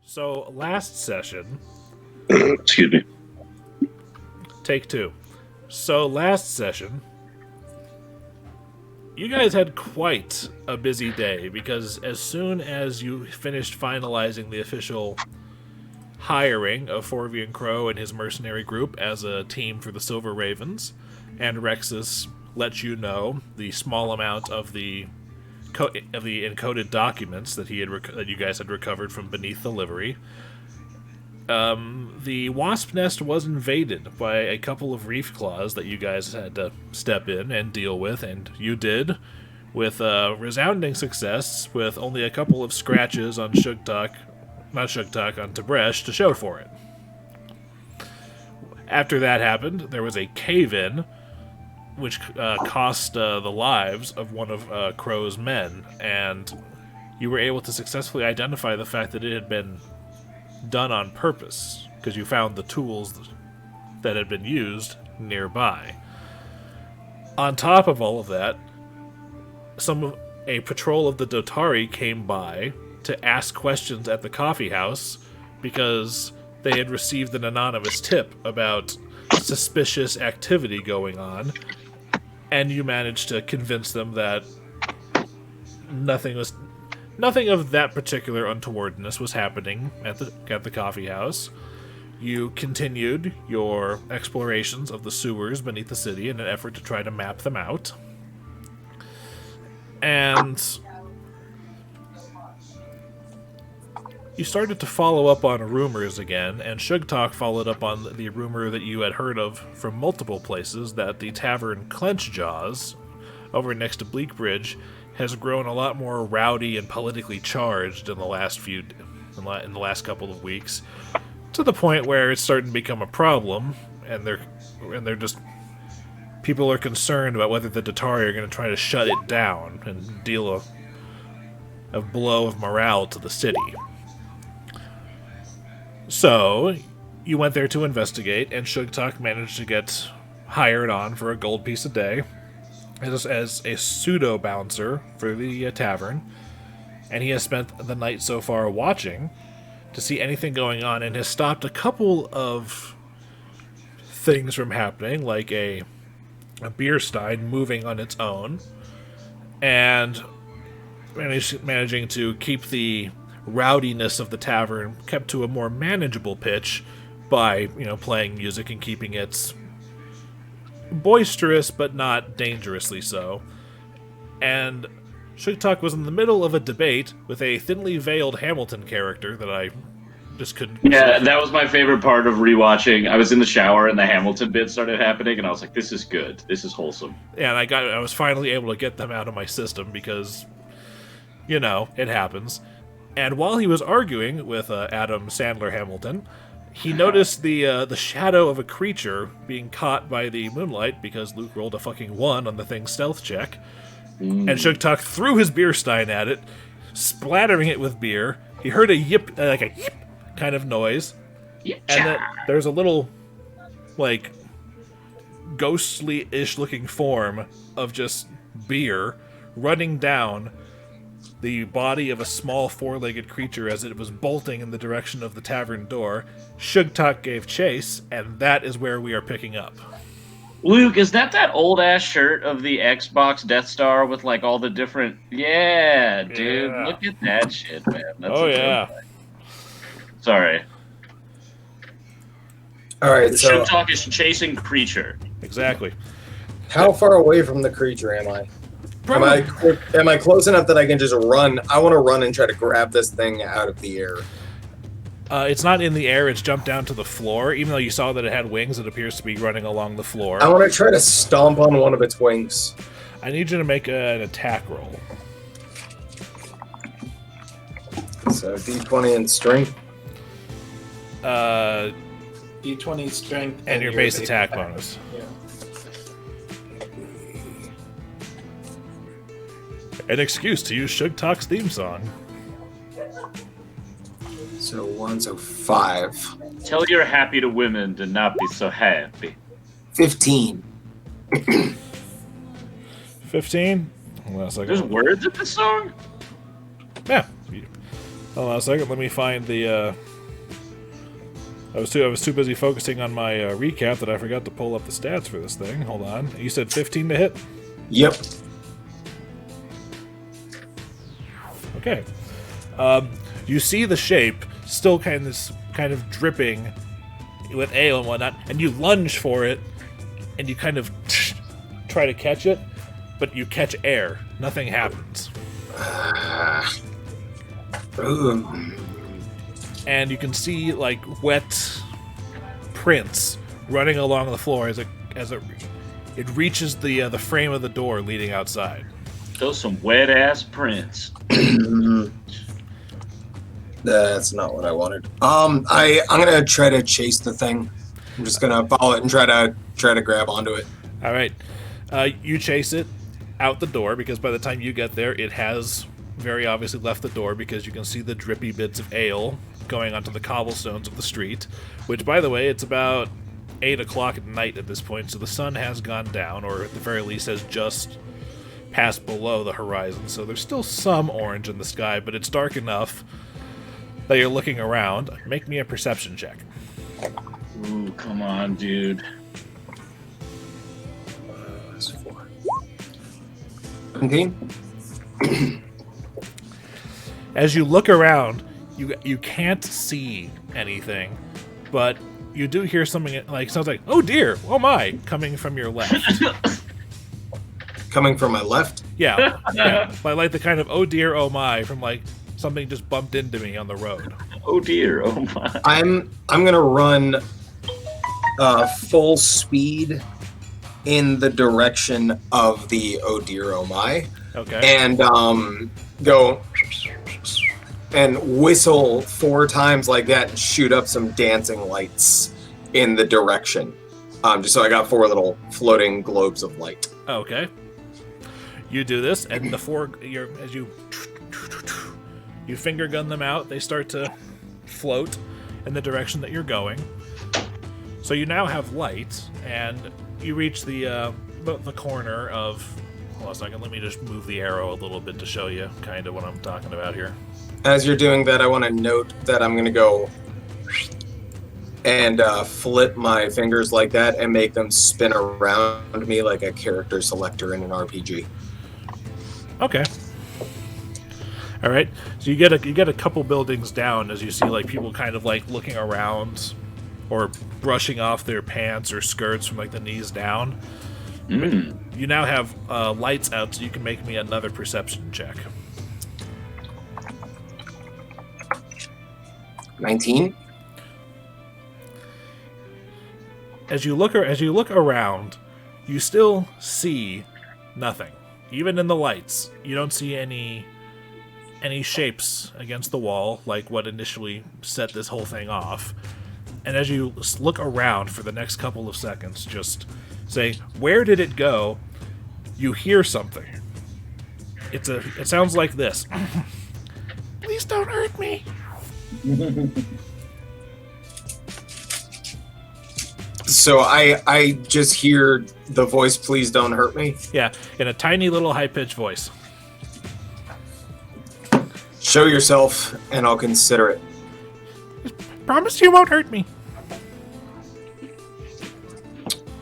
So, last session... Excuse me. Take two. So, last session... You guys had quite a busy day, because as soon as you finished finalizing the official hiring of Forvian Crow and his mercenary group as a team for the Silver Ravens, and Rexus let you know the small amount of the encoded documents that that you guys had recovered from beneath the livery, the wasp nest was invaded by a couple of reef claws that you guys had to step in and deal with, and you did with resounding success, with only a couple of scratches on Sugtok, on Tib'resh to show for it. After that happened, there was a cave-in, which cost the lives of one of Crow's men, and you were able to successfully identify the fact that it had been done on purpose, because you found the tools that had been used nearby. On top of all of that, a patrol of the Dotari came by to ask questions at the coffee house because they had received an anonymous tip about suspicious activity going on, and you managed to convince them that nothing of that particular untowardness was happening at the coffee house. You continued your explorations of the sewers beneath the city in an effort to try to map them out. And you started to follow up on rumors again, and Sugtok followed up on the rumor that you had heard of from multiple places that the tavern Clenchjaws over next to Bleakbridge has grown a lot more rowdy and politically charged in the last couple of weeks, to the point where it's starting to become a problem, and they're just people are concerned about whether the Dotari are going to try to shut it down and deal a blow of morale to the city. So you went there to investigate, and Sugtok managed to get hired on for a gold piece a day as a pseudo-bouncer for the tavern, and he has spent the night so far watching to see anything going on, and has stopped a couple of things from happening, like a beer stein moving on its own, and managing to keep the rowdiness of the tavern kept to a more manageable pitch by, playing music and keeping it boisterous, but not dangerously so. And Sugtok was in the middle of a debate with a thinly veiled Hamilton character that I just couldn't... Yeah, that was my favorite part of rewatching. I was in the shower and the Hamilton bit started happening, and I was like, this is good. This is wholesome. And I was finally able to get them out of my system because, it happens. And while he was arguing with Adam Sandler Hamilton, he noticed the shadow of a creature being caught by the moonlight because Luke rolled a fucking 1 on the thing's stealth check. And Sugtok threw his beer stein at it, splattering it with beer. He heard a yip, like a yip kind of noise. Yip-cha. And then there's a little, ghostly-ish looking form of just beer running down the body of a small four-legged creature as it was bolting in the direction of the tavern door. Sugtok gave chase, and that is where we are picking up. Luke, is that old-ass shirt of the Xbox Death Star with, all the different... Yeah, dude, Yeah. Look at that shit, man. That's yeah. Sorry. Alright, so... Sugtok is chasing creature. Exactly. How far away from the creature am I? Am I close enough that I can just run? I want to run and try to grab this thing out of the air. It's not in the air, it's jumped down to the floor. Even though you saw that it had wings, it appears to be running along the floor. I want to try to stomp on one of its wings. I need you to make an attack roll. So, D20 and strength. D20 strength. And your base attack bonus. Yeah. An excuse to use Sugtok's theme song. So 1, so 5. Tell your happy to women to not be so happy. 15. 15? Unless There's words in this song? Yeah. Hold on a second. Let me find the. I was too busy focusing on my recap that I forgot to pull up the stats for this thing. Hold on. You said 15 to hit. Yep. Okay. You see the shape still kind of dripping with ale and whatnot, and you lunge for it, and you kind of try to catch it, but you catch air. Nothing happens. And you can see like wet prints running along the floor as it reaches the frame of the door leading outside. Those some wet ass prints. That's not what I wanted. I'm gonna try to chase the thing. I'm just gonna follow it and try to grab onto it. All right, you chase it out the door because by the time you get there, it has very obviously left the door because you can see the drippy bits of ale going onto the cobblestones of the street. Which, by the way, it's about 8 o'clock at night at this point, so the sun has gone down, or at the very least has just passed below the horizon. So there's still some orange in the sky, but it's dark enough that you're looking around. Make me a perception check. Ooh, come on, dude. That's 4. 17. As you look around, you can't see anything, but you do hear something like sounds like "oh dear, oh my" coming from your left. Coming from my left? Yeah. Like the kind of "oh dear, oh my" from like something just bumped into me on the road. Oh dear, oh my. I'm gonna run full speed in the direction of the oh dear oh my. Okay. And go and whistle 4 times like that and shoot up some dancing lights in the direction. Just so I got 4 little floating globes of light. Okay. You do this, and as you finger gun them out, they start to float in the direction that you're going. So you now have light, and you reach the corner of. Hold on a second. Let me just move the arrow a little bit to show you kind of what I'm talking about here. As you're doing that, I want to note that I'm going to go and flip my fingers like that and make them spin around me like a character selector in an RPG. Okay. All right. So you get a couple buildings down as you see like people kind of like looking around or brushing off their pants or skirts from like the knees down. You now have lights out, so you can make me another perception check. 19. As you look around, you still see nothing. Even in the lights, you don't see any shapes against the wall like what initially set this whole thing off. And as you look around for the next couple of seconds, just say, "Where did it go?" You hear something. It sounds like this. "Please don't hurt me." So I just hear the voice, "Please don't hurt me." Yeah, in a tiny little high-pitched voice. Show yourself, and I'll consider it. Promise you won't hurt me.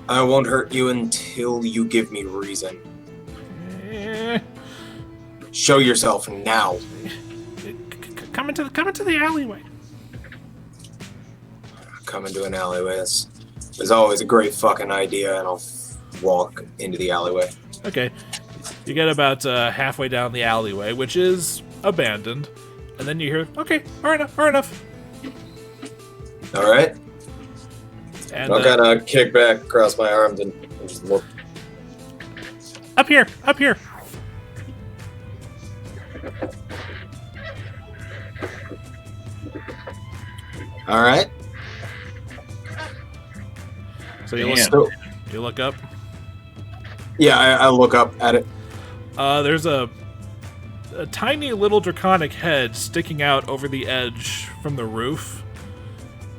I won't hurt you until you give me reason. Show yourself now. Come into the alleyway. Come into an alleyway. There's always a great fucking idea, and I'll walk into the alleyway. Okay. You get about halfway down the alleyway, which is abandoned, and then you hear, "Okay, far enough." All right. And I'll kind of kick back, cross my arms, and just look. Up here. All right. So you look up. Yeah, I look up at it. There's a tiny little draconic head sticking out over the edge from the roof.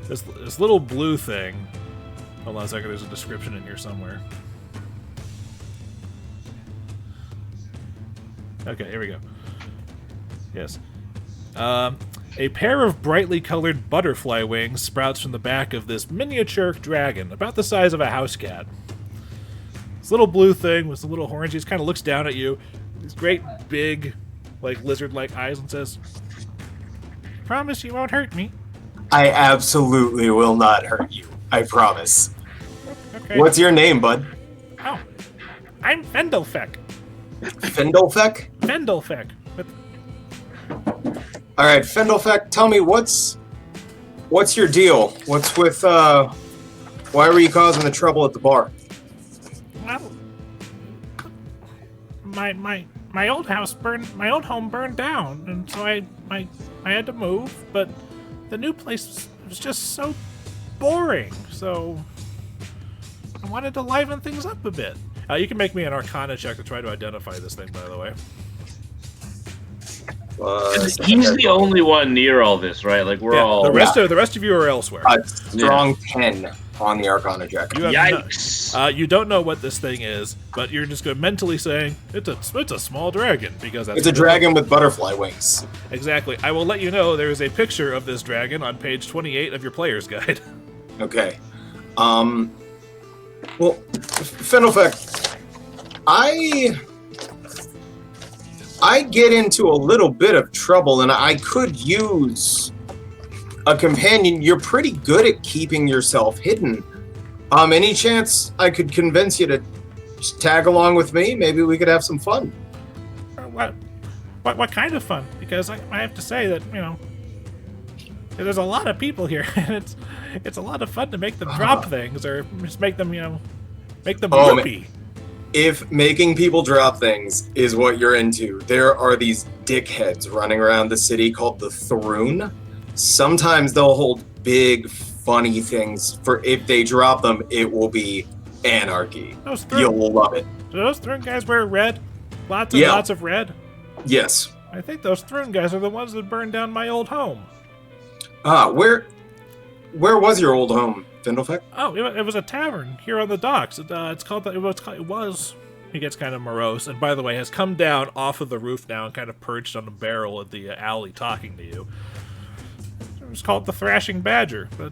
This little blue thing. Hold on a second, there's a description in here somewhere. Okay, here we go. Yes. A pair of brightly colored butterfly wings sprouts from the back of this miniature dragon, about the size of a house cat. This little blue thing with the little horns, he just kind of looks down at you, these great big, like lizard-like eyes, and says, "Promise you won't hurt me." I absolutely will not hurt you. I promise. Okay. What's your name, bud? Oh, I'm Fendelfek. Fendelfek? Fendelfek. All right, Fendelfek, tell me what's your deal? What's with why were you causing the trouble at the bar? Well, my old house burned. My old home burned down, and so I had to move. But the new place was just so boring. So I wanted to liven things up a bit. You can make me an Arcana check to try to identify this thing, by the way. He's the only one near all this, right? Like we're all. The rest of you are elsewhere. A strong 10 on the Arcana check. Yikes! You don't know what this thing is, but you're just going mentally saying it's a small dragon because that's It's a dragon with butterfly wings. Exactly. I will let you know there is a picture of this dragon on page 28 of your player's guide. Okay. Well, Fendelfek, I get into a little bit of trouble, and I could use a companion. You're pretty good at keeping yourself hidden. Any chance I could convince you to just tag along with me? Maybe we could have some fun. What kind of fun? Because I have to say that, there's a lot of people here, and it's a lot of fun to make them drop things or just make them, make them loopy. If making people drop things is what you're into, there are these dickheads running around the city called the Thrune. Sometimes they'll hold big, funny things. For if they drop them, it will be anarchy. You'll love it. Do those Thrune guys wear red? Lots of red? Yes. I think those Thrune guys are the ones that burned down my old home. Where was your old home, Fendelfek? Oh, it was a tavern here on the docks. It's called. It was. He gets kind of morose, and by the way, has come down off of the roof now and kind of perched on a barrel at the alley, talking to you. It was called the Thrashing Badger, but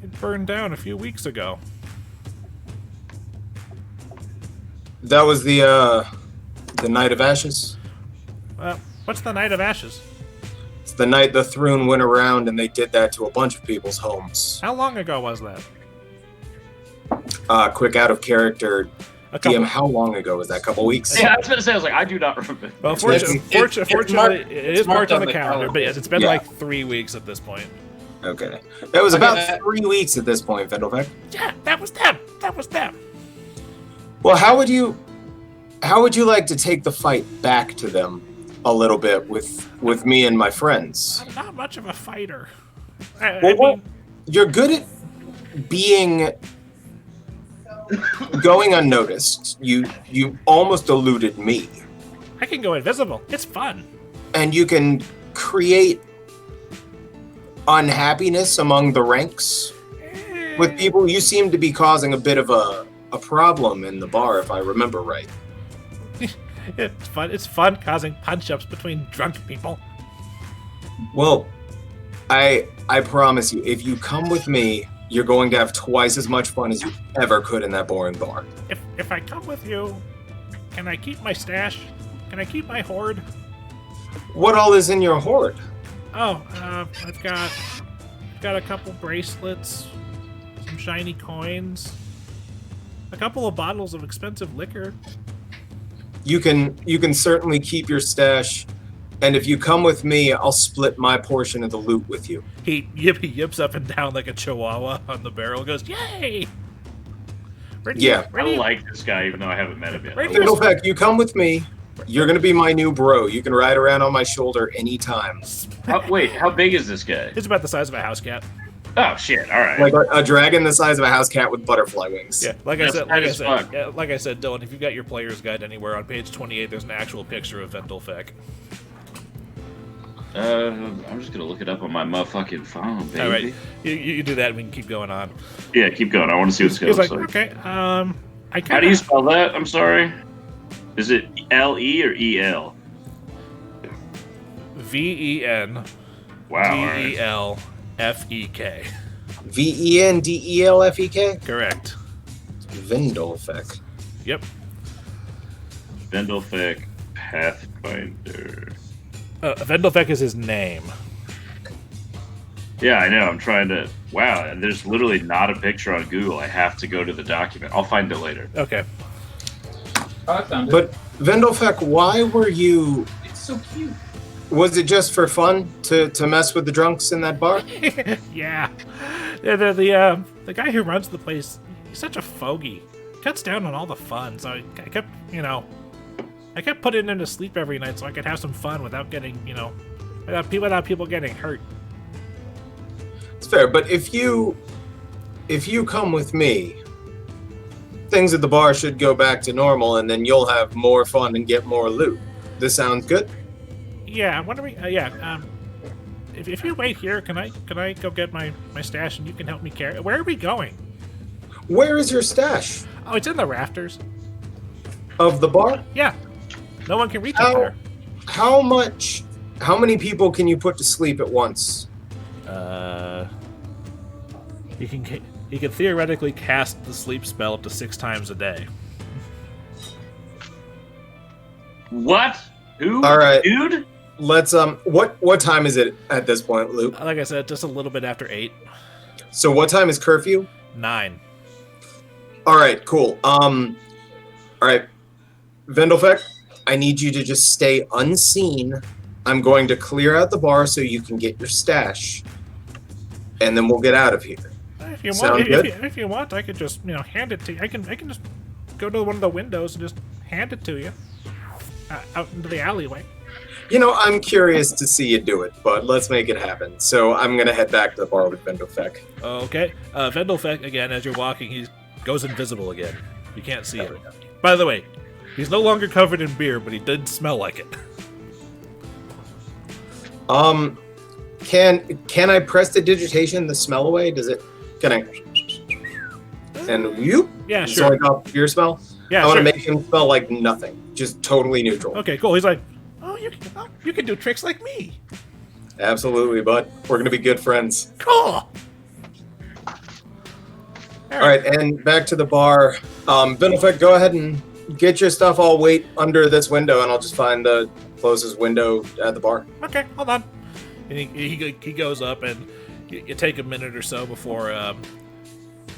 it burned down a few weeks ago. That was the Night of Ashes. What's the Night of Ashes? It's the night the Thrune went around and they did that to a bunch of people's homes. How long ago was that? Quick out of character. DM, how long ago was that? A couple weeks? Yeah, I was going to say, I do not remember. Well, fortunately, it is marked on the calendar, but it's been like 3 weeks at this point. Okay. It was about 3 weeks at this point, Fendelfek. Yeah, that was them. Well, how would you like to take the fight back to them a little bit with me and my friends? I'm not much of a fighter. You're good at going unnoticed. You almost eluded me. I can go invisible. It's fun. And you can create unhappiness among the ranks with people. You seem to be causing a bit of a problem in the bar, if I remember right. It's fun. It's fun causing punch-ups between drunk people. Well, I promise you, if you come with me, you're going to have twice as much fun as you ever could in that boring bar. If I come with you, can I keep my stash? Can I keep my hoard? What all is in your hoard? Oh, I've got a couple bracelets, some shiny coins, a couple of bottles of expensive liquor. You can certainly keep your stash, and if you come with me, I'll split my portion of the loot with you. He yips up and down like a chihuahua on the barrel. Goes, yay! I like this guy, even though I haven't met him yet. Fendelfek, you come with me. You're gonna be my new bro. You can ride around on my shoulder anytime. Wait, how big is this guy? It's about the size of a house cat. Oh shit! All right. Like a dragon the size of a house cat with butterfly wings. Yeah, like I said, Dillon. If you've got your player's guide anywhere, on page 28, there's an actual picture of Fendelfek. I'm just gonna look it up on my motherfucking phone, baby. All right, you do that, and we can keep going on. Yeah, keep going. I want to see what this goes like. Okay. How do you spell that? I'm sorry. Is it L-E or E-L? V-E-N Wow. all right. Delfek. Vendelfek? Correct. Vendelfek. Yep. Vendelfek Pathfinder. Vendelfek is his name. Yeah, I know. I'm trying to. Wow, there's literally not a picture on Google. I have to go to the document. I'll find it later. Okay. Oh, I found it. But Vendelfek, why were you? It's so cute. Was it just for fun to mess with the drunks in that bar? Yeah. The guy who runs the place, he's such a fogey. Cuts down on all the fun, so I kept, I kept putting him to sleep every night so I could have some fun without getting, without people getting hurt. It's fair, but if you come with me, things at the bar should go back to normal, and then you'll have more fun and get more loot. This sounds good? Yeah, I'm wondering. If you wait here, can I go get my stash and you can help me carry? Where are we going? Where is your stash? Oh, it's in the rafters. Of the bar? Yeah, no one can reach up there. How many people can you put to sleep at once? You can theoretically cast the sleep spell up to 6 times a day. What? Who? All right. Dude? Let's what time is it at this point, Luke? Like I said, just a little bit after 8. So what time is curfew? 9. All right, cool. All right, Vendelfek, I need you to just stay unseen. I'm going to clear out the bar so you can get your stash, and then we'll get out of here. If you Sound want, good? if you want, I could just hand it to you. I can just go to one of the windows and just hand it to you out into the alleyway. I'm curious to see you do it, but let's make it happen. So I'm gonna head back to the bar with Vendelfek. Okay. Vendelfek, again, as you're walking, he goes invisible again. You can't see him. By the way, he's no longer covered in beer, but he did smell like it. Can I prestidigitation the smell away? Can I? And you? Yeah, So sure. I got beer smell? Yeah, I want to sure. make him smell like nothing. Just totally neutral. Okay, cool. He's like, you can do tricks like me. Absolutely, bud. We're gonna be good friends. Cool. All right, and back to the bar. Vendelfek, go ahead and get your stuff. I'll wait under this window, and I'll just find the closest window at the bar. Okay, hold on. And he goes up, and you take a minute or so before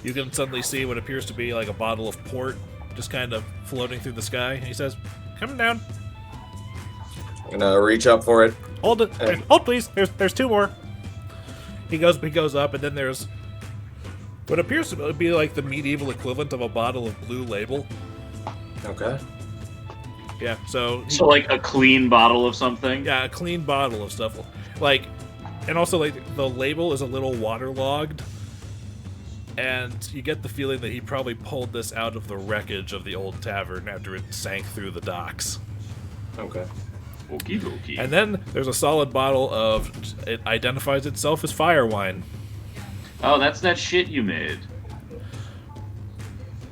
you can suddenly see what appears to be like a bottle of port just kind of floating through the sky. And he says, "Come down. I'm gonna reach up for it. Hold it. Hold, please. There's 2 more." He goes up, and then there's what appears to be like the medieval equivalent of a bottle of Blue Label. Okay. Yeah. So like a clean bottle of something? yeah, a clean bottle of stuff. Like, and also like the label is a little waterlogged, and you get the feeling that he probably pulled this out of the wreckage of the old tavern after it sank through the docks. Okay. Okie dokie. And then there's a solid bottle of, it identifies itself as fire wine. Oh, that's that shit you made.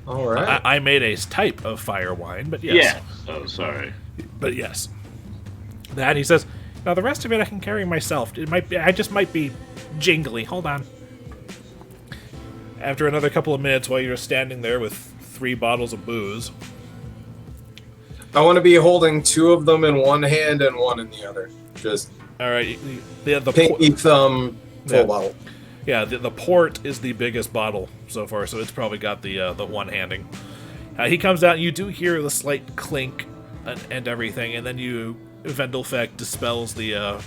All right. I made a type of fire wine, but yes. Yeah. Oh, sorry. But yes. That, he says, now the rest of it I can carry myself. I just might be jingly. Hold on. After another couple of minutes while you're standing there with 3 bottles of booze. I want to be holding 2 of them in one hand and 1 in the other. Just All right. The pinky thumb, full Yeah. bottle. Yeah, the port is the biggest bottle so far, so it's probably got the one-handing. He comes out, and you do hear the slight clink and everything, and then Vendelfek dispels the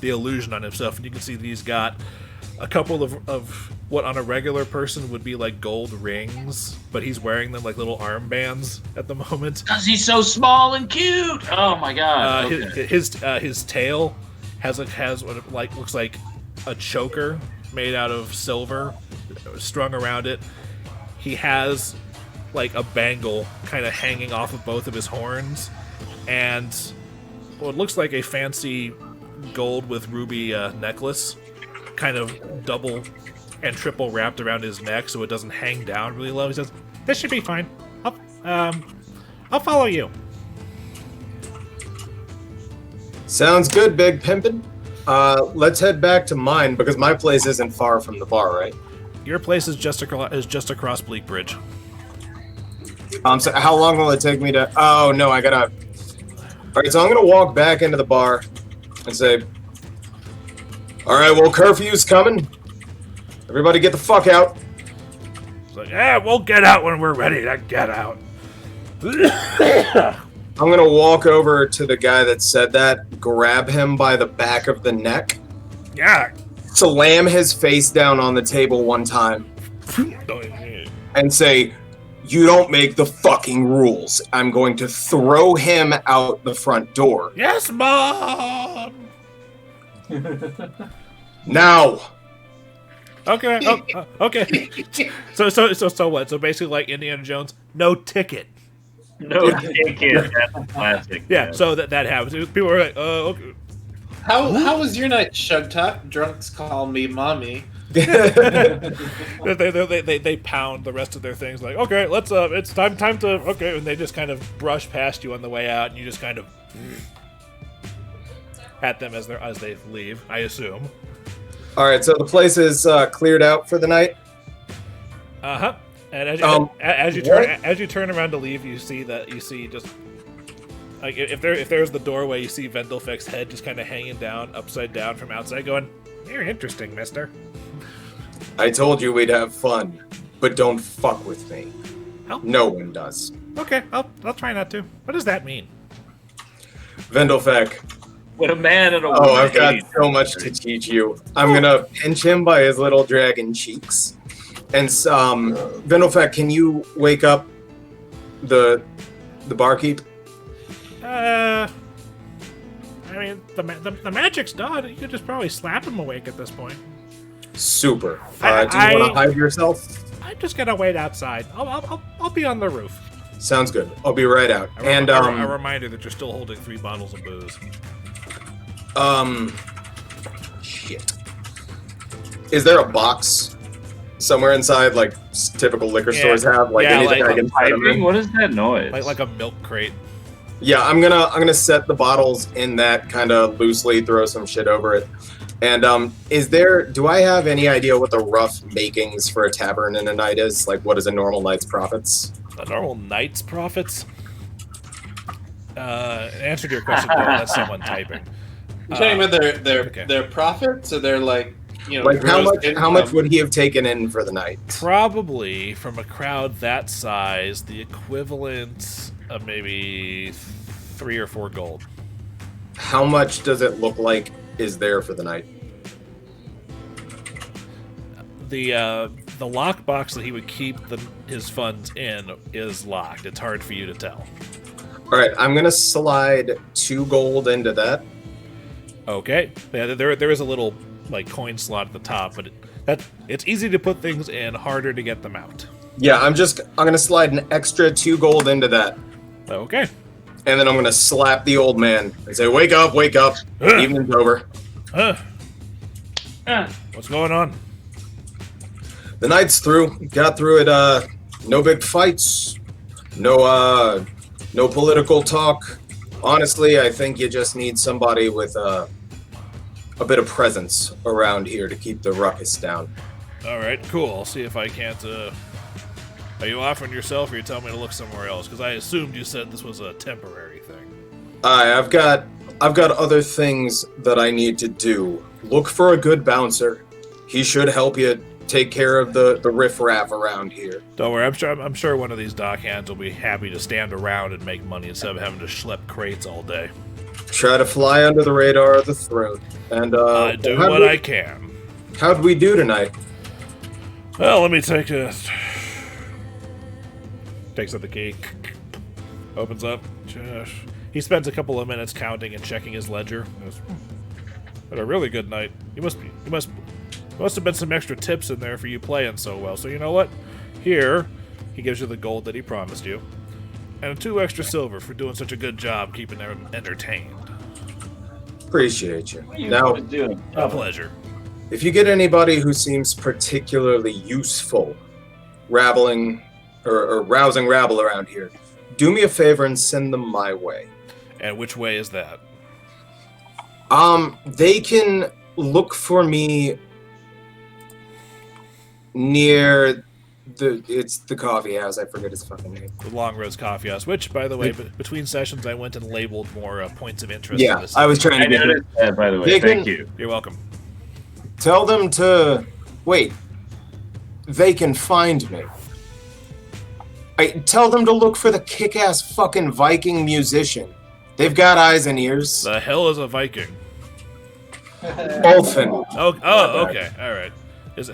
illusion on himself, and you can see that he's got a couple of what on a regular person would be like gold rings, but he's wearing them like little armbands at the moment. Because he's so small and cute! Oh my god. Okay. His tail has what it looks like a choker made out of silver strung around it. He has like a bangle kind of hanging off of both of his horns, and what looks like a fancy gold with ruby necklace, kind of double and triple wrapped around his neck so it doesn't hang down really low. He says, "This should be fine. I'll follow you." Sounds good, Big Pimpin'. Let's head back to mine because my place isn't far from the bar, right? Your place is just across Bleak Bridge. So how long will it take me to? Oh no, I gotta. All right, so I'm gonna walk back into the bar and say, "All right, well, curfew's coming. Everybody, get the fuck out." It's like, yeah, we'll get out when we're ready to get out. I'm gonna walk over to the guy that said that, grab him by the back of the neck, Yeah. slam his face down on the table one time, and say, "You don't make the fucking rules. I'm going to throw him out the front door. Yes, Mom. Now!" Okay. Okay. So what? So basically, like Indiana Jones, no ticket. No ticket. That's classic. Yeah. So that happens. People are like, okay. How was your night, Sugtok? Drunks call me mommy. They pound the rest of their things. Like, okay, let's it's time to okay, and they just kind of brush past you on the way out, and you just kind of at them as they leave. I assume. All right, so the place is cleared out for the night. And as you turn around to leave, you see just like if there's the doorway, you see Vendelfek's head just kind of hanging down upside down from outside, going, "You're interesting, mister." I told you we'd have fun, but don't fuck with me. Oh. No one does. Okay, I'll try not to. What does that mean? Vendelfek. When a man and a woman. Oh, I've got so much to teach you. I'm gonna pinch him by his little dragon cheeks. And Vendelfek, can you wake up the barkeep? I mean, the magic's done. You could just probably slap him awake at this point. Super. Do you want to hide yourself? I'm just gonna wait outside. I'll be on the roof. Sounds good. I'll be right out. A reminder that you're still holding 3 bottles of booze. Shit. Is there a box somewhere inside, like typical liquor stores have? Like anything I can piping? What is that noise? Like a milk crate. Yeah, I'm gonna set the bottles in that, kind of loosely throw some shit over it. And do I have any idea what the rough makings for a tavern in a night is? Like, what is a normal night's profits? A normal night's profits? In answer to your question, no, that's someone typing. You're talking about okay. their profits, or their like like how much would he have taken in for the night? Probably from a crowd that size, the equivalent of maybe 3 or 4 gold. How much does it look like is there for the night? The lockbox that he would keep his funds in is locked. It's hard for you to tell. All right, I'm gonna slide 2 gold into that. Okay. Yeah, there is a little like coin slot at the top, but it's easy to put things in, harder to get them out. Yeah, I'm gonna slide an extra 2 gold into that. Okay. And then I'm gonna slap the old man and say, "Wake up, wake up. Evening's over." What's going on? The night's through. Got through it. No big fights. No political talk. Honestly, I think you just need somebody with a bit of presence around here to keep the ruckus down. All right, cool. I'll see if I can't. Are you offering yourself, or you telling me to look somewhere else? Because I assumed you said this was a temporary thing. I've got other things that I need to do. Look for a good bouncer. He should help you take care of the riffraff around here. Don't worry, I'm sure one of these dockhands will be happy to stand around and make money instead of having to schlep crates all day. Try to fly under the radar of the throne. And I do what I can. How'd we do tonight? Well, let me take a... Takes up the key. Opens up. He spends a couple of minutes counting and checking his ledger. Goes, Had a really good night. You must have been some extra tips in there for you playing so well. So you know what? Here, he gives you the gold that he promised you, and 2 extra silver for doing such a good job keeping them entertained. Appreciate you. What are you Now, doing? A pleasure. if you get anybody who seems particularly useful, rousing rabble around here, do me a favor and send them my way. And which way is that? They can look for me near it's the coffee house. I forget its fucking name. The Long Roads Coffee House, which, by the way, between sessions, I went and labeled more points of interest. Yeah, in this. I was trying to I get noticed that, by the way. Thank you. You're welcome. Tell them to wait. They can find me. Tell them to look for the kick-ass fucking Viking musician. They've got eyes and ears. The hell is a Viking? Ulfin. Oh, okay, all right. Is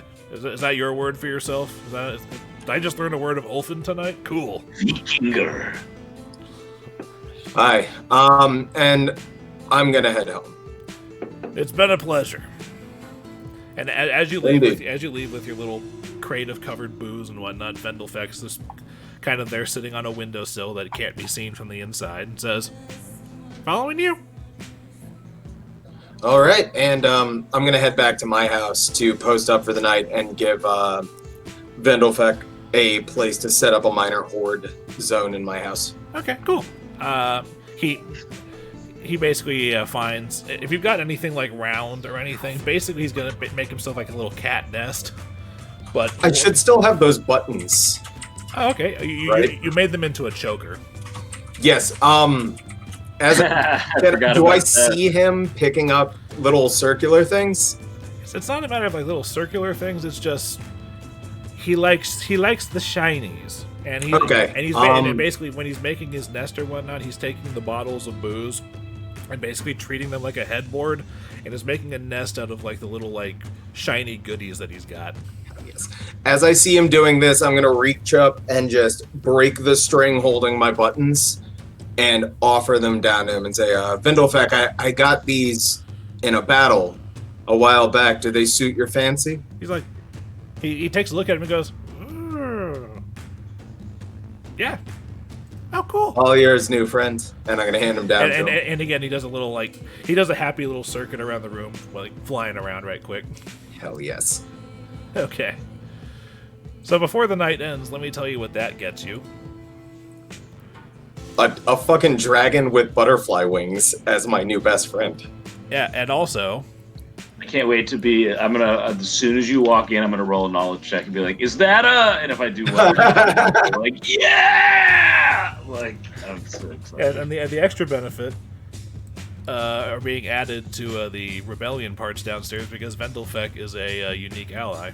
that your word for yourself? Did I just learn a word of Ulfin tonight? Cool. Vikinger. Hi. And I'm gonna head home. It's been a pleasure. And as you leave Indeed. with your little crate of covered booze and whatnot, Vendelfex is kind of there sitting on a windowsill that can't be seen from the inside and says, "Following you." All right, and I'm gonna head back to my house to post up for the night and give Vendelfeck a place to set up a minor horde zone in my house. Okay, cool. He basically finds, if you've got anything like round or anything, basically he's gonna make himself like a little cat nest. But I should still have those buttons. Oh, okay, you made them into a choker. Yes. Do I see him picking up little circular things? It's not a matter of like little circular things. It's just he likes the shinies, and he's basically when he's making his nest or whatnot, he's taking the bottles of booze and basically treating them like a headboard, and is making a nest out of like the little like shiny goodies that he's got. Yes. As I see him doing this, I'm gonna reach up and just break the string holding my buttons and offer them down to him and say, Vendelfeck, I got these in a battle a while back. Do they suit your fancy? He's like, he takes a look at him and goes, yeah. Oh, cool. All yours, new friend. And I'm going to hand them down to him. And again, he does a happy little circuit around the room, like flying around right quick. Hell yes. Okay. So before the night ends, let me tell you what that gets you. A fucking dragon with butterfly wings as my new best friend. Yeah, and also... I can't wait to be... I'm going to... As soon as you walk in, I'm going to roll a knowledge check and be like, is that a... And if I do well, like, yeah! Like, I'm so excited. And the extra benefit are being added to the rebellion parts downstairs because Vendelfeck is a unique ally.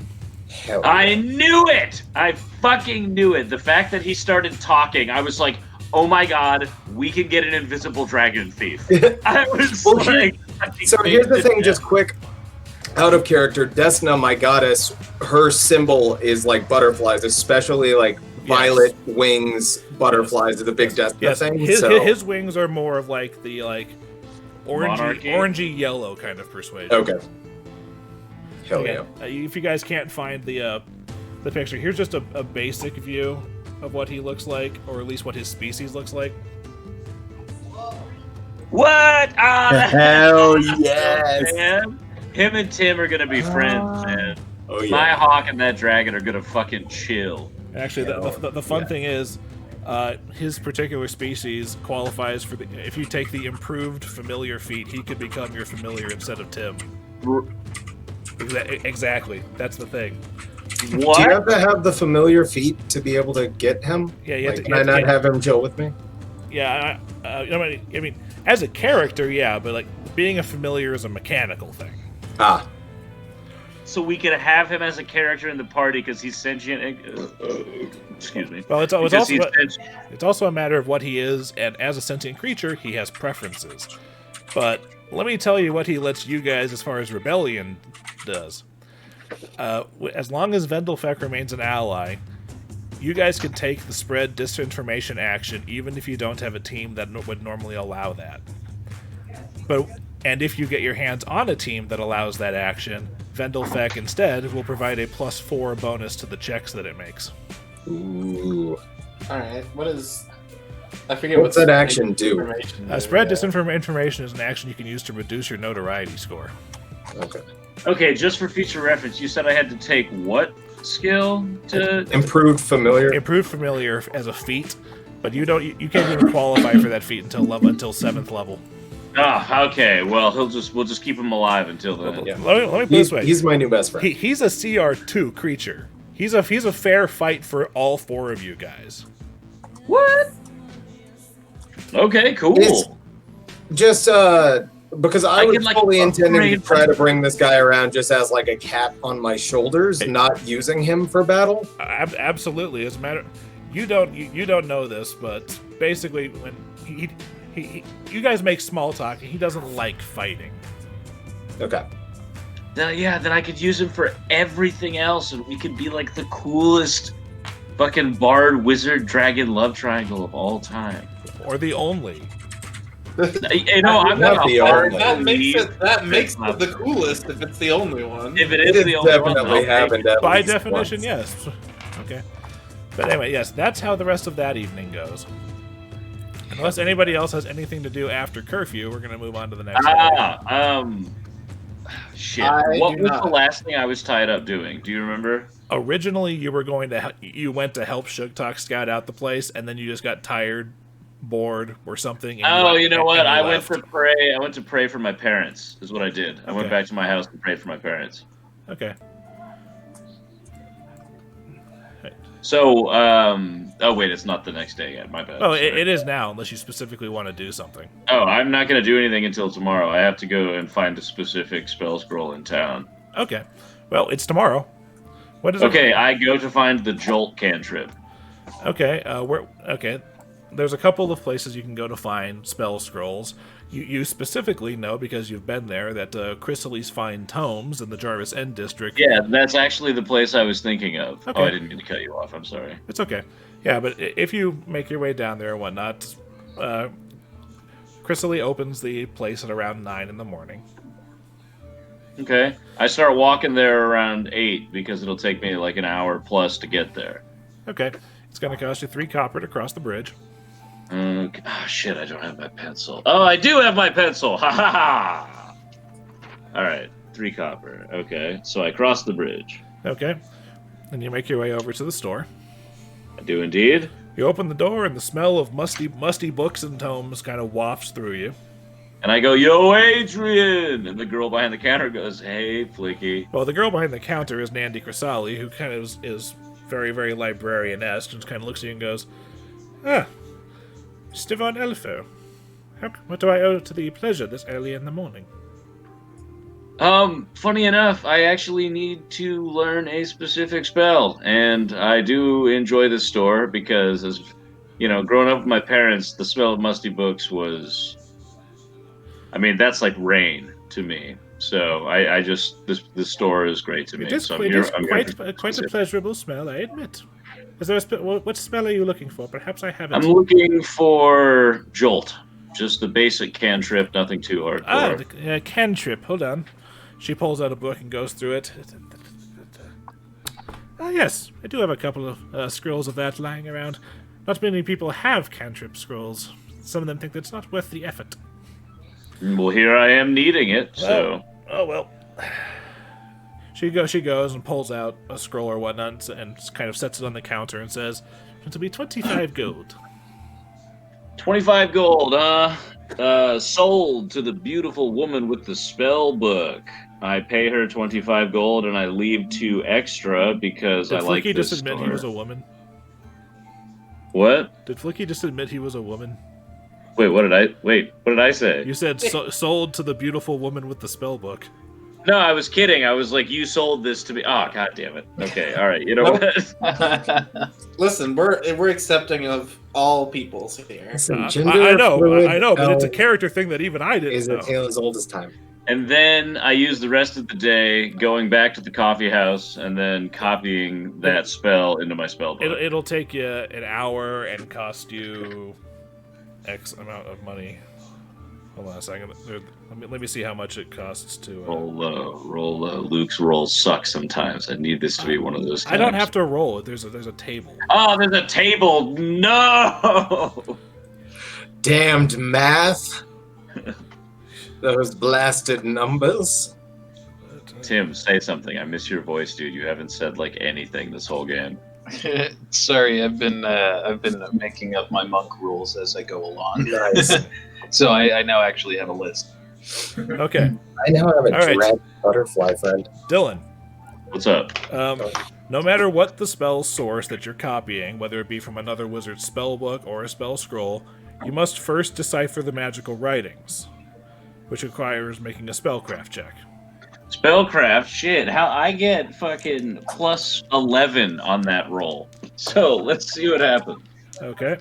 Hell yeah. I knew it! I fucking knew it. The fact that he started talking, I was like, oh my god, we can get an invisible dragon thief. I was Well, like... So here's the thing, just quick, out of character, Desna, my goddess, her symbol is like butterflies, especially like violet wings, butterflies are the big Desna thing. His wings are more of like the Monarchy? orangey yellow kind of persuasion. Okay. Hell Again, yeah. If you guys can't find the picture, here's just a basic view of what he looks like, or at least what his species looks like. What? Hell yes. Man. Him and Tim are gonna be friends, man. Oh yeah. My hawk and that dragon are gonna fucking chill. Actually, the fun thing is, his particular species qualifies for if you take the improved familiar feat, he could become your familiar instead of Tim. Exactly. That's the thing. What? Do you have to have the familiar feat to be able to get him? Yeah, Can I not have him chill with me? Yeah, I mean, as a character, yeah, but like being a familiar is a mechanical thing. Ah. So we could have him as a character in the party because he's sentient. Excuse me. Well, it's also a matter of what he is, and as a sentient creature, he has preferences. But let me tell you what he lets you guys, as far as rebellion does. As long as Vendelfeck remains an ally, you guys can take the spread disinformation action even if you don't have a team that would normally allow that. And if you get your hands on a team that allows that action, Vendelfeck instead will provide a +4 bonus to the checks that it makes. Ooh. Alright, what is... I forget What's that action do? Spread disinformation is an action you can use to reduce your notoriety score. Okay. Okay, just for future reference, you said I had to take what skill to... Improved familiar. Improved familiar as a feat, but you can't even qualify for that feat until 7th level. Ah, okay. Well, we'll just keep him alive until then. Yeah. Let me put it this way. He's my new best friend. He's a CR2 creature. He's a fair fight for all 4 of you guys. What? Okay, cool. It's just because I was fully intending to try to bring this guy around just as like a cat on my shoulders, not using him for battle. Absolutely. As a matter, you don't know this, but basically when you guys make small talk, he doesn't like fighting. Okay. Then I could use him for everything else, and we could be like the coolest fucking bard, wizard, dragon love triangle of all time. Or the only. You know, I'm not a hard. That makes it the coolest if it's the only one. If it is the only one, definitely happened. By definition, yes. Okay. But anyway, yes, that's how the rest of that evening goes. Unless anybody else has anything to do after curfew, we're gonna move on to the next. Shit. What was the last thing I was tied up doing? Do you remember? Originally, you went to help Sugtok scout out the place, and then you just got tired, bored, or something. And you know what? I went to pray. I went to pray for my parents. Is what I did. I went back to my house to pray for my parents. Okay. So, oh wait, it's not the next day yet. My bad. Oh, it is now, unless you specifically want to do something. Oh, I'm not going to do anything until tomorrow. I have to go and find a specific spell scroll in town. Okay. Well, it's tomorrow. What is Okay, I go to find the Jolt cantrip. Okay, okay. There's a couple of places you can go to find spell scrolls. You specifically know, because you've been there, that Chrysales find tomes in the Jarvis End district. Yeah, that's actually the place I was thinking of. Okay. Oh, I didn't mean to cut you off. I'm sorry. It's okay. Yeah, but if you make your way down there and whatnot, Chrysales opens the place at around 9 in the morning. Okay. I start walking there around 8 because it'll take me like an hour plus to get there. Okay. It's going to cost you 3 copper to cross the bridge. Oh, shit, I don't have my pencil. Oh, I do have my pencil! Ha ha ha! Alright, 3 copper. Okay, so I cross the bridge. Okay. And you make your way over to the store. I do indeed. You open the door, and the smell of musty books and tomes kind of wafts through you. And I go, "Yo, Adrian!" And the girl behind the counter goes, "Hey, Flickie." Well, the girl behind the counter is Nandi Chrysali, who kind of is very, very librarian-esque, and kind of looks at you and goes, "Ah, Stivon Elfo. What do I owe to the pleasure this early in the morning?" Funny enough, I actually need to learn a specific spell, and I do enjoy this store because, as you know, growing up with my parents, the smell of musty books was, I mean, that's like rain to me. So I just this store is great to me. It is, So quite a pleasurable smell, I admit. Is there what spell are you looking for? Perhaps I haven't. I'm looking for Jolt, just the basic cantrip, nothing too hardcore. Cantrip. Hold on. She pulls out a book and goes through it. Yes, I do have a couple of scrolls of that lying around. Not many people have cantrip scrolls. Some of them think that's not worth the effort. Well, here I am needing it, so... Oh, well. She goes and pulls out a scroll or whatnot and kind of sets it on the counter and says, "It'll be 25 gold." 25 gold, sold to the beautiful woman with the spell book. I pay her 25 gold and I leave 2 extra because I like this Did Flickie just admit store. he was a woman? What? Did Flickie just admit he was a woman? Wait, what did I say? You said sold to the beautiful woman with the spell book. No, I was kidding. I was like, you sold this to me. Oh, god damn it. Okay, all right. You know what? Listen, we're accepting of all peoples here. I know, but it's a character thing that even I didn't know. Is a tale as old as time. And then I use the rest of the day going back to the coffee house and then copying that spell into my spell book. It'll take you an hour and cost you X amount of money. Hold on a second. Let me see how much it costs to... Roll. Luke's rolls suck sometimes. I need this to be one of those times. I don't have to roll it. There's a table. Oh, there's a table. No! Damned math. Those blasted numbers. Tim, say something. I miss your voice, dude. You haven't said like anything this whole game. Sorry, I've been making up my monk rules as I go along. Nice. So I now actually have a list. Okay, I now have a All right. dragon butterfly friend. Dillon. What's up? No matter what the spell source that you're copying, whether it be from another wizard's spell book or a spell scroll, you must first decipher the magical writings, which requires making a spellcraft check. Spellcraft, shit. How I get fucking plus 11 on that roll. So let's see what happens. Okay.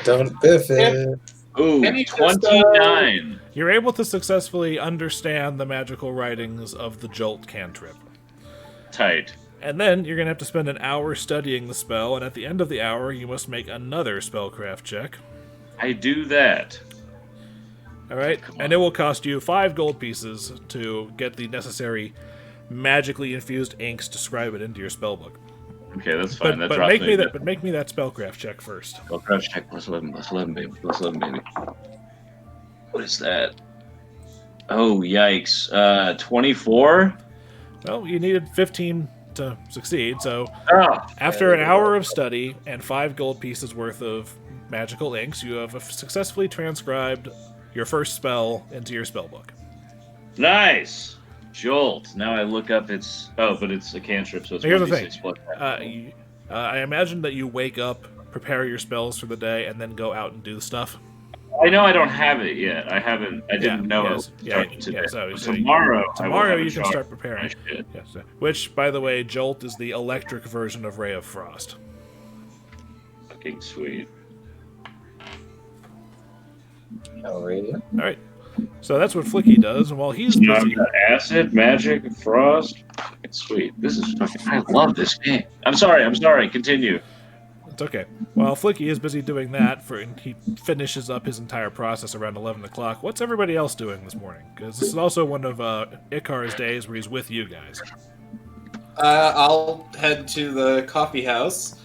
Don't biff it. Ooh, Can you just, 29. You're able to successfully understand the magical writings of the Jolt cantrip. Tight. And then you're going to have to spend an hour studying the spell, and at the end of the hour, you must make another spellcraft check. I do that. All right? And it will cost you 5 gold pieces to get the necessary magically infused inks to scribe it into your spellbook. Okay, that's fine. But, That but drops make me that spellcraft check first. Spellcraft check plus 11, baby. Plus 11, baby. What is that? Oh, yikes. 24? Well, you needed 15 to succeed, so Oh, after an hour of study and 5 gold pieces worth of magical inks, you have successfully transcribed your first spell into your spellbook. nice. Jolt. Now I look up its... Oh, but it's a cantrip, so it's Here's the 1d6 thing. plus I imagine that you wake up, prepare your spells for the day, and then go out and do the stuff. I know I don't have it yet. I didn't know yes, it started today. so Tomorrow I will have you a can chart. start preparing. Shit. Yes, which, by the way, Jolt is the electric version of Ray of Frost. Fucking sweet. Oh, really? All right, so that's what Flickie does, and while he's You know, I've busy, got acid, magic, frost. Fucking sweet. This is fucking... I love this game. I'm sorry. Continue. it's okay. While Flickie is busy doing that, and he finishes up his entire process around 11 o'clock. What's everybody else doing this morning? Because this is also one of Icar's days where he's with you guys. I'll head to the coffee house.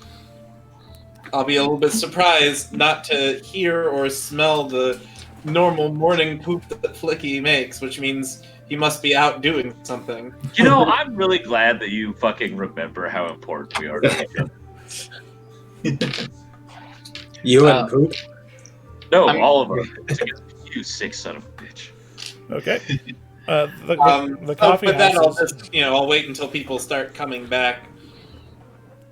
I'll be a little bit surprised not to hear or smell the normal morning poop that Flickie makes, which means he must be out doing something. You know, I'm really glad that you fucking remember how important we are to each other. You and Poop? No, I'm- all of us. You sick son of a bitch. Okay. The coffee but then house. I'll wait until people start coming back.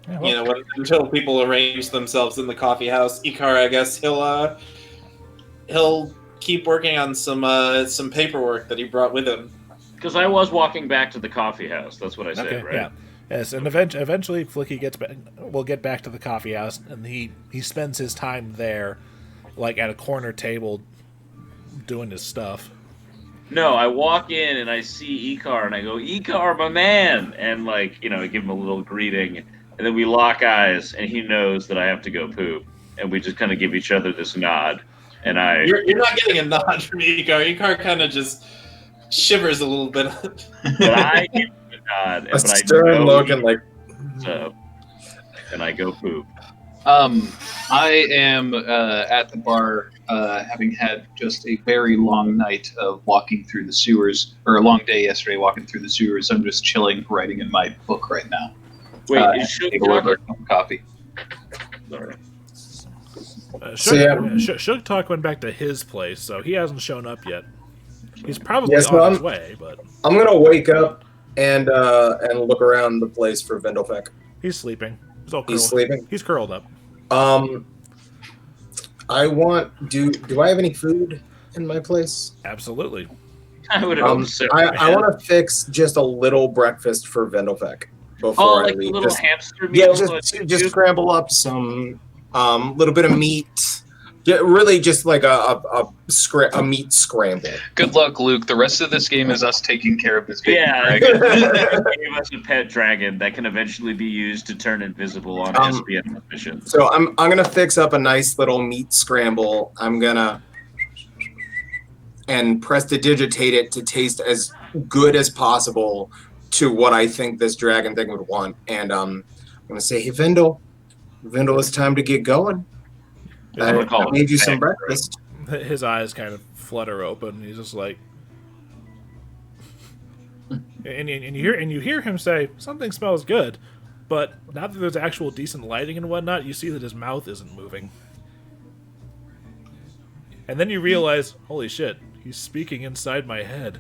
Yeah, well, Until people arrange themselves in the coffee house. Icar, I guess he'll keep working on some paperwork that he brought with him. Because I was walking back to the coffee house. That's what I said, okay, right? yeah. Yes, and eventually Flickie will get back to the coffee house, and he spends his time there, like at a corner table, doing his stuff. No, I walk in and I see Icar and I go, Icar, my man! And I give him a little greeting, and then we lock eyes, and he knows that I have to go poop, and we just kind of give each other this nod. And You're not getting a nod from Icar. Icar kind of just shivers a little bit. but I give him a nod, A but I stern know look and like, he's up, and I go poop. I am at the bar, having had just a very long night of walking through the sewers, or a long day yesterday walking through the sewers. I'm just chilling, writing in my book right now. Wait, and is take a little bit of coffee. Sorry. Sugtok went back to his place, so he hasn't shown up yet. He's probably Yes, on Mom? his way, but I'm gonna wake up and look around the place for Vendelfek. he's sleeping. He's all curled. He's sleeping. He's curled up. I want. Do I have any food in my place? Absolutely. I would hope so. I want to fix just a little breakfast for Vendelfek before Oh, I like a leave. little Just- hamster yeah, meal? just scramble up some little bit of meat. Really, just like a meat scramble. Good luck, Luke. The rest of this game is us taking care of this baby Yeah, dragon. gave us a pet dragon that can eventually be used to turn invisible on SPN missions. So I'm gonna fix up a nice little meat scramble. I'm gonna prestidigitate it to taste as good as possible to what I think this dragon thing would want. And I'm gonna say, hey Vendel, it's time to get going. I'm gonna call I it made you some egg, breakfast. His eyes kind of flutter open. He's just like, and you hear him say something smells good, but now that there's actual decent lighting and whatnot, you see that his mouth isn't moving. And then you realize, holy shit, he's speaking inside my head.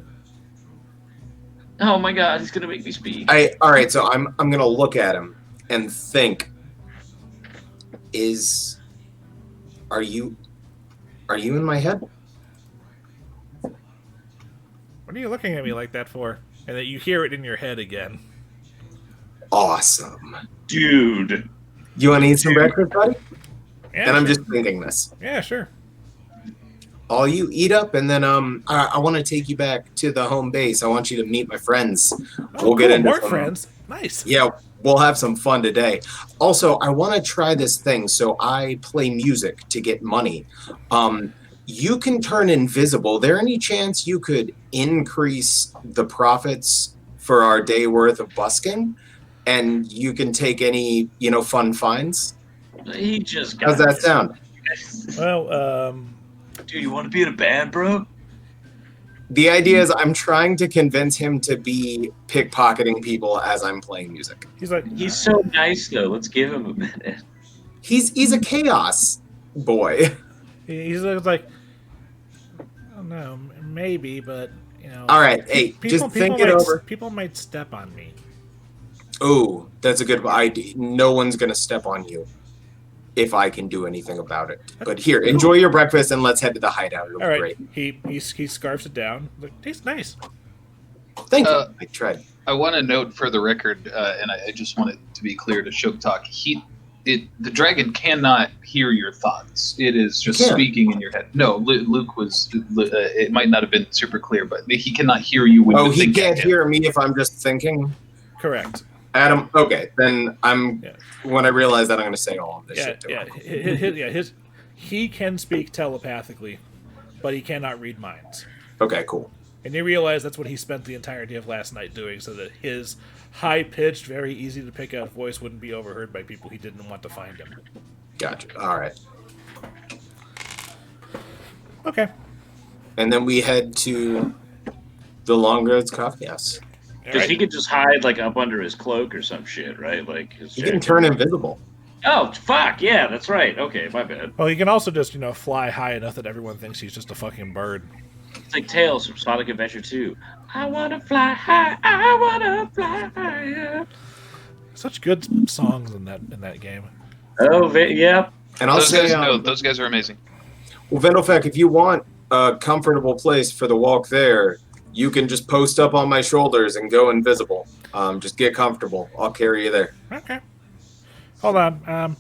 Oh my god, he's gonna make me speak. All right, so I'm gonna look at him and think. Are you in my head? What are you looking at me like that for? And that you hear it in your head again. Awesome. Dude. You want to eat some breakfast, buddy? Yeah, And I'm sure. just thinking this. Yeah, sure. All you eat up, and then I want to take you back to the home base. I want you to meet my friends. Oh, We'll get cool, into more some- friends. Nice. Yeah, we'll have some fun today. Also, I want to try this thing. So I play music to get money. You can turn invisible. There any chance you could increase the profits for our day worth of busking? And you can take any, fun finds? He just got How's that sound? Well, Dude, you want to be in a band, bro? The idea is I'm trying to convince him to be pickpocketing people as I'm playing music. he's like, He's so nice, though. Let's give him a minute. He's a chaos boy. he's like, oh no, maybe, but All right, hey, just think it over. People might step on me. Oh, that's a good idea. No one's gonna step on you if I can do anything about it. But here, enjoy your breakfast and let's head to the hideout. It'll All be right, great. he scarfs it down. Like, tastes nice. Thank you. I tried. I want to note for the record, and I just want it to be clear to Sugtok, the dragon cannot hear your thoughts. It is just It can. speaking in your head. No, Luke was. It might not have been super clear, but he cannot hear you when you He think. can't hear me if I'm just thinking. Correct. Adam, okay, then Yeah. when I realize that, I'm gonna say all of this Yeah, shit to yeah, him. he can speak telepathically, but he cannot read minds. Okay, cool. And you realize that's what he spent the entirety of last night doing, so that his high-pitched, very easy to pick out voice wouldn't be overheard by people he didn't want to find him. Gotcha. All right. Okay. And then we head to the Longroads Coffee House. Because he could just hide, like, up under his cloak or some shit, right? Like, his You can jacket. turn invisible. Oh, fuck, yeah, that's right. Okay, my bad. Well, he can also just, fly high enough that everyone thinks he's just a fucking bird. It's like Tails from Sonic Adventure 2. I wanna fly high, I wanna fly higher. Such good songs in that game. Oh, yeah. And I'll Those say, guys, those guys are amazing. well, Vendelfek, if you want a comfortable place for the walk there, you can just post up on my shoulders and go invisible. Just get comfortable. I'll carry you there. Okay. Hold on.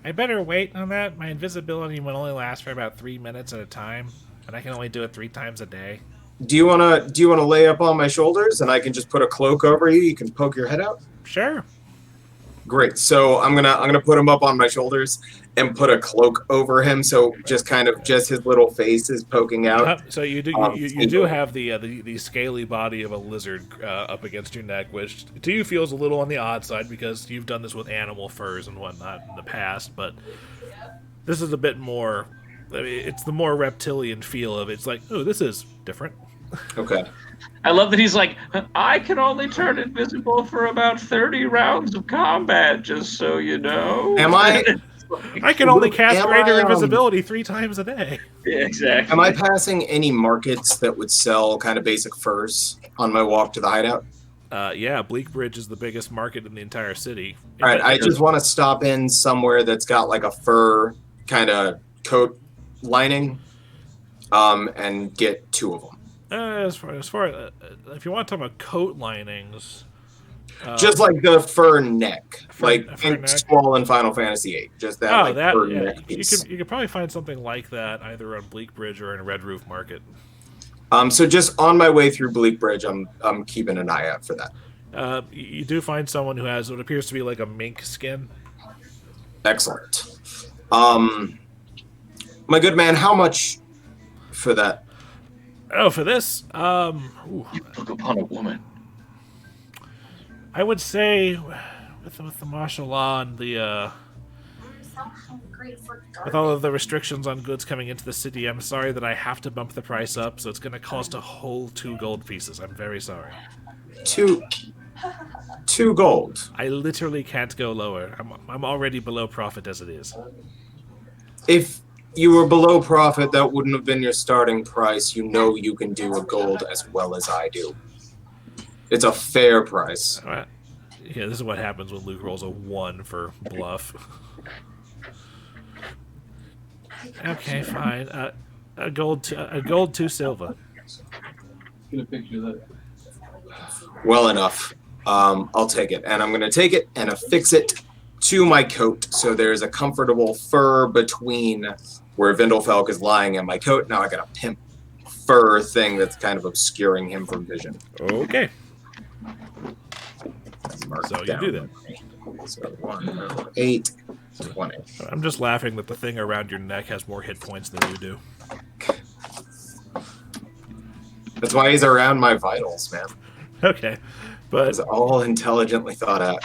I better wait on that. My invisibility will only last for about 3 minutes at a time, and I can only do it 3 times a day. Do you wanna lay up on my shoulders and I can just put a cloak over you? You can poke your head out. Sure. Great. So I'm gonna put him up on my shoulders and put a cloak over him, so just his little face is poking out. So you do you do have the scaly body of a lizard up against your neck, which to you feels a little on the odd side because you've done this with animal furs and whatnot in the past, but this is a bit more. I mean, it's the more reptilian feel of it. It's like, oh, this is different. Okay. I love that he's like, I can only turn invisible for about 30 rounds of combat, just so you know. Am I? I can only Luke, cast am greater I, invisibility 3 times a day. Yeah, exactly. Am I passing any markets that would sell kind of basic furs on my walk to the hideout? Yeah, Bleakbridge is the biggest market in the entire city. All right, I just want to stop in somewhere that's got like a fur kind of coat lining, and get 2 of them. As far if you want to talk about coat linings, Just like the fur neck, like fur think neck. Squall in Final Fantasy VIII. Just that, fur neck piece. you could probably find something like that either on Bleakbridge or in Red Roof Market. So just on my way through Bleakbridge, I'm keeping an eye out for that. You do find someone who has what appears to be like a mink skin. Excellent. My good man, how much for that? Oh, for this, You look upon a woman. I would say with the martial law and the with all of the restrictions on goods coming into the city, I'm sorry that I have to bump the price up. So it's going to cost a whole 2 gold pieces. I'm very sorry. 2 gold. I literally can't go lower. I'm already below profit as it is. If You were below profit. That wouldn't have been your starting price. You know you can do a gold as well as I do. It's a fair price. All right. Yeah, this is what happens when Luke rolls a 1 for bluff. Okay, fine. A gold 2 silver. Get a picture of that. Well enough. I'll take it. And I'm going to take it and affix it to my coat. So there's a comfortable fur between where Vindelfelk is lying and my coat. Now I got a pimp fur thing that's kind of obscuring him from vision. Okay. Mark So you down. do that. So 8, 20. I'm just laughing that the thing around your neck has more hit points than you do. That's why he's around my vitals, man. Okay. But It's all intelligently thought out.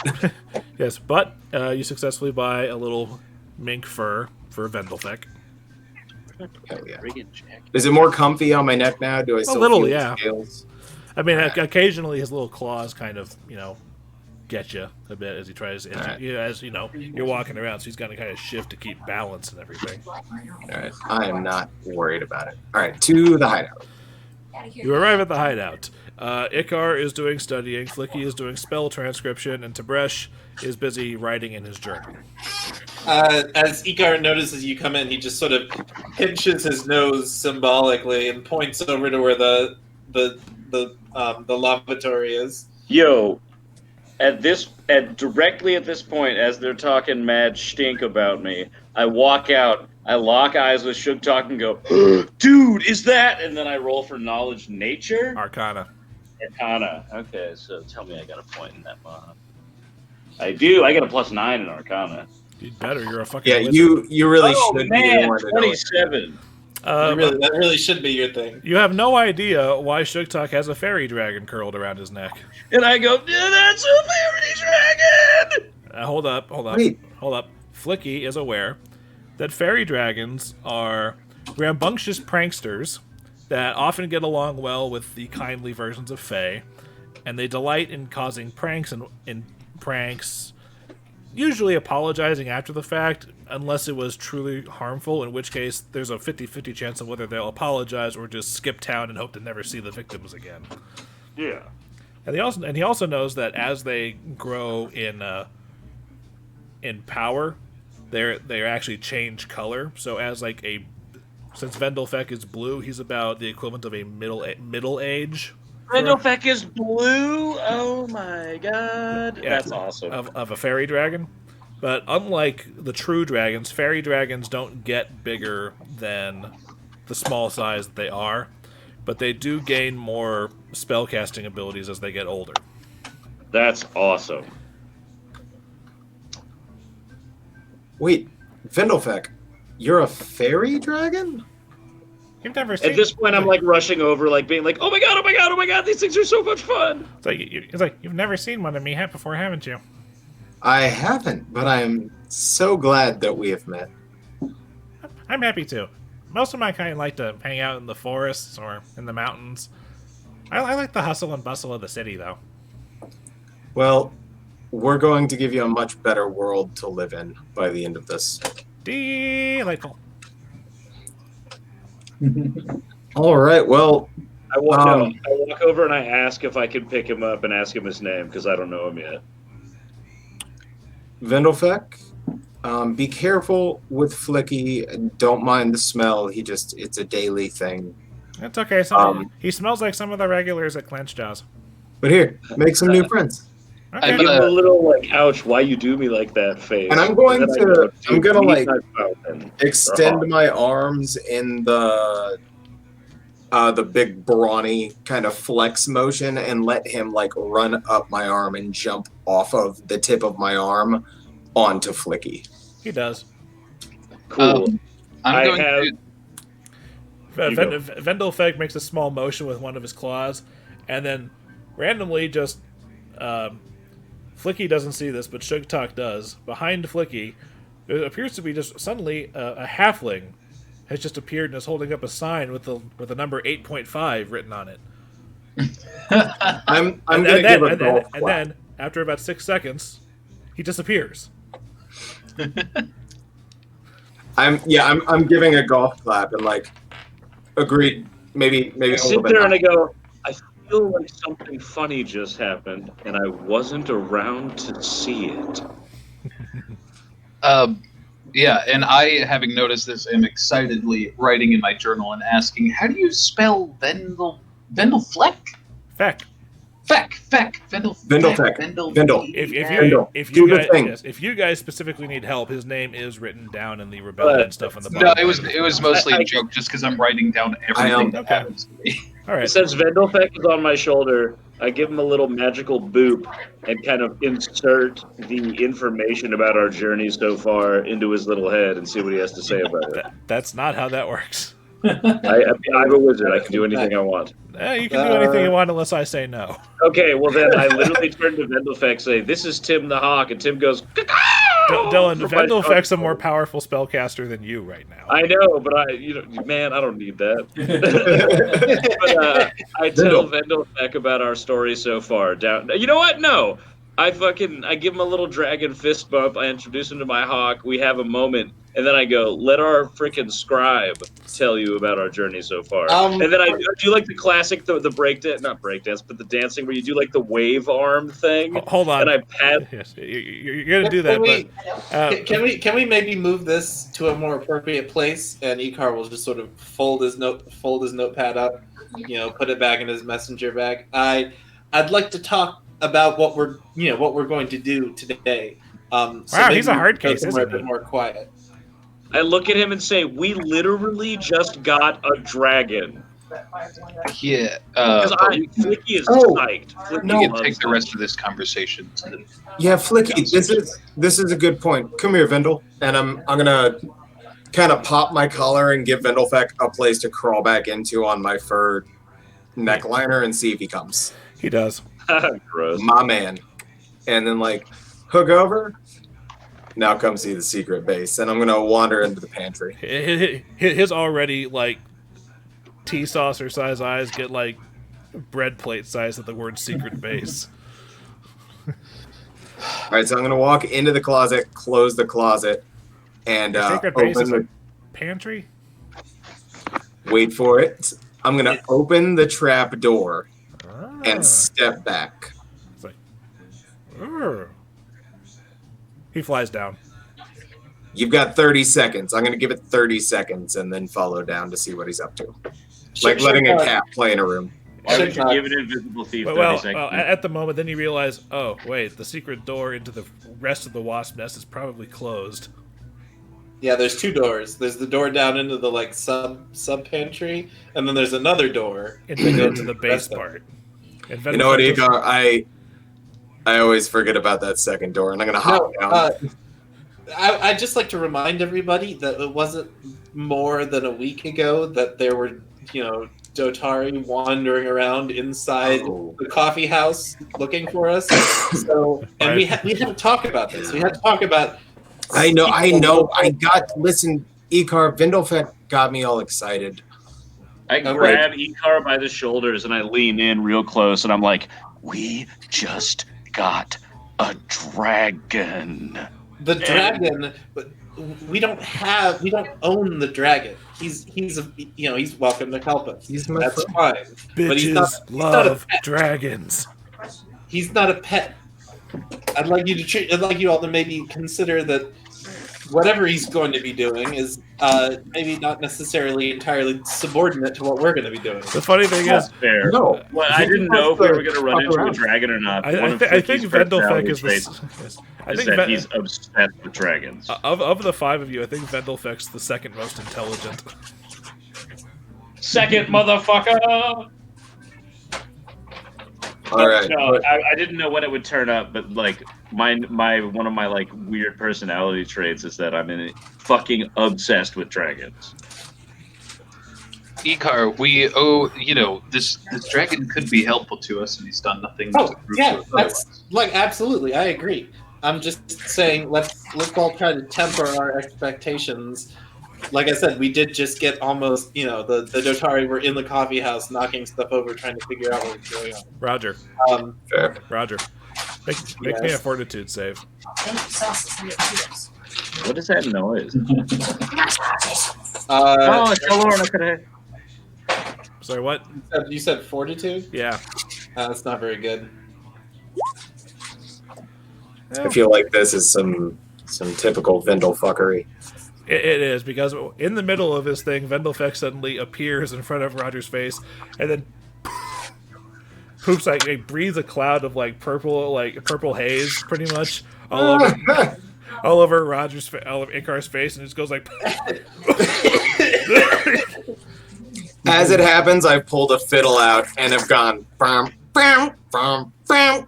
yes, but you successfully buy a little mink fur for Vendelfek. Hell yeah. Friggin' Jack. Is it more comfy on my neck now? Do I still little, feel yeah. the scales? I mean, occasionally his little claws kind of, get you a bit as he tries. Alright. As you're walking around, so he's got to kind of shift to keep balance and everything. All right. I am not worried about it. All right, to the hideout. You arrive at the hideout. Icar is doing studying, Flickie is doing spell transcription, and Tib'resh is busy writing in his journal. As Icar notices you come in, he just sort of pinches his nose symbolically and points over to where the lavatory is. Yo, directly at this point, as they're talking mad stink about me, I walk out, I lock eyes with Sugtok and go, dude, is that? And then I roll for knowledge nature. Arcana. Arcana. Okay, so tell me I got a point in that mod. I do. I got a +9 in Arcana. You'd better. You're a fucking Yeah, wizard. you really Oh should be the man, one to know it. 27. That really should be your thing. You have no idea why Sugtok has a fairy dragon curled around his neck. And I go, yeah, that's a fairy dragon! Hold up. Wait. Hold up. Flickie is aware that fairy dragons are rambunctious pranksters that often get along well with the kindly versions of Fae, and they delight in causing pranks and pranks, usually apologizing after the fact, unless it was truly harmful, in which case there's a 50-50 chance of whether they'll apologize or just skip town and hope to never see the victims again. Yeah. And he also knows that as they grow in power, they actually change color. So since Vendelfek is blue, he's about the equivalent of a middle age. Vendelfek is blue? Oh my god. Yeah, That's awesome. Of a fairy dragon. But unlike the true dragons, fairy dragons don't get bigger than the small size that they are, but they do gain more spellcasting abilities as they get older. That's awesome. Wait, Vendelfek, you're a fairy dragon? You've never seen. At this point, I'm like rushing over, like being like, oh my god, oh my god, oh my god, these things are so much fun. It's like you've never seen one of me before, haven't you? I haven't, but I'm so glad that we have met. I'm happy to. Most of my kind like to hang out in the forests or in the mountains. I like the hustle and bustle of the city, though. Well, we're going to give you a much better world to live in by the end of this. Delightful. All right, well, I walk over and I ask if I can pick him up and ask him his name, because I don't know him yet. Vendelfek, be careful with Flickie. And don't mind the smell. It's a daily thing. That's okay. He smells like some of the regulars at Clench Jaws. But here, make some new friends. Okay. I give him a little like, ouch, why you do me like that face. And I'm going And then I to- go, I'm gonna, "Dude, like, he's not broken." Extend my arms in the big brawny kind of flex motion and let him like run up my arm and jump off of the tip of my arm onto Flickie. He does. Cool. I'm going to. Vendelfeg makes a small motion with one of his claws, and then randomly just Flickie doesn't see this, but Sugtok does. Behind Flickie, there appears to be just suddenly a halfling has just appeared and is holding up a sign with the number 8.5 written on it. I'm gonna give a golf and clap. then after about 6 seconds, he disappears. I'm giving a golf clap and like, agreed. Maybe I a little sit bit. there and I go, I feel like something funny just happened, and I wasn't around to see it. Yeah, and I, having noticed this, am excitedly writing in my journal and asking, how do you spell Vendelfleck? Feck. Feck, Vendel. If you guys specifically need help, his name is written down in the rebellion stuff on the bottom. No, it was mostly a joke, just because I'm writing down everything that happens to me. All right. It says Vendelfeck is on my shoulder. I give him a little magical boop and kind of insert the information about our journey so far into his little head and see what he has to say about it. That's not how that works. I'm a wizard. I can do anything I want. You can do anything you want unless I say no. Okay, well then I literally turn to Vendelfeck, say, "This is Tim the Hawk," and Tim goes, Dylan, Vendelfeck's a more powerful spellcaster than you right now. I know, but I don't need that. But I tell Vendelfeck about our story so far. You know what? No. I give him a little dragon fist bump. I introduce him to my hawk. We have a moment, and then I go, "Let our freaking scribe tell you about our journey so far." And then I do like the classic, the breakdance, not breakdance, but the dancing where you do like the wave arm thing. Hold on, and I pat. Yes, you're gonna do that. Can we maybe move this to a more appropriate place? And Icar will just sort of fold his notepad up, put it back in his messenger bag. I'd like to talk about what we're going to do today. Wow, he's a hard case, isn't he? A bit more quiet. I look at him and say, "We literally just got a dragon." Yeah. Flickie is psyched. We can take the rest of this conversation. Yeah, Flickie, this is a good point. Come here, Vendel, and I'm gonna kind of pop my collar and give Vendelfeck a place to crawl back into on my fur neckliner and see if he comes. He does. Gross. My man. And then hook over. Now come see the secret base. And I'm gonna wander into the pantry. His already tea saucer size eyes get bread plate size at the word secret base. Alright, so I'm gonna walk into the closet, close the closet, and secret base open is the a pantry? Wait for it. I'm gonna open the trap door and step back. It's he flies down. You've got 30 seconds. I'm going to give it 30 seconds and then follow down to see what he's up to. Letting a cat play in a room. Why would you give an invisible thief 30 seconds? Well, at the moment, then you realize, oh, wait, the secret door into the rest of the wasp nest is probably closed. Yeah, there's two doors. There's the door down into the sub pantry, and then there's another door into the base part. You know what, Icar? I always forget about that second door, and I'm going to hop down. I'd just like to remind everybody that it wasn't more than a week ago that there were, Dotari wandering around inside the coffee house looking for us. So, and we had to talk about this. We had to talk about. I know. Listen, Icar, Vendelfeck got me all excited. I grab Icar by the shoulders and I lean in real close and I'm like, "We just got a dragon." The dragon, but we don't own the dragon. He's welcome to help us. That's fine. Bitches but he's not love dragons. He's not a pet. I'd like you all to maybe consider that whatever he's going to be doing is maybe not necessarily entirely subordinate to what we're going to be doing. The funny thing is, fair. No, well, I didn't know if we were going to run into a dragon or not. I think Vendelfeck is he's obsessed with dragons. Of the five of you, I think Vendelfeck's the second most intelligent. Second, motherfucker. All right. No, I didn't know when it would turn up, but one of my weird personality traits is that I'm fucking obsessed with dragons. Icar, we owe this dragon could be helpful to us, and he's done nothing. Absolutely, I agree. I'm just saying let's all try to temper our expectations. Like I said, we did just get almost, the Dotari were in the coffee house knocking stuff over, trying to figure out what was going on. Roger. Fair. Roger. Make me a fortitude save. What is that noise? Uh, it's Lorna. Sorry, what? you said fortitude? Yeah. That's not very good. I feel like this is some typical Vindel fuckery. It is, because in the middle of this thing, Vendelfeck suddenly appears in front of Roger's face, and then poops, like, it breathes a cloud of purple haze, pretty much, all over Roger's, all over Icar's face, and just goes like. As it happens, I've pulled a fiddle out and have gone. Bam, bam, bam, bam.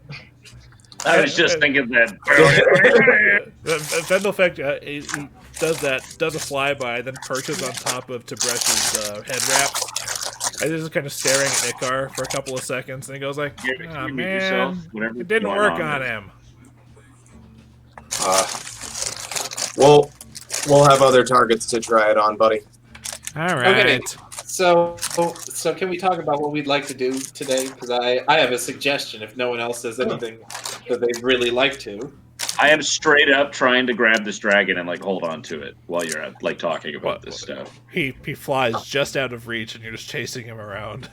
I was just thinking that. Vendelfeck, he does a flyby, then perches on top of Tibresh's head wrap. And just kind of staring at Icar for a couple of seconds, and he goes like, "Oh man, it didn't work on him." We'll have other targets to try it on, buddy. All right. Okay. So can we talk about what we'd like to do today? Because I have a suggestion if no one else has anything that they'd really like to. I am straight up trying to grab this dragon and hold on to it while you're talking about this stuff. He flies just out of reach, and you're just chasing him around.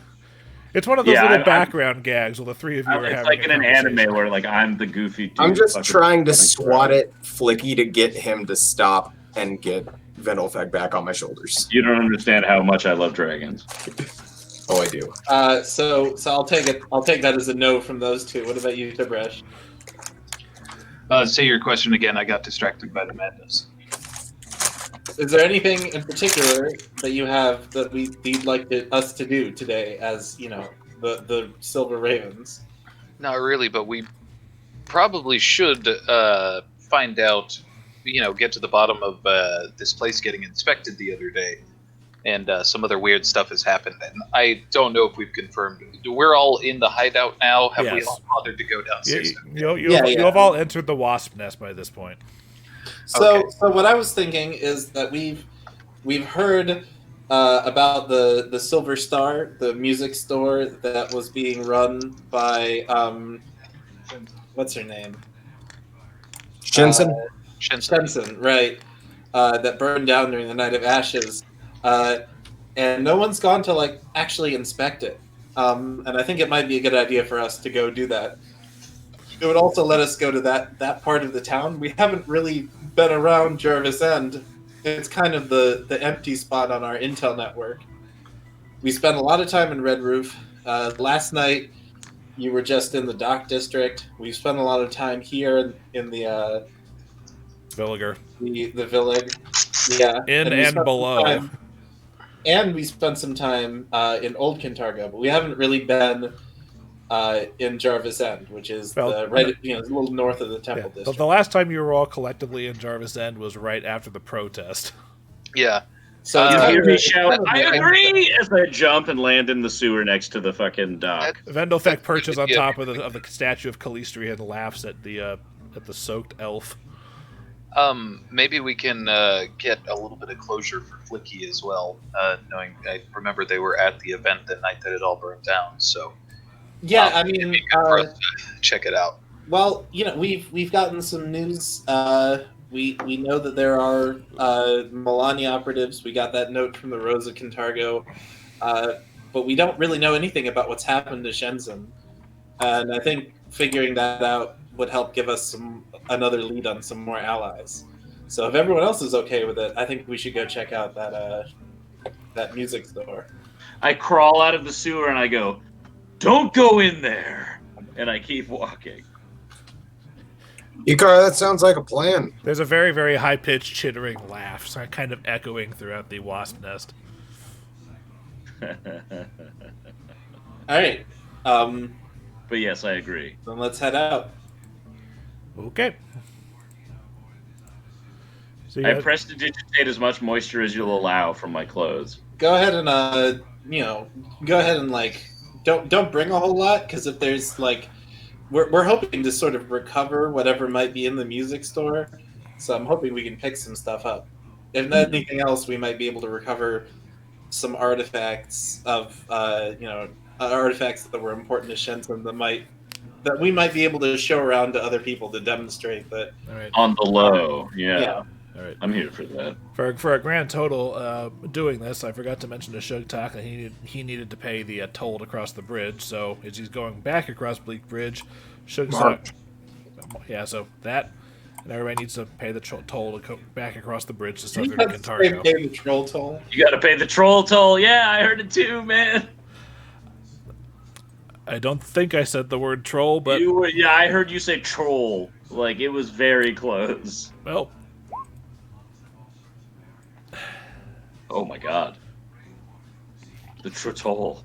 It's one of those little background gags where the three of you are having. It's like in an anime where I'm the goofy dude. I'm just trying to swat at Flickie to get him to stop and get Vendelfeck back on my shoulders. You don't understand how much I love dragons. Oh, I do. So I'll take it. I'll take that as a no from those two. What about you, Tib'resh? Say your question again. I got distracted by the madness. Is there anything in particular that you have that you'd like us to do today as, the Silver Ravens? Not really, but we probably should find out, get to the bottom of this place getting inspected the other day. And some other weird stuff has happened. And I don't know if we've confirmed. We're all in the hideout now. Have we all bothered to go downstairs? You have all entered the wasp nest by this point. So what I was thinking is that we've heard about the Silver Star, the music store that was being run by what's her name? Shenson? Shenson, right? That burned down during the Night of Ashes, and no one's gone to actually inspect it. And I think it might be a good idea for us to go do that. It would also let us go to that part of the town. We haven't really been around Jarvis End. It's kind of the empty spot on our intel network. We spent a lot of time in Red Roof. Last night, you were just in the Dock District. We spent a lot of time here in the Villager. The village. Yeah. And below. And we spent some time in Old Kintargo, but we haven't really been in Jarvis End, which is a little north of the Temple District. The last time you were all collectively in Jarvis End was right after the protest. Yeah. So you hear me shout, "I agree!" as I jump and land in the sewer next to the fucking dock. Vendelfeck perches on top of the statue of Calistria and laughs at the soaked elf. Maybe we can get a little bit of closure for Flickie as well, knowing I remember they were at the event the night that it all burned down, so... Yeah, I mean, for us to check it out. Well, we've gotten some news. We know that there are Milani operatives. We got that note from the Rosa Kintargo, but we don't really know anything about what's happened to Shenzhen. And I think figuring that out would help give us another lead on some more allies. So if everyone else is okay with it, I think we should go check out that music store. I crawl out of the sewer and I go, "Don't go in there!" And I keep walking. Icar, that sounds like a plan. There's a very, very high-pitched chittering laugh, kind of echoing throughout the wasp nest. All right. But yes, I agree. Then let's head out. Okay. So I prestidigitate as much moisture as you'll allow from my clothes. Go ahead and don't bring a whole lot, because if there's we're hoping to sort of recover whatever might be in the music store, so I'm hoping we can pick some stuff up. If not anything else, we might be able to recover some artifacts of artifacts that were important to Shenzhen that we might be able to show around to other people to demonstrate that on the low. Yeah. All right. I'm here for that. For a grand total, doing this, I forgot to mention to Sugtok that he needed to pay the toll to cross the bridge. So as he's going back across Bleak Bridge, Sugtok, yeah, so that, and everybody needs to pay the toll to go back across the bridge to You Southern have to Ontario. pay the troll toll. You got to pay the troll toll. Yeah, I heard it too, man. I don't think I said the word troll, but Yeah, I heard you say troll. Like it was very close. well, Oh my god. The troll.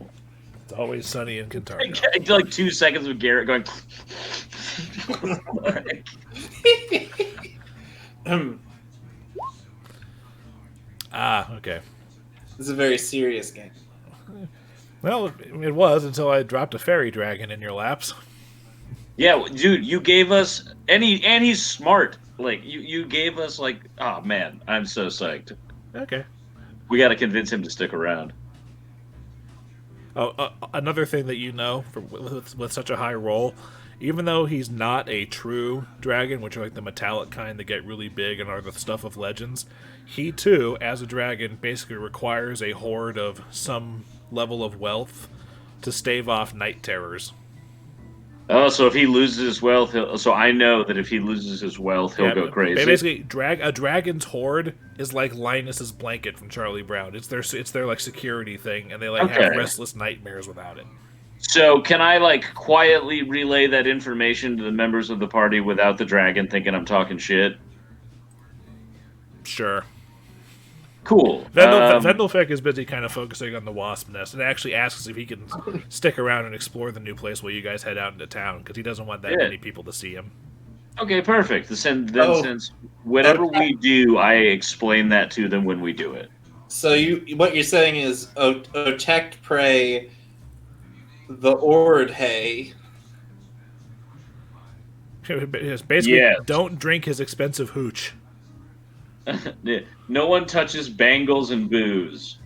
it's always sunny in Ontario. Like 2 seconds with Garrett going. Okay. This is a very serious game. Well, it was until I dropped a fairy dragon in your laps. Yeah, dude, you gave us and he's smart. Like you gave us like, oh man, I'm so psyched. Okay. We got to convince him to stick around. Oh, another thing that you know with such a high roll, even though he's not a true dragon, which are like the metallic kind that get really big and are the stuff of legends, he too, as a dragon, basically requires a horde of some level of wealth to stave off night terrors. Oh, so if he loses his wealth, so I know that if he loses his wealth, he'll go crazy. Basically, a dragon's horde is like Linus's blanket from Charlie Brown. It's their like security thing, and they like have restless nightmares without it. So can I like quietly relay that information to the members of the party without the dragon thinking I'm talking shit? Sure. Cool. Vendelfek is busy kind of focusing on the wasp nest and actually asks if he can stick around and explore the new place while you guys head out into town, because he doesn't want that many people to see him. Okay, perfect. Since whatever we do, I explain that to them when we do it. So what you're saying is Tenebrae the Ordhay. Basically, don't drink his expensive hooch. No one touches bangles and booze.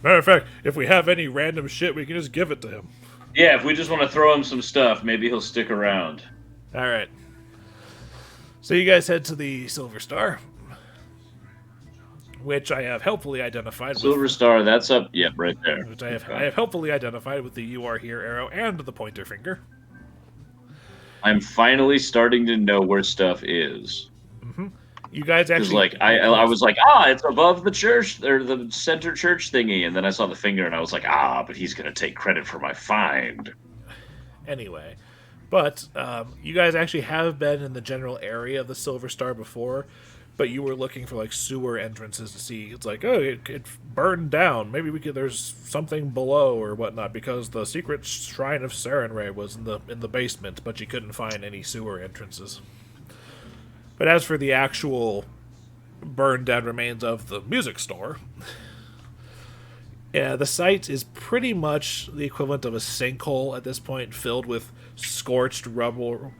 Matter of fact, if we have any random shit, we can just give it to him. Yeah, if we just want to throw him some stuff, maybe he'll stick around. All right. So you guys head to the Silver Star, which I have helpfully identified. Silver Star, that's up. Yep, right there. Which I have helpfully identified with the "You Are Here" arrow and the pointer finger. I'm finally starting to know where stuff is. Mm-hmm. You guys actually like I was like, it's above the church or the center church thingy, and then I saw the finger and I was like, but he's gonna take credit for my find. Anyway, but you guys actually have been in the general area of the Silver Star before, but you were looking for like sewer entrances to see. It's like, it burned down. Maybe there's something below or whatnot, because the secret shrine of Sarenrae was in the basement, but you couldn't find any sewer entrances. But as for the actual burned down remains of the music store, the site is pretty much the equivalent of a sinkhole at this point, filled with scorched rubble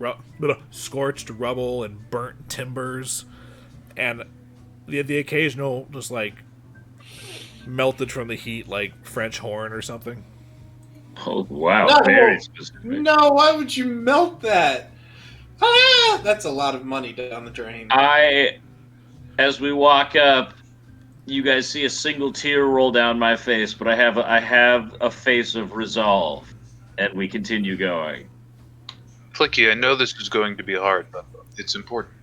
and burnt timbers, and the occasional just like melted from the heat like French horn or something. Oh wow, No! very specific. No, why would you melt that? That's a lot of money down the drain. As we walk up, you guys see a single tear roll down my face, but I have a face of resolve, and we continue going. Flickie, I know this is going to be hard, but it's important.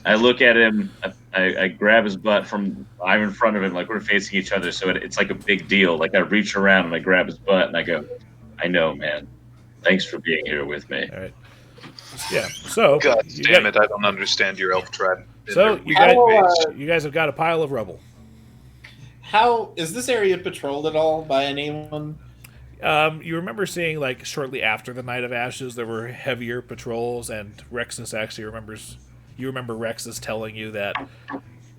I look at him, I grab his butt I'm in front of him, like we're facing each other, so it's like a big deal. Like I reach around and I grab his butt and I go, I know, man. Thanks for being here with me. All right. Yeah. So. God damn it! I don't understand your elf trad. So you guys have got a pile of rubble. How is this area patrolled at all by anyone? You remember seeing, like, shortly after the Night of Ashes, there were heavier patrols, and Rexus actually remembers. You remember Rexus telling you that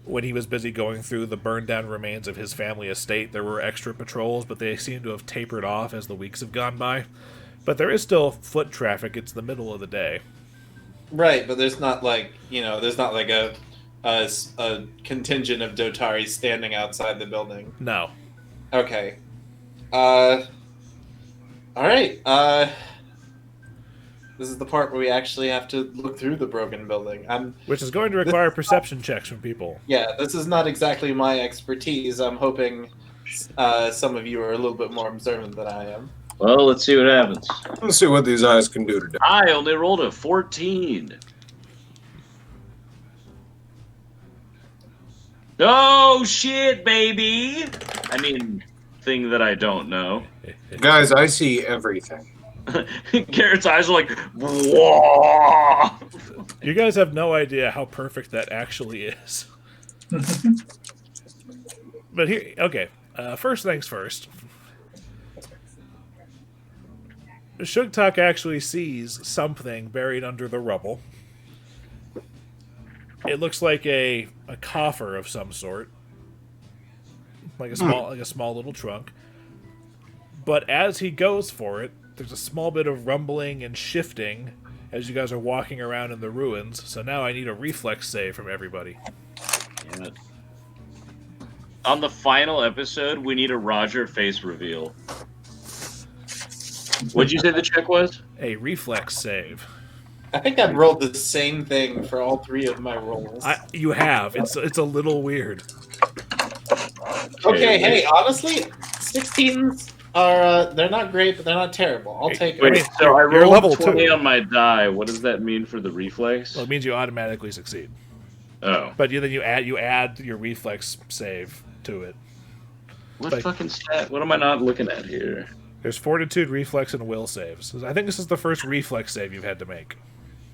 when he was busy going through the burned down remains of his family estate, there were extra patrols, but they seem to have tapered off as the weeks have gone by. But there is still foot traffic. It's the middle of the day. Right, but there's not like a contingent of Dotari standing outside the building. No. Okay. All right. This is the part where we actually have to look through the broken building. Which is going to require perception checks from people. Yeah, this is not exactly my expertise. I'm hoping some of you are a little bit more observant than I am. Well, let's see what happens. Let's see what these eyes can do today. I only rolled a 14. Oh, shit, baby! I mean, thing that I don't know. Guys, I see everything. Garrett's eyes are like, whoa! You guys have no idea how perfect that actually is. But here, okay. First things first. Sugtok actually sees something buried under the rubble. It looks like a coffer of some sort, like a small little trunk. But as he goes for it, there's a small bit of rumbling and shifting as you guys are walking around in the ruins. So now I need a reflex save from everybody. Damn it. On the final episode, we need a Roger face reveal. What'd you say the check was? A reflex save. I think I've rolled the same thing for all three of my rolls. You have. It's a little weird. Okay, hey, honestly, 16s are they're not great, but they're not terrible. I'll take Wait, it. so I You're rolled level 20 2. on my die. What does that mean for the reflex? Well, it means you automatically succeed. Oh. But then you add your reflex save to it. What like- fucking stat? What am I not looking at here? There's fortitude, reflex, and will saves. I think this is the first reflex save you've had to make.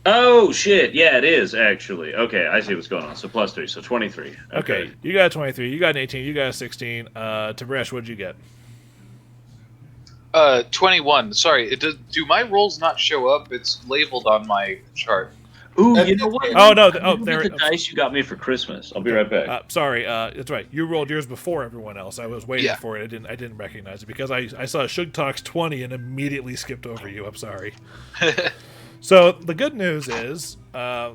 Oh, shit. Yeah, it is, actually. Okay, I see what's going on. So +3, so 23. Okay, you got a 23, you got an 18, you got a 16. Tib'resh, what'd you get? 21. Sorry, do my rolls not show up? It's labeled on my chart. Ooh, you know what? Oh, no, There the dice you got me for Christmas. I'll be right back. Sorry, that's right. You rolled yours before everyone else. I was waiting Yeah. for it. I didn't recognize it because I saw Sugtok's 20 and immediately skipped over you. I'm sorry. So the good news is a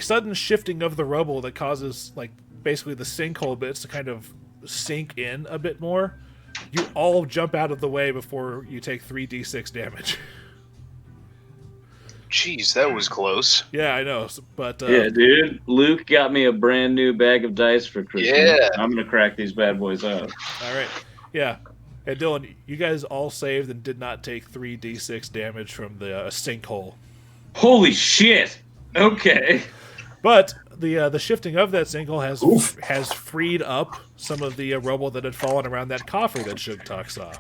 sudden shifting of the rubble that causes like basically the sinkhole bits to kind of sink in a bit more. You all jump out of the way before you take 3d6 damage. Jeez, that was close. Yeah, I know, but Yeah, dude. Luke got me a brand new bag of dice for Christmas. Yeah. I'm going to crack these bad boys out. all right, yeah. Hey, Dillon, you guys all saved and did not take 3d6 damage from the sinkhole. Holy shit! Okay. But the shifting of that sinkhole has freed up some of the rubble that had fallen around that coffer that Sugtok saw.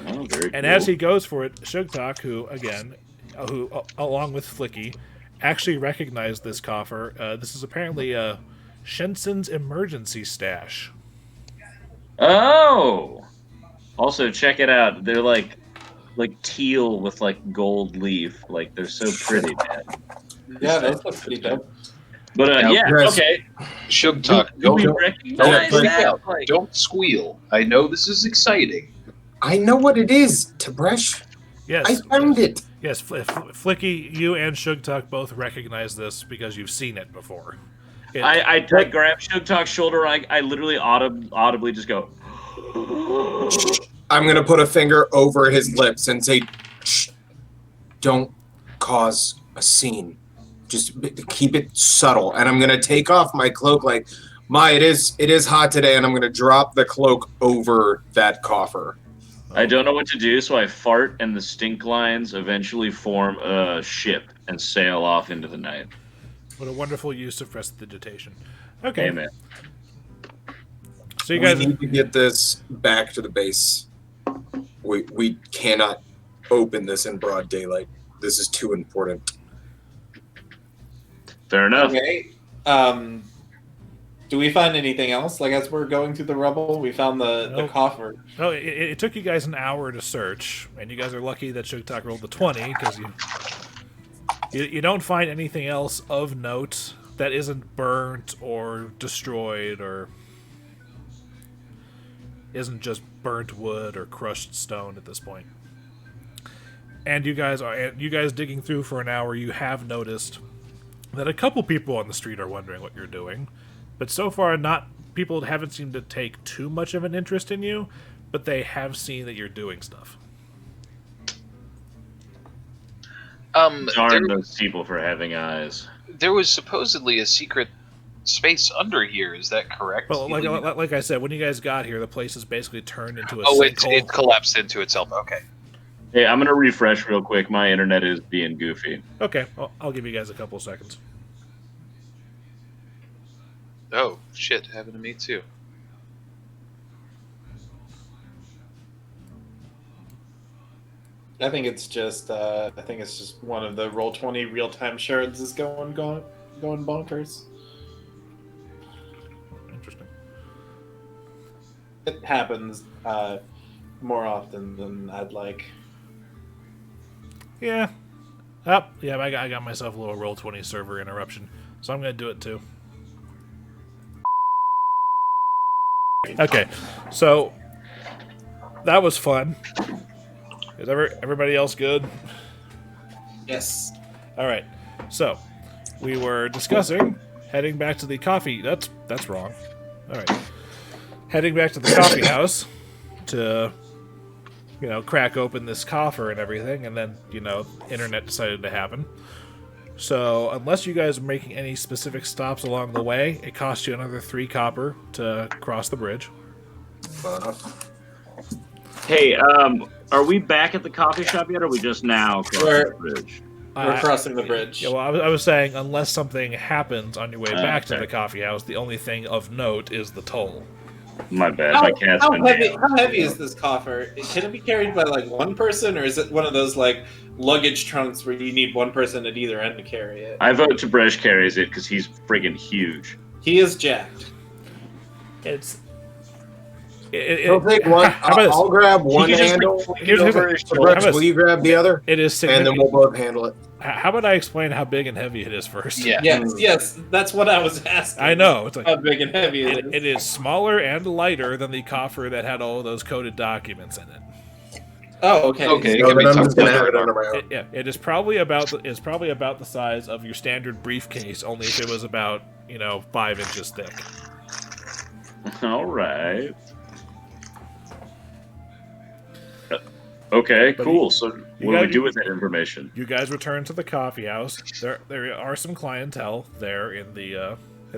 Oh, very And cool. as he goes for it, Sugtok, who along with Flickie, actually recognized this coffer. This is apparently Shensen's emergency stash. Oh! Also, check it out. They're like teal with like gold leaf. Like they're so pretty, man. Yeah, those look pretty dope. But Yeah, yeah, Chris. okay. Shugtok, Do we don't recognize freak that? out. Like, Don't squeal. I know this is exciting. I know what it is, Tib'resh. Yes, I found it. yes, Flickie, you and Sugtok both recognize this because you've seen it before. I grab Sugtok's shoulder. I literally audibly just go. I'm gonna put a finger over his lips and say, "Shh, don't cause a scene. Just keep it subtle." And I'm gonna take off my cloak, like, it is hot today, and I'm gonna drop the cloak over that coffer. I don't know what to do, so I fart, and the stink lines eventually form a ship and sail off into the night. What a wonderful use of prestidigitation. Okay, Amen. so you We guys, need to get this back to the base. We cannot open this in broad daylight. This is too important. Fair enough. Okay. Do we find anything else? Like as we're going through the rubble, we found the Nope. coffer. no, it took you guys an hour to search, and you guys are lucky that Sugtok rolled the 20 because you don't find anything else of note that isn't burnt or destroyed or isn't just burnt wood or crushed stone at this point. And you guys digging through for an hour, you have noticed that a couple people on the street are wondering what you're doing, but so far people haven't seemed to take too much of an interest in you, but they have seen that you're doing stuff. Darn those people for having eyes. There was supposedly a secret space under here. Is that correct? Well, like I said, when you guys got here, the place has basically turned into a it sinkhole. collapsed into itself. Okay. Hey, I'm gonna refresh real quick. My internet is being goofy. Okay, well, I'll give you guys a couple of seconds. Oh shit! Happened to me too. I think it's just one of the Roll20 real-time shards is going bonkers. Interesting. It happens more often than I'd like. Yeah. Oh, yeah, I got myself a little Roll20 server interruption, so I'm going to do it too. Okay, so that was fun. Is everybody else good? Yes. All right. So we were discussing heading back to the coffee. That's wrong. All right. Heading back to the coffee house to, crack open this coffer and everything, and then, internet decided to happen. So unless you guys are making any specific stops along the way, it costs you another 3 copper to cross the bridge. Hey, are we back at the coffee shop yet, or are we just now crossing the bridge? We're crossing the bridge. Yeah, well, I was saying, unless something happens on your way back to okay. the coffee house, the only thing of note is the toll. My bad. My cat's been How heavy is this coffer? Can it be carried by one person, or is it one of those luggage trunks where you need one person at either end to carry it? I vote Tib'resh carries it because he's friggin' huge. He is jacked. I'll take one. I'll grab one handle. Tib'resh, will you grab the other? It is and then we'll both handle it. How about I explain how big and heavy it is first? Yeah. Yes, that's what I was asking. I know. It's how big and heavy it is. It is smaller and lighter than the coffer that had all of those coded documents in it. Oh, okay. Okay. So then I'm just gonna have it under my arm. It is probably about the size of your standard briefcase, only if it was about 5 inches thick. All right. Okay, cool. So what do we do with that information? You guys return to the coffee house. There are some clientele there in the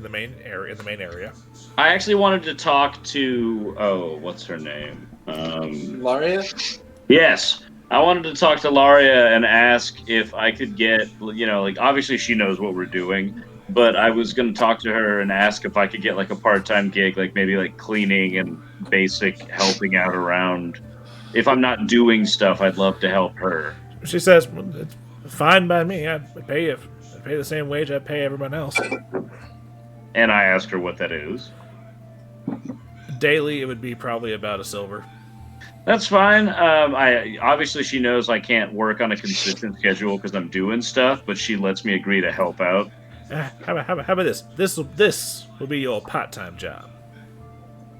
main area. I actually wanted to talk to what's her name? Laria? Yes. I wanted to talk to Laria and ask if I could get, obviously she knows what we're doing, but I was going to talk to her and ask if I could get a part-time gig, maybe cleaning and basic helping out around. If I'm not doing stuff, I'd love to help her. She says, "It's fine by me. I pay you. I pay the same wage I pay everyone else." And I asked her what that is. Daily, it would be probably about a silver. That's fine. Obviously she knows I can't work on a consistent schedule because I'm doing stuff, but she lets me agree to help out. How about this? This will be your part-time job.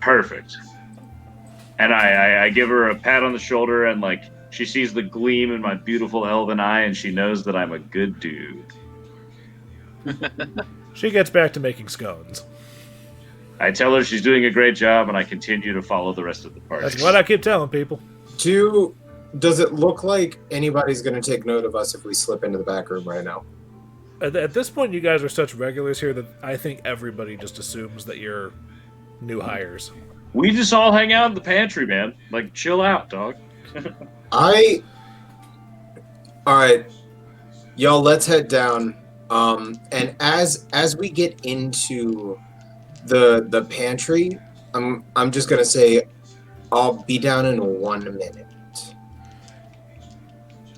Perfect. And I give her a pat on the shoulder, and she sees the gleam in my beautiful elven eye, and she knows that I'm a good dude. She gets back to making scones. I tell her she's doing a great job, and I continue to follow the rest of the party. That's what I keep telling people. Does it look like anybody's going to take note of us if we slip into the back room right now? At this point, you guys are such regulars here that I think everybody just assumes that you're new hires. We just all hang out in the pantry, man. Chill out, dog. All right, y'all. Let's head down. And as we get into the pantry, I'm just gonna say, I'll be down in 1 minute.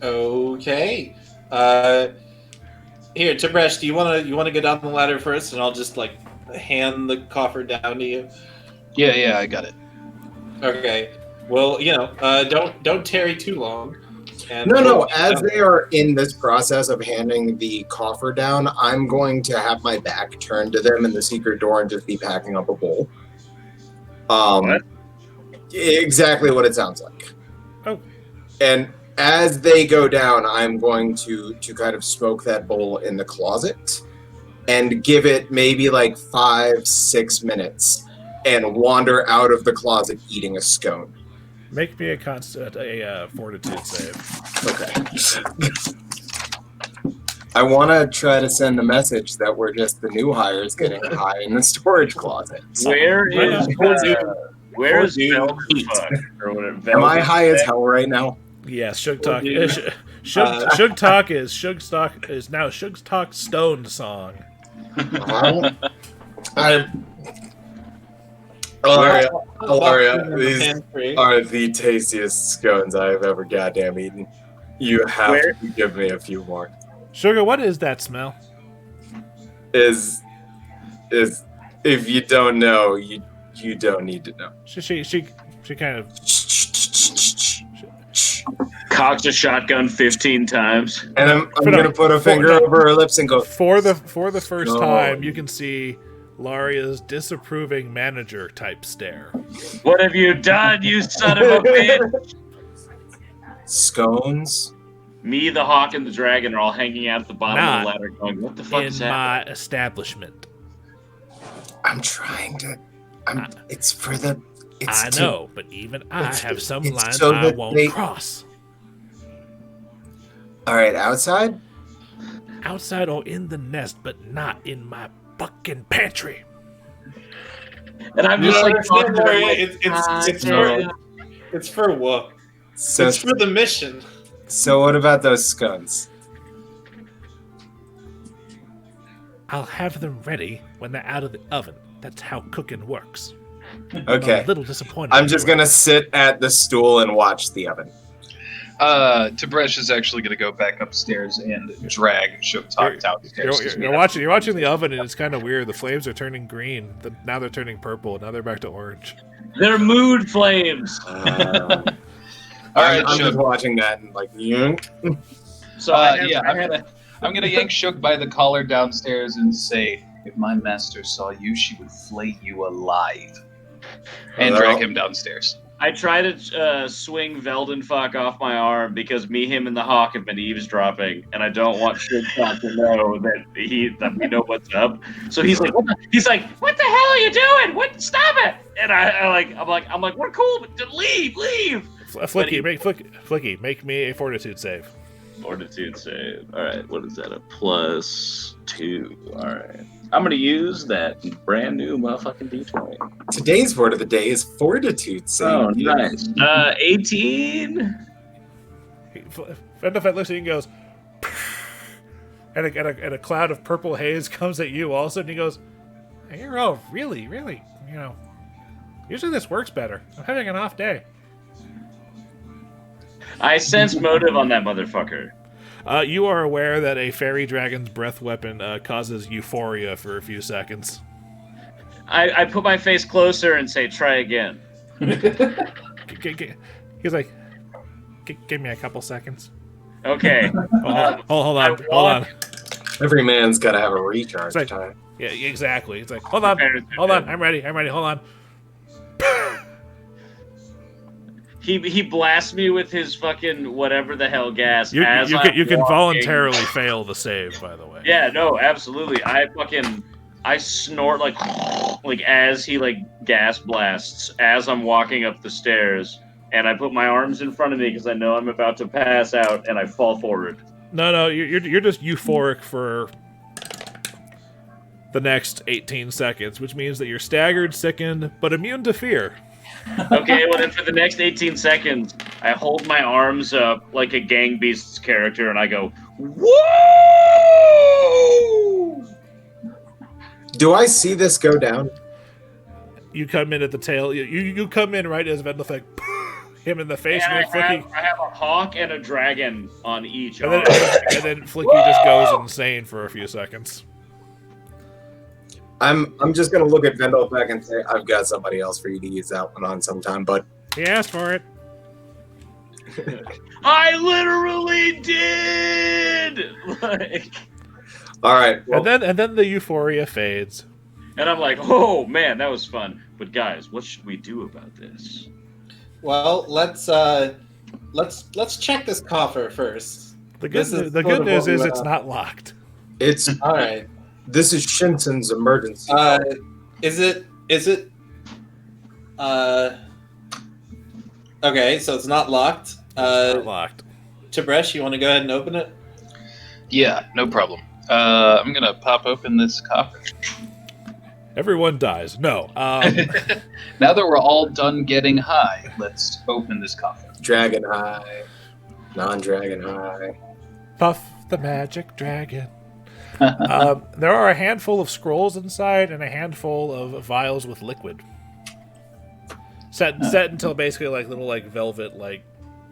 Okay. Here, Tib'resh, do you wanna go down the ladder first, and I'll just hand the coffer down to you? Yeah, I got it. Okay. Well, don't tarry too long. And No. As they are in this process of handing the coffer down, I'm going to have my back turned to them in the secret door and just be packing up a bowl. What? Exactly what it sounds like. Oh. And as they go down, I'm going to kind of smoke that bowl in the closet and give it maybe 5-6 minutes and wander out of the closet eating a scone. Make me a fortitude save. Okay. I want to try to send the message that we're just the new hires getting high in the storage closet. Where is where is Dude. Velderfuck or whatever? Am I high as hell right now? Yes, Sugtok. dude. Sugtok is now Sugtok Stone Song. Ilaria, these are the tastiest scones I have ever goddamn eaten. You have to give me a few more. Sugar, what is that smell? Is if you don't know, you don't need to know. She kind of Cocks a shotgun 15 times. And I'm gonna put a finger over her lips and go. For the first No. time, you can see Laria's disapproving manager type stare. What have you done, you son of a bitch? Scones. Me, the hawk, and the dragon are all hanging out at the bottom of Not the ladder going, what the fuck In is that? my establishment. I'm trying to. It's for the. I know, but even I have some it's lines so I that won't they- cross. All right, outside. Outside or in the nest, but not in my fucking pantry. And I'm just like, talking to them like, It's for what? So, It's for the mission. so what about those scones? I'll have them ready when they're out of the oven. That's how cooking works. Okay, I'm a little disappointed. I'm just gonna sit at the stool and watch the oven. Tib'resh is actually going to go back upstairs and drag Sugtok downstairs. You're watching the oven, and it's kind of weird. The flames are turning green. Now they're turning purple. Now they're back to orange. they're mood flames. All right, I'm just Shug. watching that and like, yoink. So I'm going to yank Shug by the collar downstairs and say, if my master saw you, she would flay you alive. And drag him downstairs. I try to swing Veldenfuck off my arm because me, him, and the hawk have been eavesdropping, and I don't want Sugtok to know that we know what's up. So he's like, what the hell are you doing? What? Stop it! And I'm like, we're cool, but leave. Flickie, make me a fortitude save. Fortitude save. All right, what is that? A +2. All right, I'm gonna use that brand new motherfucking D20. Today's word of the day is fortitude. Oh, nice. 18. Fendefet looks at you and goes, and a cloud of purple haze comes at you. All of a sudden, he goes, hey, "You're all really, usually this works better. I'm having an off day." I sense motive on that motherfucker. You are aware that a fairy dragon's breath weapon causes euphoria for a few seconds. I put my face closer and say, try again. He's like, give me a couple seconds. Okay. Hold on. Every man's got to have a recharge It's like- time. Yeah, exactly. It's like, hold on. I'm ready. Hold on. He blasts me with his fucking whatever the hell gas. You as can I'm walking. voluntarily fail the save, by the way. Yeah, no, absolutely. I snort like as he gas blasts as I'm walking up the stairs, and I put my arms in front of me because I know I'm about to pass out, and I fall forward. No, you're just euphoric for the next 18 seconds, which means that you're staggered, sickened, but immune to fear. Okay, well then for the next 18 seconds, I hold my arms up like a Gang Beasts character, and I go, woo! Do I see this go down? You come in at the tail. You come in right as Vendefek him in the face, And and then I have a hawk and a dragon on each and arm. then Flickie just goes insane for a few seconds. I'm just gonna look at Vendel and say, I've got somebody else for you to use that one on sometime, but He asked for it. I literally did! all right. Well, And then the euphoria fades. And I'm like, oh man, that was fun. But guys, what should we do about this? Well, let's check this coffer first. The This is good sort of news what we is went it's on. not locked. it's All right. this is Shinson's emergency. Is it? Okay, so it's not locked. It's not locked. Tib'resh, you want to go ahead and open it? Yeah, no problem. I'm gonna pop open this coffer. Everyone dies. No. Now that we're all done getting high, let's open this coffer. Dragon high, non-dragon high. Puff the magic dragon. There are a handful of scrolls inside and a handful of vials with liquid. Set until basically like little like velvet like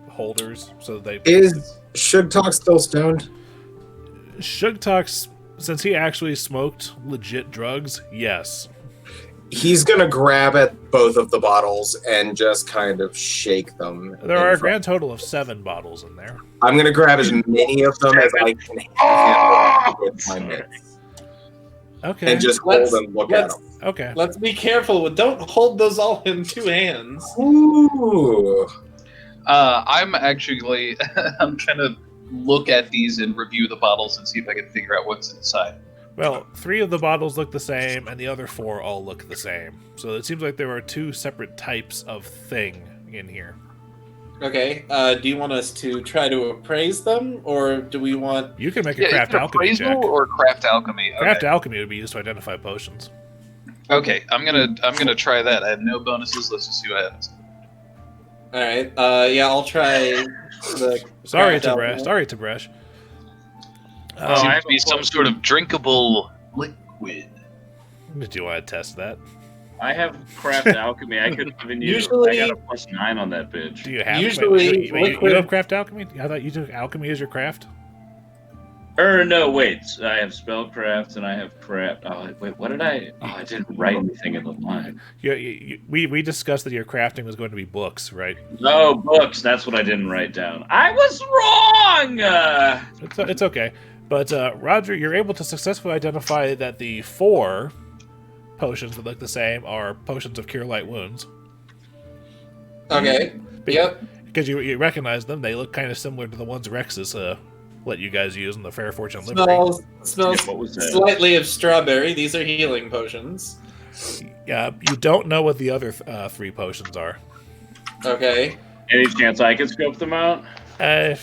holders, so they. Is Sugtok still stoned? Sugtok, since he actually smoked legit drugs, yes. He's gonna grab at both of the bottles and just kind of shake them. There are a grand total of 7 bottles in there. I'm gonna grab as many of them as I can handle with my mitts. Okay. And just hold and look at them. Okay. Let's be careful. Don't hold those all in 2 hands. Ooh. I'm actually I'm trying to look at these and review the bottles and see if I can figure out what's inside. Well, 3 of the bottles look the same, and the other 4 all look the same. So it seems like there are 2 separate types of thing in here. Okay. Do you want us to try to appraise them, or do we want? You can make a Yeah, craft is it alchemy check. appraisal or craft alchemy? Craft alchemy would be used to identify potions. Okay, I'm gonna try that. I have no bonuses. Let's just see what happens. All right. Yeah, I'll try. Sorry, craft alchemy. Tib'resh. Sorry, Tib'resh. I Seems have to be a some question. sort of drinkable liquid. Did you want to test that? I have craft alchemy. I could have given you. Usually- I got a +9 on that bitch. Do you have? Usually wait, you liquid- have craft alchemy? I thought you took alchemy as your craft. No, wait. I have spellcraft and I have craft. Oh, wait. What did I? Oh, I didn't write anything in the line. We discussed that your crafting was going to be books, right? No, books. That's what I didn't write down. I was wrong. It's okay. But Roger, you're able to successfully identify that the 4 potions that look the same are potions of cure light wounds. Okay. Yep. Because you recognize them, they look kind of similar to the ones Rex's let you guys use in the Fair Fortune Liberty. Smells What was that? slightly of strawberry. These are healing potions. You don't know what the other 3 potions are. Okay. Any chance I could scope them out? I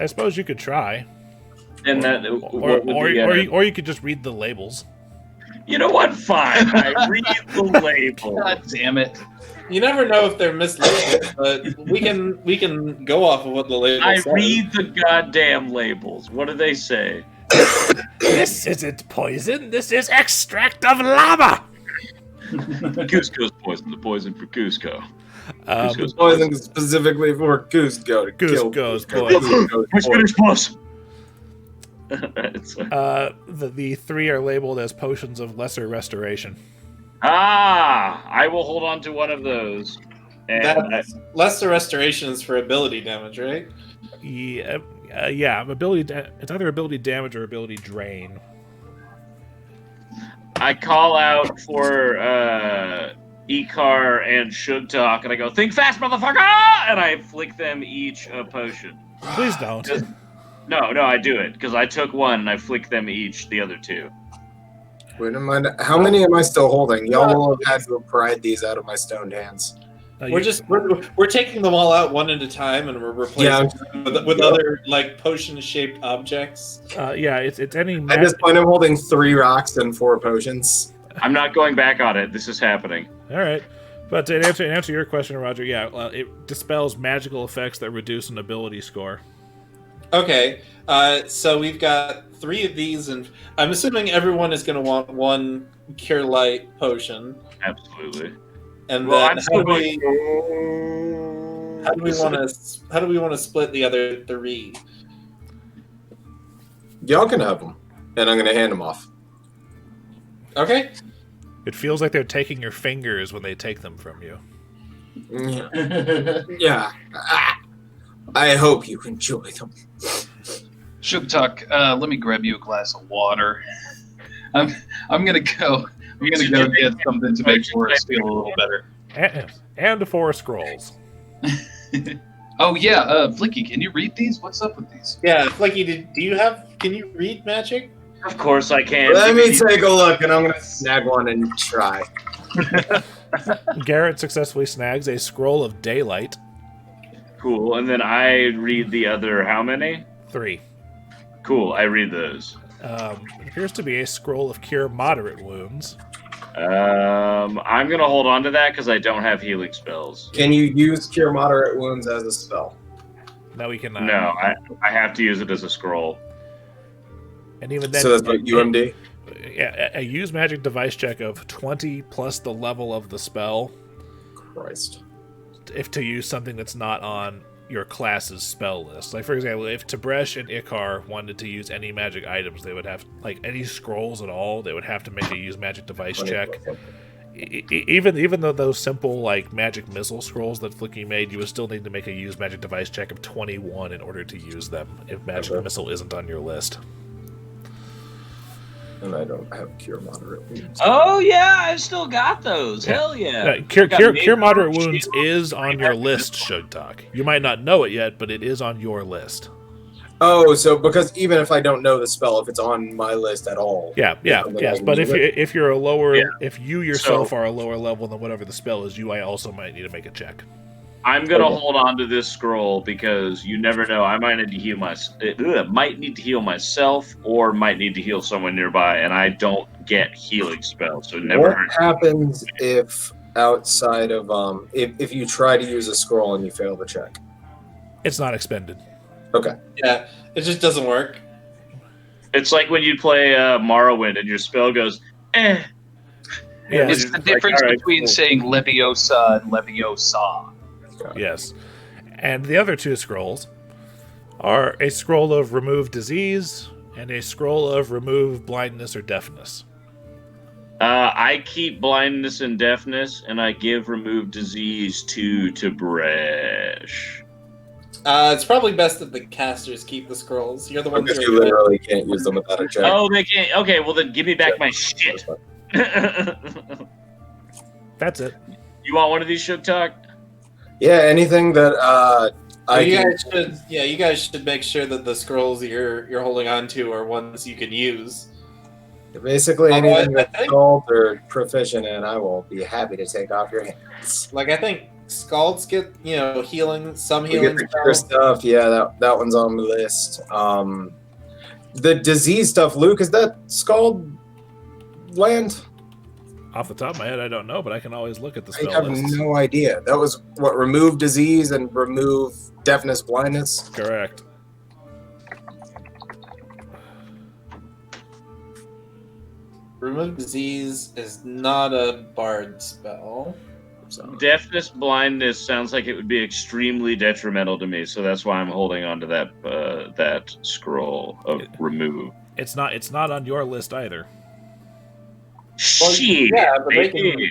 suppose you could try, And that. What would the, or you could just read the labels. You know what? Fine. I read the label. God damn it! You never know if they're mislabeled, but we can go off of what the label I says. read the goddamn labels. What do they say? This isn't poison. This is extract of lava. Cusco's poison. The poison for Cusco. Cusco's Poison specifically for Cusco to kill Cusco's Cusco. Let's finish plus. The 3 are labeled as potions of lesser restoration. I will hold on to one of those. And That's lesser restorations for ability damage, right? Yeah, it's either ability damage or ability drain. I call out for Icar and Sugtok, and I go, "Think fast, motherfucker!" And I flick them each a potion. Please don't. No, I do it because I took one and I flick them each the other 2. Wait a minute. How many am I still holding? Y'all will have had to have pried these out of my stoned hands. We're taking them all out one at a time, and we're replacing them with other like potion-shaped objects. It's any. At this point, I'm holding 3 rocks and 4 potions. I'm not going back on it. This is happening. All right, but to answer your question, Roger, it dispels magical effects that reduce an ability score. Okay, so we've got 3 of these, and I'm assuming everyone is going to want 1 Cure Light potion. Absolutely. And Well, then I'm still going. how do we want to split the other 3? Y'all can have them, and I'm going to hand them off. Okay. It feels like they're taking your fingers when they take them from you. Yeah. I hope you enjoy them. Sugtok, let me grab you a glass of water. I'm gonna go. I'm gonna go get something to make Boarris feel a little better. And 4 scrolls. Oh yeah, Flickie, can you read these? What's up with these? Yeah, Flickie, can you read magic? Of course I can. Let me take a look, and I'm going to snag one and try. Garrett successfully snags a scroll of daylight. Cool. And then I read the other how many? 3. Cool. I read those. It appears to be a scroll of cure moderate wounds. I'm gonna hold on to that because I don't have healing spells. Can you use Cure Moderate Wounds as a spell? No, we cannot. No, I have to use it as a scroll. And even then, So that's like UMD? Yeah, a use magic device check of 20 plus the level of the spell. Christ. If to use something that's not on your class's spell list. Like, for example, if Tib'resh and Icar wanted to use any magic items, they would have, like, any scrolls at all, they would have to make a use magic device check. Even though those simple, like, magic missile scrolls that Flickie made, you would still need to make a use magic device check of 21 in order to use them if magic missile isn't on your list. And I don't have Cure Moderate Wounds. Oh yeah, I've still got those. Yeah. Hell yeah. Cure Moderate Wounds is on your list, Sugtok. You might not know it yet, but it is on your list. Oh, so because even if I don't know the spell, if it's on my list at all. Yes. But if you're a lower, Yeah. if you yourself are a lower level than whatever the spell is, you also might need to make a check. I'm gonna hold on to this scroll because you never know. I might need to heal might need to heal myself, or might need to heal someone nearby, and I don't get healing spells, so it never What hurts. happens if outside of if you try to use a scroll and you fail the check? It's not expended. Okay. Yeah, it just doesn't work. It's like when you play Morrowind and your spell goes, eh. Yeah, It's the difference Alright, between cool. saying Leviosa and Leviosa. Yes. And the other two scrolls are a scroll of remove disease and a scroll of remove blindness or deafness. I keep blindness and deafness, and I give remove disease to Tib'resh. It's probably best that the casters keep the scrolls. You're the ones Because who you are literally can't use them without a check. Oh, they can't. Okay, well then give me back my shit. That's it. You want one of these, Sugtok? Yeah, anything that you guys should make sure that the scrolls you're holding on to are ones you can use. basically Although anything I that's think- called or proficient in, I will be happy to take off your hands. Like I think Scalds get healing, some We get healing the cure spells. stuff. Yeah, that one's on the list. The disease stuff, Luke, is that Scald land? Off the top of my head, I don't know, but I can always look at the I spell have list. no idea. That was what, remove disease and remove deafness, blindness. Correct. Remove disease is not a bard spell. So. Deafness, blindness sounds like it would be extremely detrimental to me, so that's why I'm holding on to that scroll of remove. It's not on your list either. Well, Shit. yeah, but they baby. can-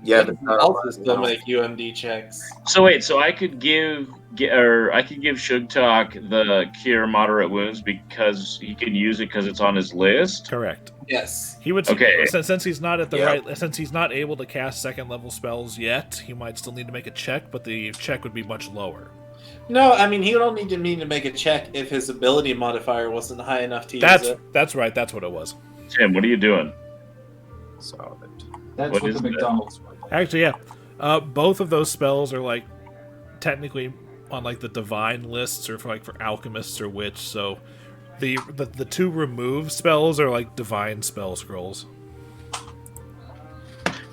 Yeah, but not also on still mine. make UMD checks. So wait, so I could give Sugtok the cure moderate wounds because he can use it because it's on his list. Correct. Yes. He would Okay. since he's not at the Yeah. since he's not able to cast second level spells yet, he might still need to make a check, but the check would be much lower. No, I mean he would only need to make a check if his ability modifier wasn't high enough to use it. That's right. That's what it was. Tim, what are you doing? Solid. That's What what is the that? McDonald's were. Actually, yeah. Both of those spells are like technically on like the divine lists or for alchemists or witch. So the two remove spells are like divine spell scrolls.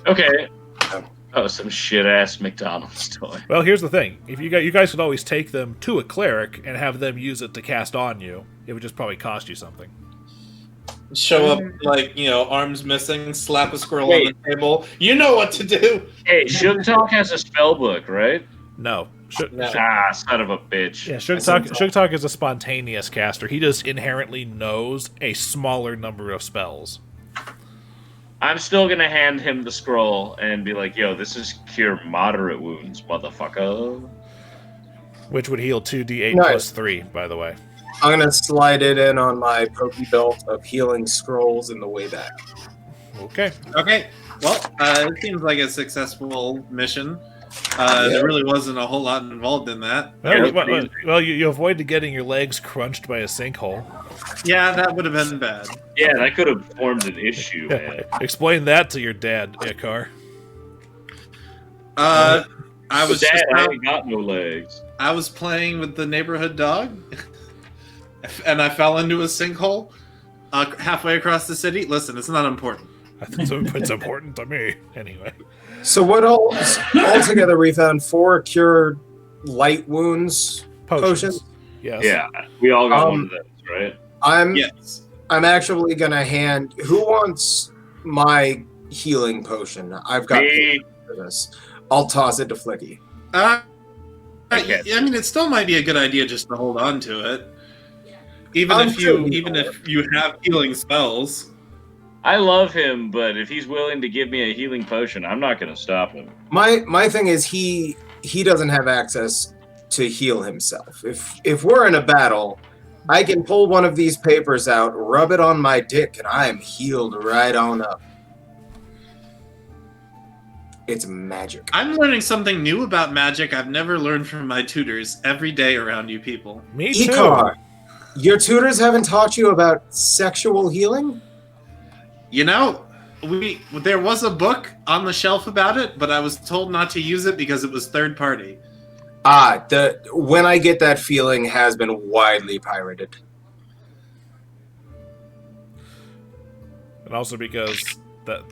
Okay. Oh, some shit ass McDonald's toy. Well, here's the thing: if you guys could always take them to a cleric and have them use it to cast on you, it would just probably cost you something. Show up arms missing, slap a scroll on the table. You know what to do. Hey, Sugtok has a spell book, right? No. No. Ah, son of a bitch. Yeah, Sugtok is a spontaneous caster. He just inherently knows a smaller number of spells. I'm still gonna hand him the scroll and be like, yo, this is cure moderate wounds, motherfucker. Which would heal 2d8 Nice. plus 3, by the way. I'm gonna slide it in on my pokey belt of healing scrolls in the way back. Okay. Okay. Well, it seems like a successful mission. There really wasn't a whole lot involved in that. Well, you avoided getting your legs crunched by a sinkhole. Yeah, that would have been bad. Yeah, that could have formed an issue, man. Explain that to your dad, Icar. I was Dad, just I out, ain't got no legs. I was playing with the neighborhood dog. and I fell into a sinkhole halfway across the city, listen, it's not important. I think it's important to me anyway. So what else? Altogether, we found 4 cured light wounds potions. Yes. Yeah, we all got one of those, right? Yes. I'm actually gonna hand. Who wants my healing potion? I've got Me. for this. I'll toss it to Flickie. I mean, it still might be a good idea just to hold on to it, even I'm if sure you have healing spells. I love him, but if he's willing to give me a healing potion, I'm not going to stop him. My thing is he doesn't have access to heal himself. If we're in a battle, I can pull one of these papers out, rub it on my dick, and I am healed right on up. It's magic. I'm learning something new about magic I've never learned from my tutors every day around you people. Me too. Icar, your tutors haven't taught you about sexual healing? You know, there was a book on the shelf about it, but I was told not to use it because it was third party. When I Get That Feeling has been widely pirated. And also because that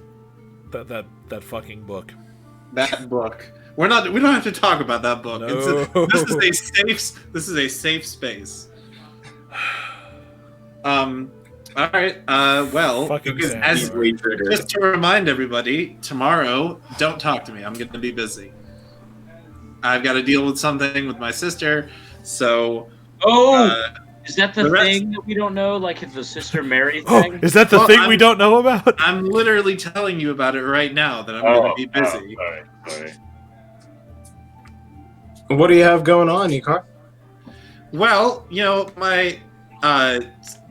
fucking book. That book. We don't have to talk about that book. No. This is a safe space. All right. Well, Fucking just to remind everybody, tomorrow, don't talk to me. I'm going to be busy. I've got to deal with something with my sister. So, is that the thing that we don't know? Like, it's the Sister Mary Oh, thing? is that the thing we don't know about? I'm literally telling you about it right now. That I'm going to be busy. Sorry. What do you have going on, Icar? Well, you know, my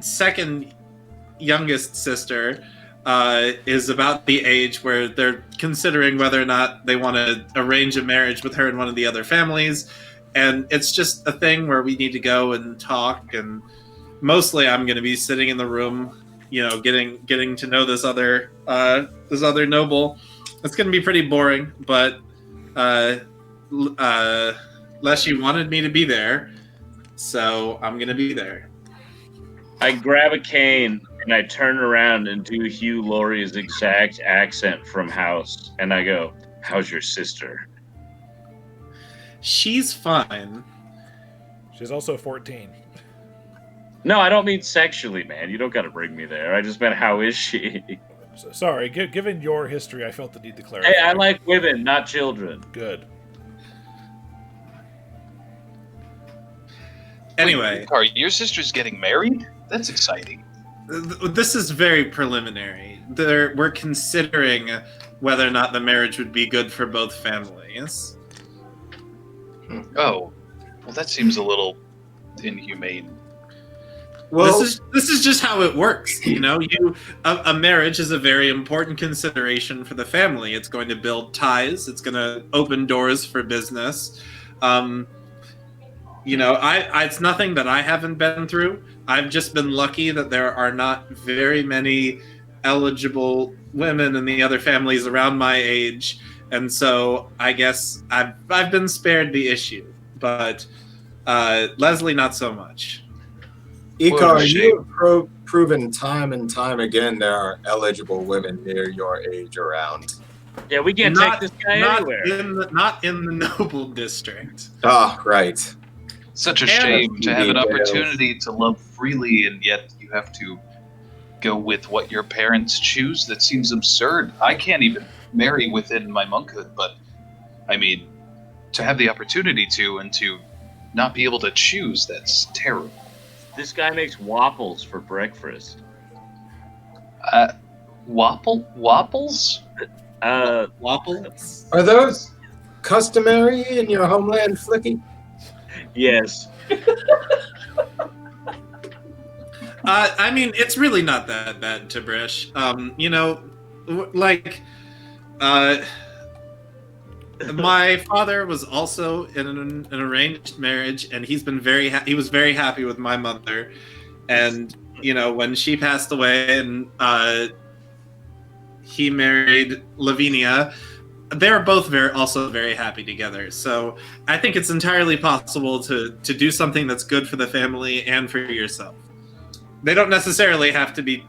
second youngest sister is about the age where they're considering whether or not they want to arrange a marriage with her and one of the other families, and it's just a thing where we need to go and talk, and mostly I'm going to be sitting in the room, you know, getting to know this other noble. It's going to be pretty boring, but Leshy wanted me to be there, so I'm going to be there. I grab a cane and I turn around and do Hugh Laurie's exact accent from House, and I go, "How's your sister?" She's fine. She's also 14. No, I don't mean sexually, man. You don't got to bring me there. I just meant, how is she? Sorry, given your history, I felt the need to clarify. Hey, I like women, not children. Good. Anyway, Are your sister's getting married? That's exciting. this is very preliminary. We're considering whether or not the marriage would be good for both families. Oh, well, that seems a little inhumane. Well, this is just how it works. You know, a marriage is a very important consideration for the family. It's going to build ties. It's going to open doors for business. You know, it's nothing that I haven't been through. I've just been lucky that there are not very many eligible women in the other families around my age, and so I guess I've been spared the issue. But Leslie, not so much. Icar, you have proven time and time again there are eligible women near your age around. Yeah, we can't take this guy anywhere. Not in the noble district. Ah, right. Such a shame to have an opportunity to love freely, and yet you have to go with what your parents choose. That seems absurd. I can't even marry within my monkhood, but I mean, to have the opportunity to and to not be able to choose, that's terrible. This guy makes waffles for breakfast. Waffles? Waffles? Are those customary in your homeland, Flickie? Yes. I mean, it's really not that bad, Tib'resh. You know, like, my father was also in an arranged marriage, and he's been he was very happy with my mother. And, you know, when she passed away and he married Lavinia, they're both also very happy together. So I think it's entirely possible to do something that's good for the family and for yourself. They don't necessarily have to be,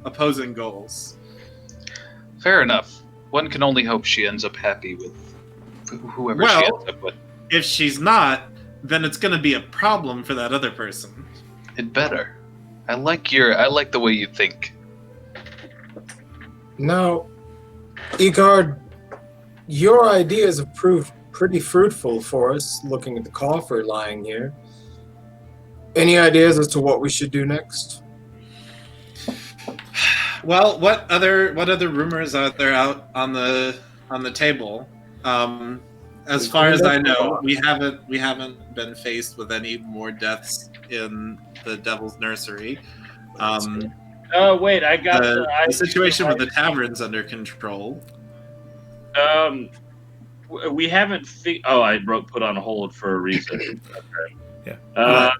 opposing goals. Fair enough. One can only hope she ends up happy with whoever she ends up with. If she's not, then it's going to be a problem for that other person. It better. I like the way you think. Now, Icar, your ideas have proved pretty fruitful for us, looking at the coffer lying here. Any ideas as to what we should do next? Well, what other rumors are there out on the table? As far as I know, we haven't been faced with any more deaths in the Devil's Nursery. Oh wait, I got the situation with the tavern's under control. We haven't. I wrote "put on hold" for a reason. Okay. Yeah.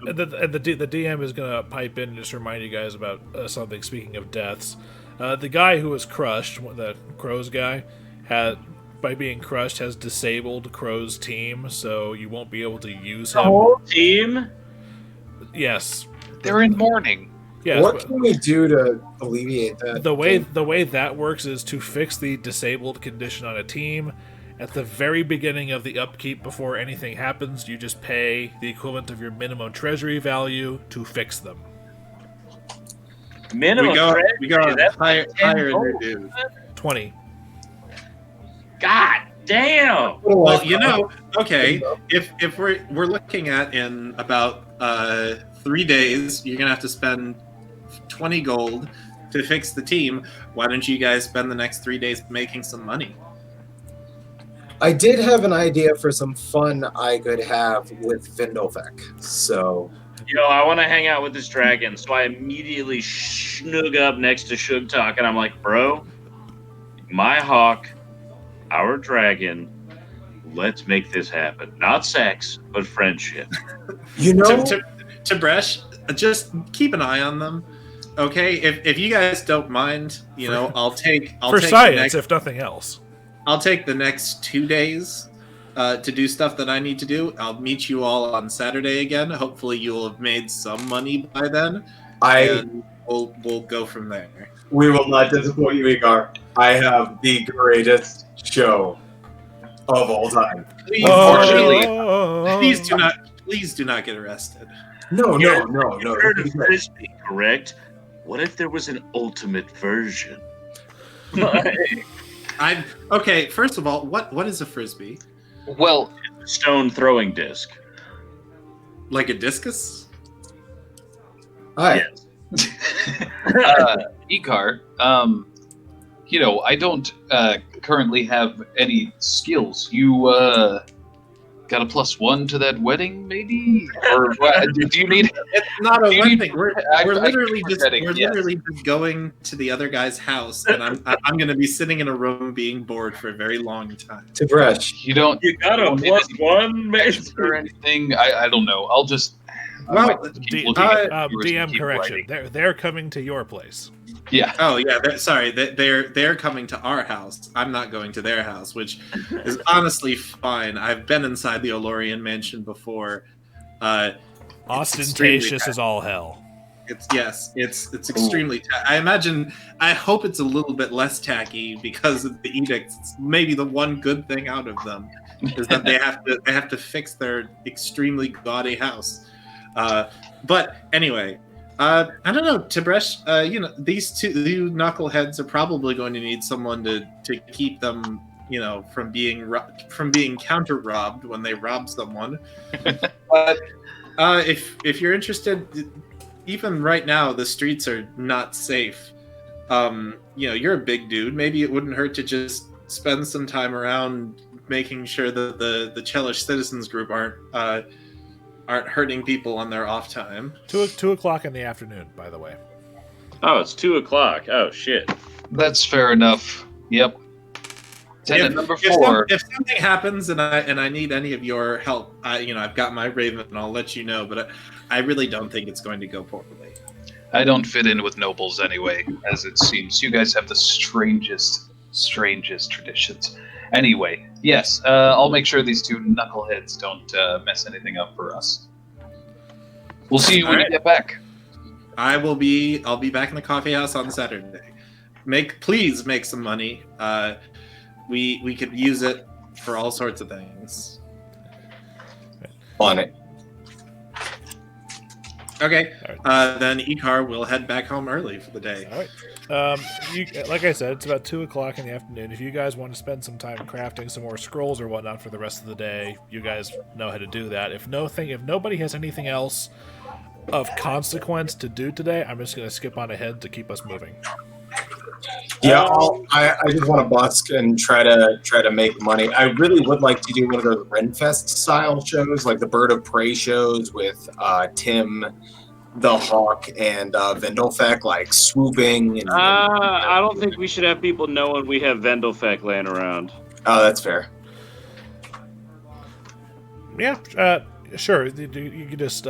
The DM is going to pipe in and just remind you guys about something. Speaking of deaths, the guy who was crushed, the Crow's guy, by being crushed, has disabled Crow's team, so you won't be able to use him. The whole team? Yes. They're in mourning. Yes, what can we do to alleviate that? The way that works is to fix the disabled condition on a team. At the very beginning of the upkeep, before anything happens, you just pay the equivalent of your minimum treasury value to fix them. Minimum we go higher than dude. 20. God damn! Well, okay. If we're looking at in about 3 days, you're gonna have to spend 20 gold to fix the team. Why don't you guys spend the next 3 days making some money? I did have an idea for some fun I could have with Vindovek, so... I want to hang out with this dragon, so I immediately snoog up next to Sugtok, and I'm like, bro, my hawk, our dragon, let's make this happen. Not sex, but friendship. Tib'resh, just keep an eye on them, okay? If you guys don't mind, I'll take science, if nothing else. I'll take the next 2 days to do stuff that I need to do. I'll meet you all on Saturday again. Hopefully you'll have made some money by then. And we'll go from there. We will not disappoint you, Icar. I have the greatest show of all time. Please do not get arrested. No. You heard of Frisbee, correct? What if there was an ultimate version? Okay, first of all, what is a frisbee? Well, stone throwing disc. Like a discus? Hi. Yes. Icar, I don't currently have any skills. You got a +1 to that wedding, maybe? Or do you need? It's not a one thing. We're literally literally just going to the other guy's house, and I'm going to be sitting in a room being bored for a very long time. Tib'resh. You got a +1, maybe, or anything? I don't know. I'll just. DM correction. They're coming to your place. Yeah. Oh yeah. They're coming to our house. I'm not going to their house, which is honestly fine. I've been inside the Olorian mansion before. Ostentatious as all hell. It's extremely. I hope it's a little bit less tacky because of the edicts. It's maybe the one good thing out of them is that they have to fix their extremely gaudy house. But anyway. I don't know, Tib'resh. These two knuckleheads are probably going to need someone to keep them, from being counter robbed when they rob someone. But if you're interested, even right now the streets are not safe. You're a big dude. Maybe it wouldn't hurt to just spend some time around making sure that the Chelish Citizens Group aren't hurting people on their off time. 2 o'clock in the afternoon, by the way. Oh, it's 2 o'clock. Oh, shit. That's fair enough. Yep. Tenant number 4. If something happens and I need any of your help, I've got my raven and I'll let you know. But I really don't think it's going to go poorly. I don't fit in with nobles anyway, as it seems. You guys have the strangest traditions. Anyway, yes, I'll make sure these two knuckleheads don't mess anything up for us. We'll see you when you get back. I'll be back in the coffee house on Saturday. Please make some money. We could use it for all sorts of things. On it. Okay. Then Icar will head back home early for the day. All right. Like I said, it's about 2 o'clock in the afternoon. If you guys want to spend some time crafting some more scrolls or whatnot for the rest of the day, you guys know how to do that. If nobody has anything else of consequence to do today, I'm just going to skip on ahead to keep us moving. Yeah, I just want to busk and try to make money. I really would like to do one of those Renfest style shows, like the Bird of Prey shows with Tim the Hawk and Vendelfek, like swooping. And, I don't think we should have people knowing we have Vendelfek laying around. Oh, that's fair. Yeah, sure. You can just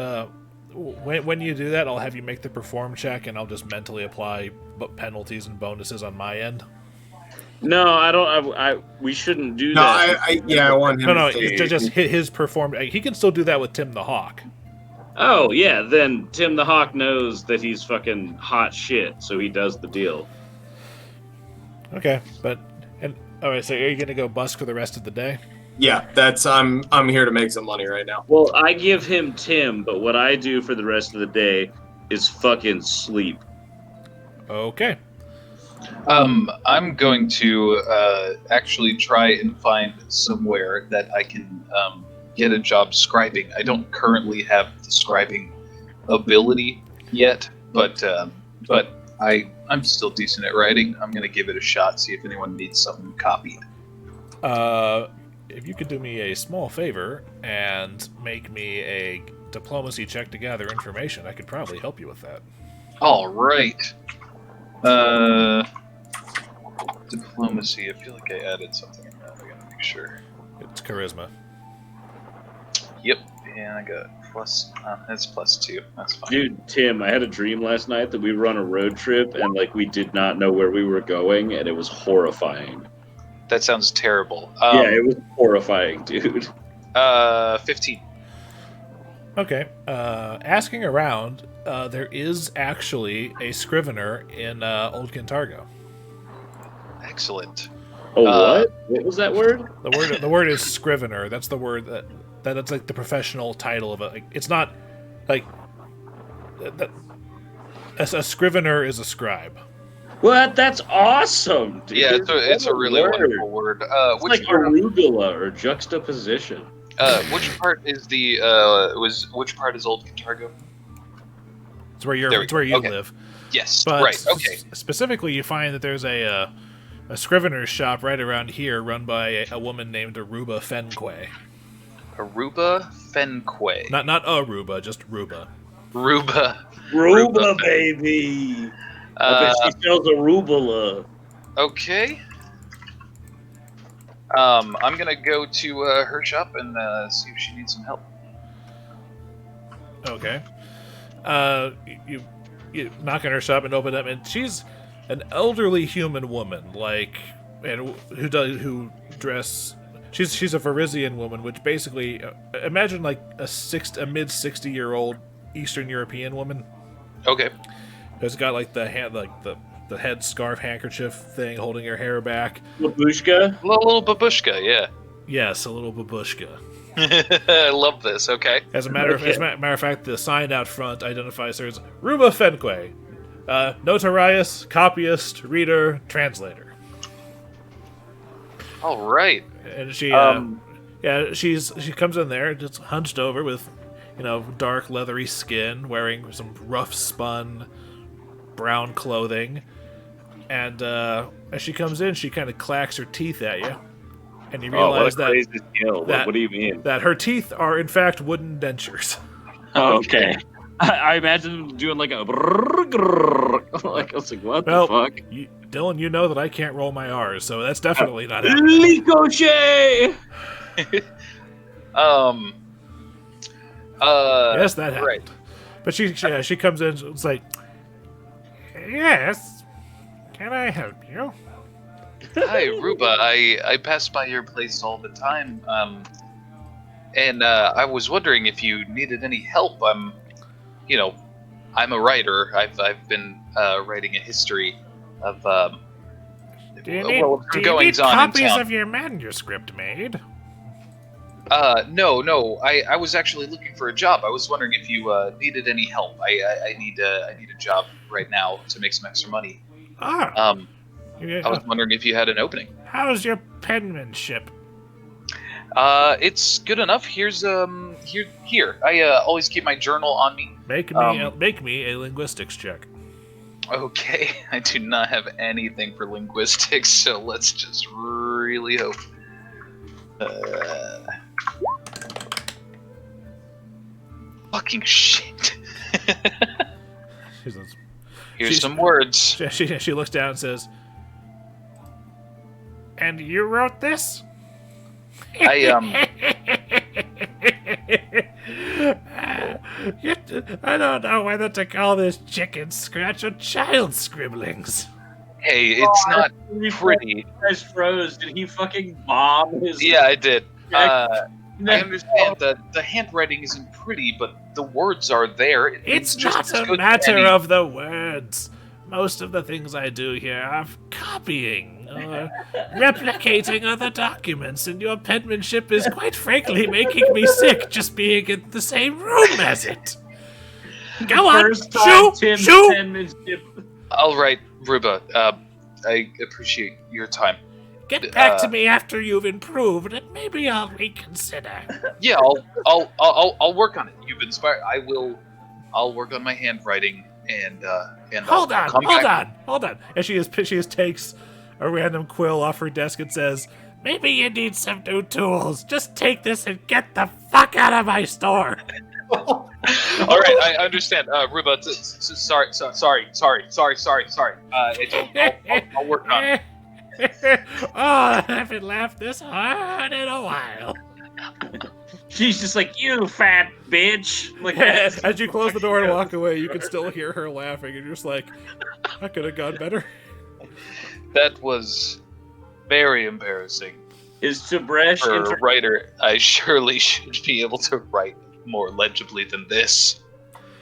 when you do that, I'll have you make the perform check, and I'll just mentally apply penalties and bonuses on my end. No, I don't. We shouldn't do No, that. I want him. No, to just hit his perform. He can still do that with Tim the Hawk. Oh, yeah, then Tim the Hawk knows that he's fucking hot shit, so he does the deal. Okay, alright, so are you gonna go busk for the rest of the day? Yeah, I'm here to make some money right now. Well, I give him Tim, but what I do for the rest of the day is fucking sleep. Okay. I'm going to actually try and find somewhere that I can get a job scribing. I don't currently have the scribing ability yet, but I'm still decent at writing. I'm going to give it a shot, see if anyone needs something copied. If you could do me a small favor and make me a diplomacy check to gather information, I could probably help you with that. All right. Diplomacy. I feel like I added something in that. I gotta make sure. It's charisma. Yep. Yeah, I got plus. That's +2. That's fine. Dude, Tim, I had a dream last night that we were on a road trip and we did not know where we were going, and it was horrifying. That sounds terrible. Yeah, it was horrifying, dude. 15. Okay. Asking around, there is actually a scrivener in Old Kintargo. Excellent. Oh, what? What was that word? The word is scrivener. That's the word that's like the professional title of it. Like, it's not like a scrivener is a scribe. What? That's awesome, dude. Yeah, it's a really wonderful word. It's like arugula or juxtaposition. Which part is which part is Old Kintargo? It's where you live. Yes. But right. Okay. Specifically, you find that there's a scrivener's shop right around here, run by a woman named Aruba Fenquay. Aruba Fenquay. Not Aruba, just Ruba. Ruba, baby. I bet she sells arugula. Okay. I'm gonna go to her shop and see if she needs some help. Okay. You knock on her shop and open up, and she's an elderly human woman, who dress. She's a Varisian woman, which basically imagine like a mid-60-year-old Eastern European woman. Okay. Who's got like the head scarf handkerchief thing holding her hair back. Babushka? A little babushka, yeah. Yes, a little babushka. I love this. Okay. As a matter of fact, the sign out front identifies her as Ruba Fenquay, notarius, copyist, reader, translator. All right. And she comes in there just hunched over with, dark leathery skin, wearing some rough spun brown clothing, and as she comes in, she kind of clacks her teeth at you, and you realize what do you mean? That her teeth are in fact wooden dentures. Oh, okay. I imagine them doing like a like I was like, what the fuck? Dillon, you know that I can't roll my R's, so that's definitely not happening. Ricochet! Yes, that happened. Right. But she comes in, it's like, yes, can I help you? Hi, Ruba. I pass by your place all the time. And I was wondering if you needed any help. I'm a writer. I've been writing a history of Do you need goings on in copies town. of your manuscript made? No. I was actually looking for a job. I was wondering if you needed any help. I need a job right now to make some extra money. Ah, I was wondering if you had an opening. how's your penmanship? It's good enough. Here's here. I always keep my journal on me. Make me a linguistics check. Okay, I do not have anything for linguistics, so let's just really hope. Fucking shit. Here's some words. She looks down and says, "And you wrote this?" I don't know whether to call this chicken scratch or child scribblings. Hey, it's not pretty. You guys froze. Did he fucking bomb his? Yeah, I did. I understand that the handwriting isn't pretty, but the words are there. It's just not as a good matter as of the words. Most of the things I do here are copying or replicating other documents, and your penmanship is quite frankly making me sick just being in the same room as it. Go on, shoo! Penmanship. All right, Ruba. I appreciate your time. Get back to me after you've improved, and maybe I'll reconsider. Yeah, I'll work on it. You've inspired. I'll work on my handwriting and Hold I'll come back. on. And she just takes a random quill off her desk and says, "Maybe you need some new tools. Just take this and get the fuck out of my store." All right, I understand. Ruba, sorry. I'll work on it. Oh, I haven't laughed this hard in a while. She's just like, "You fat bitch!" Like As you close the door and walk away, you can still hear her laughing, and you're just like, "That could have gone better." That was very embarrassing. Is Tib'resh For a writer, I surely should be able to write more legibly than this.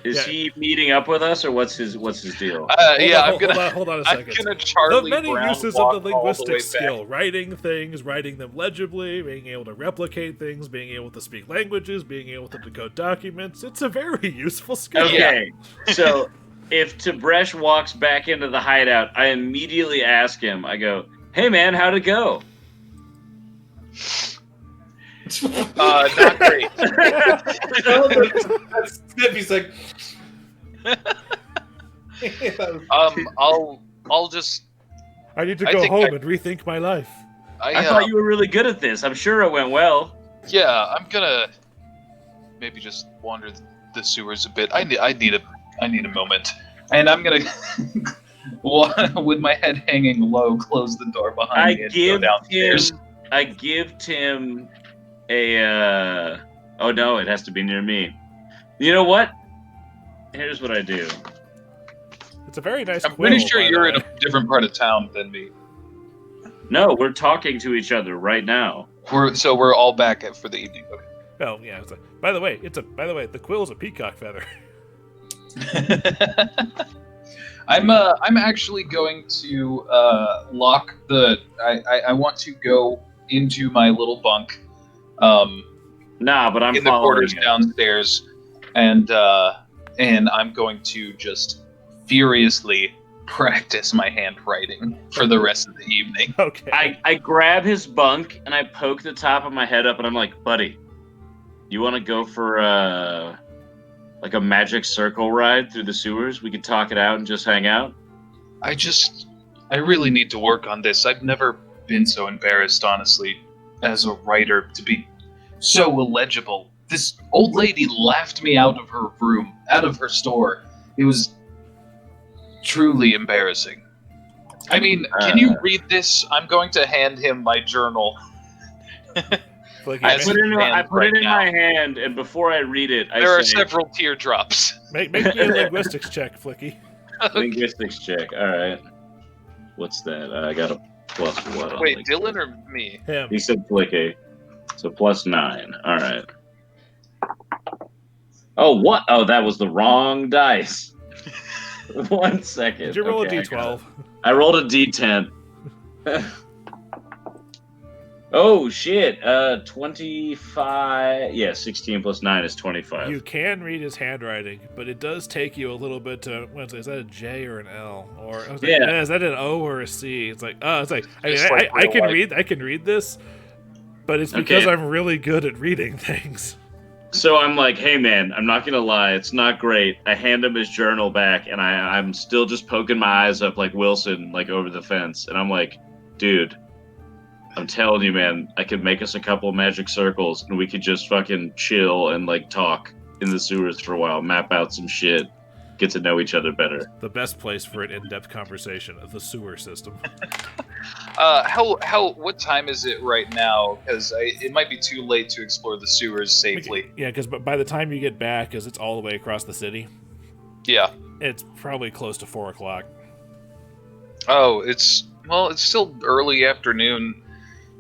Is he meeting up with us, or what's his deal? Hold on a second. I'm gonna Charlie The many Brown uses walk of the all linguistic way skill: back. writing things, writing them legibly, being able to replicate things, being able to speak languages, being able to decode documents. It's a very useful skill. Okay, so if Tib'resh walks back into the hideout, I immediately ask him. I go, "Hey man, how'd it go?" Not great. Snippy's like. I'll just. I need to I go think home I- and rethink my life. I thought you were really good at this. I'm sure it went well. Yeah, I'm gonna maybe just wander the sewers a bit. I need a moment, and I'm gonna, with my head hanging low, close the door behind me and go downstairs. I give Tim a. Oh no, it has to be near me. You know what? Here's what I do. It's a very nice. I'm pretty quill, sure by the you're in way. a different part of town than me. No, we're talking to each other right now. We're all back for the evening. Okay. Oh yeah. By the way, the quill's a peacock feather. I'm actually going to lock the. I want to go into my little bunk. Nah, but I'm in the following quarters you. downstairs, and I'm going to just furiously practice my handwriting for the rest of the evening. Okay. I grab his bunk and I poke the top of my head up and I'm like, "Buddy, you want to go for like a magic circle ride through the sewers? We could talk it out and just hang out." I really need to work on this. I've never been so embarrassed, honestly, as a writer, to be so illegible. This old lady laughed me out of her room, out of her store. It was truly embarrassing. I mean, can you read this? I'm going to hand him my journal. Flickie, I put it in my hand, and before I read it, I There are say, several teardrops. make me a linguistics check, Flickie. linguistics check. All right. What's that? I got a Plus what? Wait, Dillon or me? Him. He said Flickie. So plus 9. All right. Oh, what? Oh, that was the wrong dice. 1 second. Did you roll Okay, a d12? I rolled a d10. Oh, shit. 25. Yeah, 16 plus 9 is 25. You can read his handwriting, but it does take you a little bit to. Is that a J or an L? Or I was like, Yeah. Is that an O or a C? It's like, oh, it's like. I mean, Just like I can real life. read. I can read this, but it's because Okay. I'm really good at reading things. So I'm like, hey, man, I'm not going to lie. It's not great. I hand him his journal back, and I'm still just poking my eyes up like Wilson, like over the fence. And I'm like, dude, I'm telling you, man, I could make us a couple of magic circles, and we could just fucking chill and, like, talk in the sewers for a while, map out some shit, get to know each other better. The best place for an in-depth conversation of the sewer system. What time is it right now? Because it might be too late to explore the sewers safely. Yeah, because by the time you get back, because it's all the way across the city, Yeah. it's probably close to 4 o'clock. Oh, it's still early afternoon.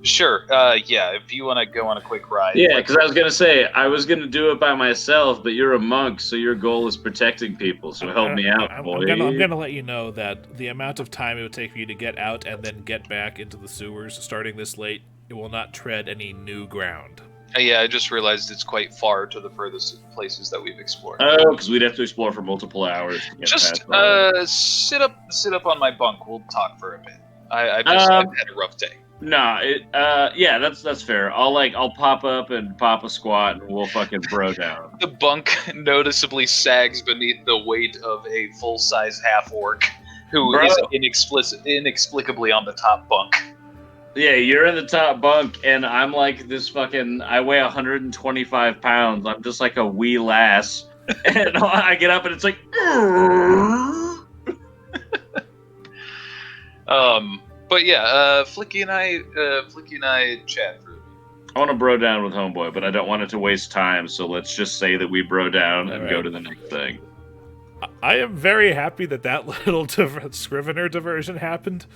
Sure. Yeah. If you want to go on a quick ride. Yeah, because I was going to say, I was going to do it by myself, but you're a monk, so your goal is protecting people, so help me out, boy. I'm gonna let you know that the amount of time it would take for you to get out and then get back into the sewers starting this late, it will not tread any new ground. Yeah. I just realized it's quite far to the furthest places that we've explored. Oh, because we'd have to explore for multiple hours. To get Just past all that. sit up on my bunk. We'll talk for a bit. I've had a rough day. No, yeah, that's fair. I'll pop up and pop a squat, and we'll fucking bro down. The bunk noticeably sags beneath the weight of a full-size half-orc who Bro. is inexplicably on the top bunk. Yeah, you're in the top bunk, and I'm like this fucking. I weigh 125 pounds. I'm just like a wee lass, and I get up, and it's like. But yeah, Flickie and I chat for. I want to bro down with homeboy, but I don't want it to waste time. So let's just say that we bro down and go to the next thing. I am very happy that little Scrivener diversion happened.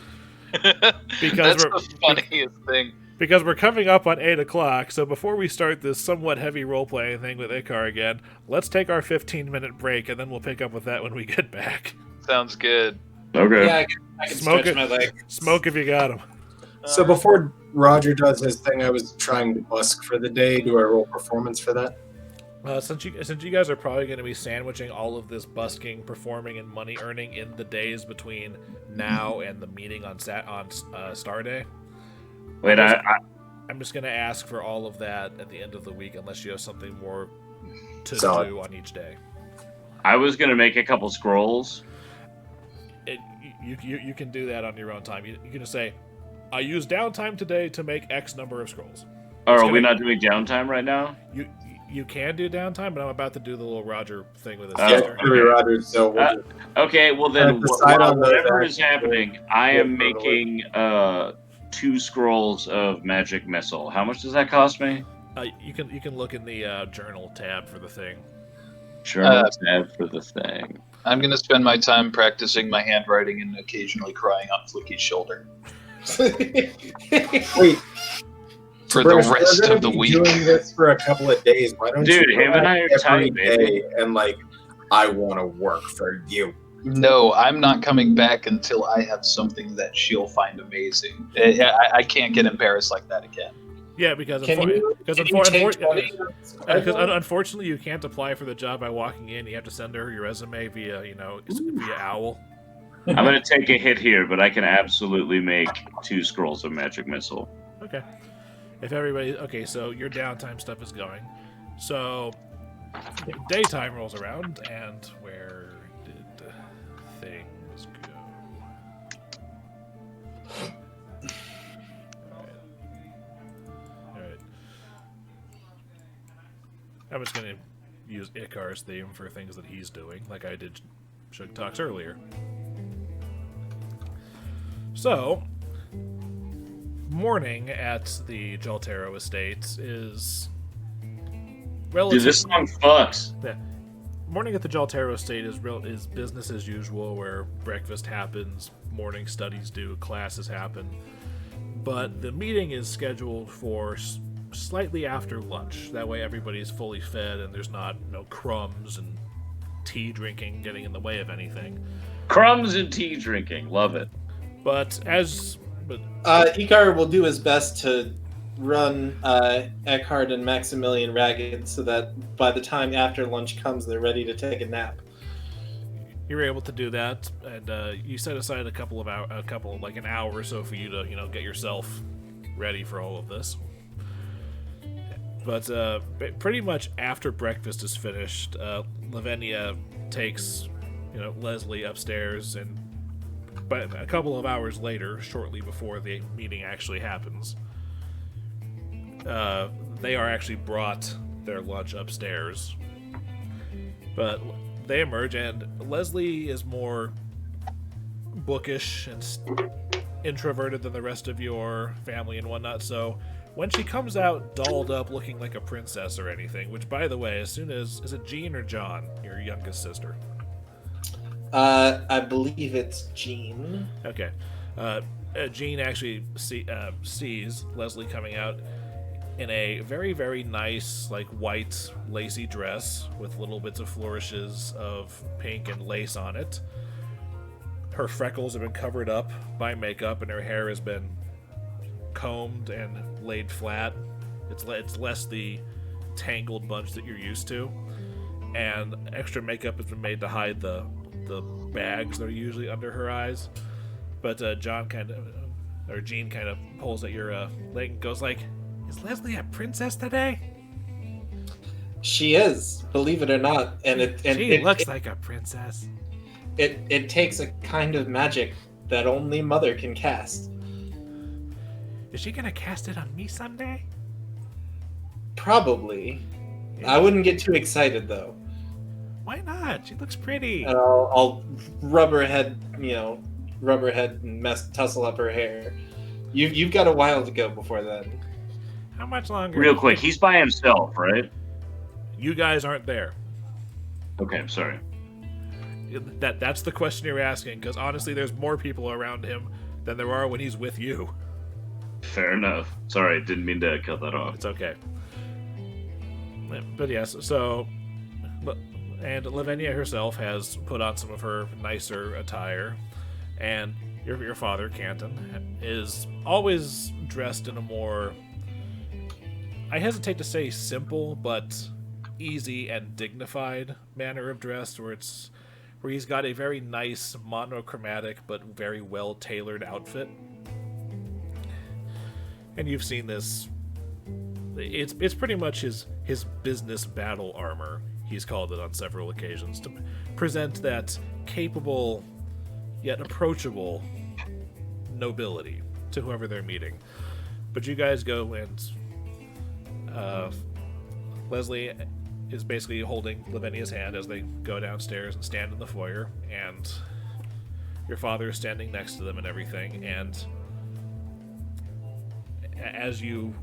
Because That's the funniest thing. Because we're coming up on 8 o'clock, so before we start this somewhat heavy role-playing thing with Icar again, let's take our 15-minute break, and then we'll pick up with that when we get back. Sounds good. Okay. Yeah, I can Smoke stretch it. my leg. Smoke if you got him. So before Roger does his thing, I was trying to busk for the day. Do I roll performance for that? Since you guys are probably going to be sandwiching all of this busking, performing, and money earning in the days between now and the meeting on Star Day, Wait, I'm just going to ask for all of that at the end of the week, unless you have something more to Solid. do on each day. I was gonna make a couple scrolls. You can do that on your own time. You can just say, I use downtime today to make X number of scrolls. Or are we not doing downtime right now? You can do downtime, but I'm about to do the little Roger thing with his Oh, Yeah, sister. Kirby Rogers. So we'll just- Okay, well then, decide on those whatever is actions. happening, I Yeah, am making 2 scrolls of magic missile. How much does that cost me? You can look in the journal tab for the thing. Sure, tab for the thing. I'm gonna spend my time practicing my handwriting and occasionally crying on Flickie's shoulder Wait. for Bruce, the we're rest gonna of the be week. Doing this for a couple of days. Why don't Dude, you him and I are every tight, baby. day and like, I want to work for you. No, I'm not coming back until I have something that she'll find amazing. I can't get embarrassed like that again. Yeah, because Can you change money? unfortunately you can't apply for the job by walking in. You have to send her your resume via via Owl. I'm gonna take a hit here, but I can absolutely make 2 scrolls of magic missile. Okay. If everybody so your downtime stuff is going. So daytime rolls around, and where did things go? Alright. I'm just gonna use Icar's theme for things that he's doing, like I did Sugtok's earlier. So, morning at the Jhaltero estate is Dude, relatively. this song fucks. morning at the Jhaltero estate is business as usual, where breakfast happens, morning studies due, classes happen. But the meeting is scheduled for slightly after lunch. That way everybody's fully fed and there's not no crumbs and tea drinking getting in the way of anything. Crumbs and tea drinking. Love it. But Icar will do his best to run Eckhart and Maximilian ragged so that by the time after lunch comes, they're ready to take a nap. you're able to do that, and you set aside an hour or so for you to, get yourself ready for all of this. But pretty much after breakfast is finished, Lavinia takes, Leslie upstairs, and but a couple of hours later, shortly before the meeting actually happens, they are actually brought their lunch upstairs. But they emerge, and Leslie is more bookish and introverted than the rest of your family and whatnot, so when she comes out dolled up looking like a princess or anything, which, by the way, is it Jean or John, your youngest sister? I believe it's Jean. Okay. Jean actually sees Leslie coming out in a very, very nice, white, lacy dress with little bits of flourishes of pink and lace on it. Her freckles have been covered up by makeup, and her hair has been combed and laid flat. It's less the tangled bunch that you're used to, and extra makeup has been made to hide the bags that are usually under her eyes. But Jean kind of pulls at your leg and goes like, "Is Leslie a princess today?" She is, believe it or not, and she looks like a princess. It takes a kind of magic that only Mother can cast. Is she gonna cast it on me someday? Probably. I wouldn't get too excited though. Why not? She looks pretty. And I'll rub her head, and tussle up her hair. You've got a while to go before then. How much longer? Real quick, he's by himself, right? You guys aren't there. Okay, I'm sorry. That's the question you're asking, because honestly, there's more people around him than there are when he's with you. Fair enough. Sorry, didn't mean to cut that off. It's okay. But yes, so... And Lavinia herself has put on some of her nicer attire, and your father, Canton, is always dressed in a more... I hesitate to say simple, but easy and dignified manner of dress, where he's got a very nice monochromatic but very well tailored outfit. And you've seen this. It's pretty much his business battle armor. He's called it on several occasions to present that capable yet approachable nobility to whoever they're meeting. But you guys go, and Leslie is basically holding Lavinia's hand as they go downstairs and stand in the foyer, and your father is standing next to them and everything, and as you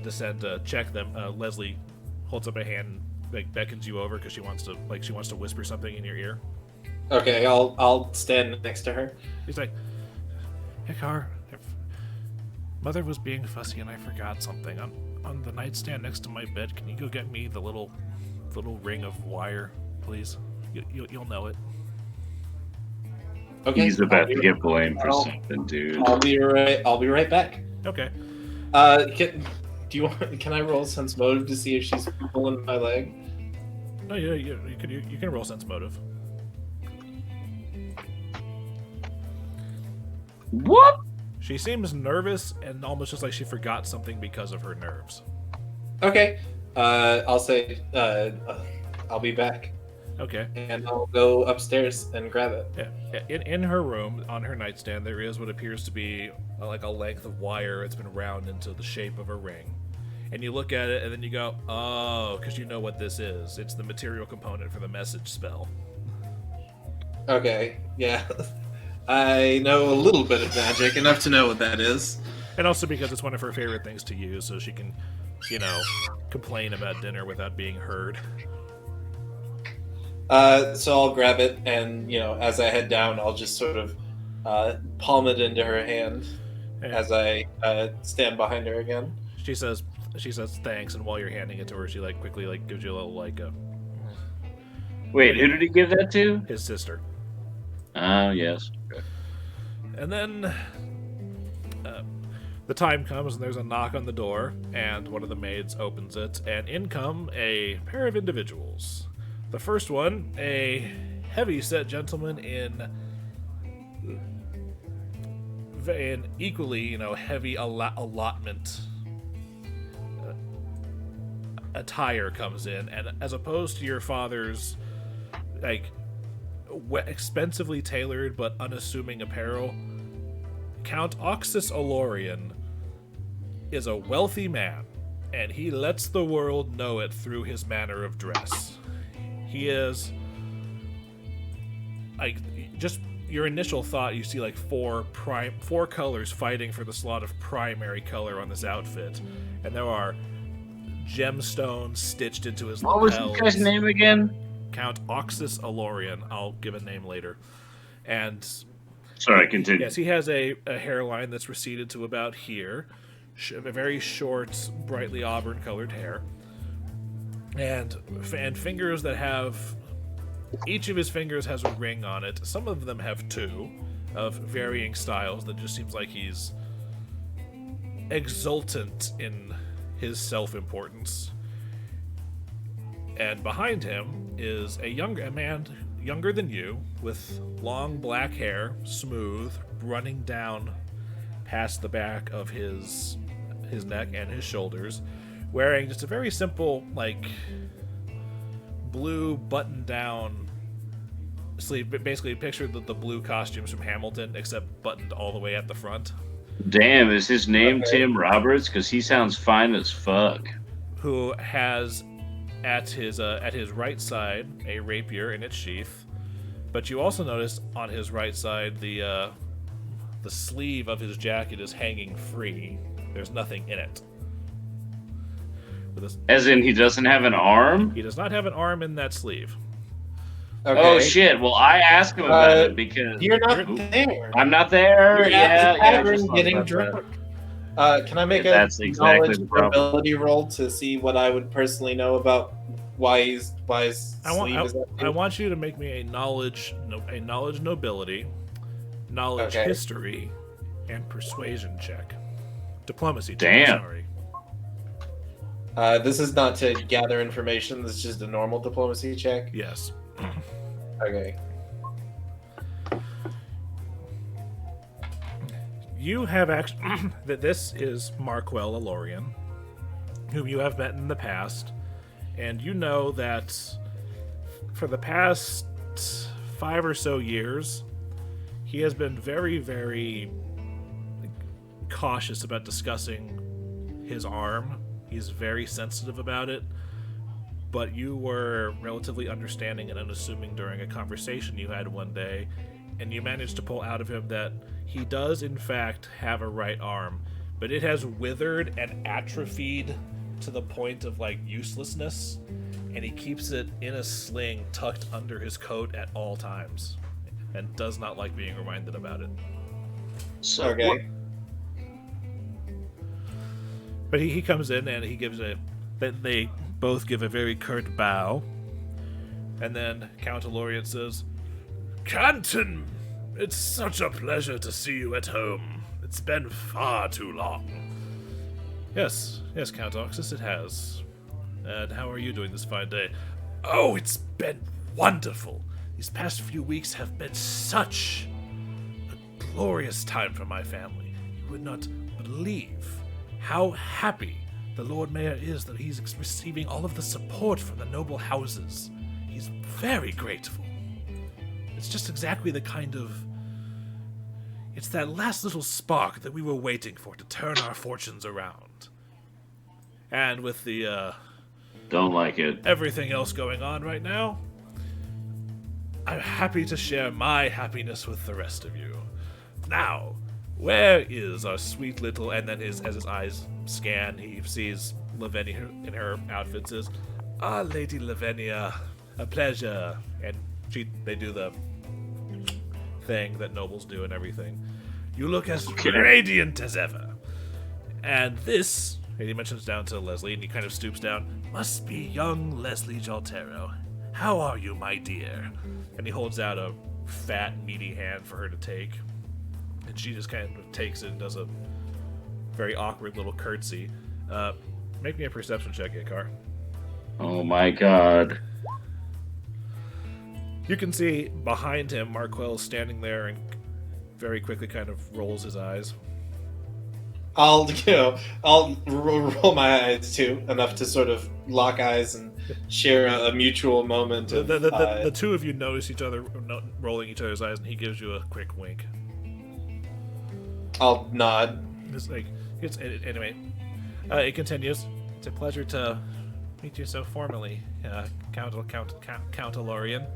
descend to check them, Leslie holds up a hand, beckons you over because she wants to whisper something in your ear. Okay, I'll stand next to her. He's like, Icar, Mother was being fussy and I forgot something. On the nightstand next to my bed, can you go get me the little ring of wire, please? You'll know it. Okay. He's about to get blamed for something, dude. I'll be right back. Okay. Can I roll sense motive to see if she's pulling my leg? No, yeah, you can roll sense motive. What? She seems nervous and almost just like she forgot something because of her nerves. Okay. I'll say I'll be back. Okay. And I'll go upstairs and grab it. Yeah. In her room, on her nightstand, there is what appears to be like a length of wire. It's been round into the shape of a ring. And you look at it, and then you go, oh, because you know what this is. It's the material component for the message spell. Okay, yeah. I know a little bit of magic, enough to know what that is. And also because it's one of her favorite things to use, so she can, complain about dinner without being heard. So I'll grab it, and as I head down, I'll just sort of palm it into her hand as I stand behind her again. She says thanks, and while you're handing it to her, she quickly gives you a little Wait, who did he give that to? his sister. Oh, yes. Okay. And then the time comes, and there's a knock on the door, and one of the maids opens it, and in come a pair of individuals. The first one, a heavy-set gentleman in equally, heavy allotment attire comes in, and as opposed to your father's, expensively tailored but unassuming apparel, Count Oxus Olorian is a wealthy man, and he lets the world know it through his manner of dress. He is just your initial thought, you see four colors fighting for the slot of primary color on this outfit, and there are gemstones stitched into his lapels. What was the guy's name again? Count Oxus Olorian. I'll give a name later. And sorry, continue. yes, he has a hairline that's receded to about here, a very short, brightly auburn-colored hair, and fingers that have... Each of his fingers has a ring on it. Some of them have two, of varying styles, that just seems like he's exultant in his self-importance. And behind him is a man younger than you, with long black hair, smooth, running down past the back of his neck and his shoulders, wearing just a very simple, blue button-down sleeve. Basically, picture the blue costumes from Hamilton, except buttoned all the way at the front. Damn, is his name Tim Roberts? Because he sounds fine as fuck. Who has at his right side a rapier in its sheath, but you also notice on his right side the sleeve of his jacket is hanging free. There's nothing in it. As in, he doesn't have an arm? He does not have an arm in that sleeve. Okay. Oh shit! Well, I asked him about it because you're not there. I'm not there. You're at the tavern getting about drunk. Can I make That's a exactly knowledge the or problem. ability roll to see what I would personally know about why his sleeve is I want you to make me a knowledge nobility, knowledge Okay. history, and persuasion check. Diplomacy check. Damn. Sorry. This is not to gather information. This is just a normal diplomacy check. Yes. Okay. You have actually that this is Marquel Alorian, whom you have met in the past, and you know that for the past 5 or so years, he has been very, very cautious about discussing his arm. He's very sensitive about it, but you were relatively understanding and unassuming during a conversation you had one day, and you managed to pull out of him that he does in fact have a right arm, but it has withered and atrophied to the point of uselessness, and he keeps it in a sling tucked under his coat at all times, and does not like being reminded about it. So, Okay. But he comes in and he gives they both give a very curt bow, and then Count Alorian says, "Canton, it's such a pleasure to see you at home. It's been far too long." Yes, Count Oxus, it has. And how are you doing this fine day? Oh, it's been wonderful. These past few weeks have been such a glorious time for my family. You would not believe how happy the Lord Mayor is that he's receiving all of the support from the noble houses. He's very grateful. It's just exactly the kind of... It's that last little spark that we were waiting for to turn our fortunes around. And with the, don't like it. everything else going on right now, I'm happy to share my happiness with the rest of you. Now, where is our sweet little... And then as his eyes scan, he sees Lavinia in her outfit, says, "Ah, Lady Lavinia, A pleasure. And they do the thing that nobles do and everything. You look as radiant as ever. And this, and he mentions down to Leslie, and he kind of stoops down, must be young Leslie Jhaltero. How are you, my dear? And he holds out a fat, meaty hand for her to take. And she just kind of takes it and does a very awkward little curtsy. Make me a perception check, Icar. Oh my god. You can see behind him, Marquel standing there and very quickly kind of rolls his eyes. I'll roll my eyes too, enough to sort of lock eyes and share a mutual moment. The two of you notice each other rolling each other's eyes, and he gives you a quick wink. I'll nod. Anyway, it continues. It's a pleasure to meet you so formally, Count Alorian.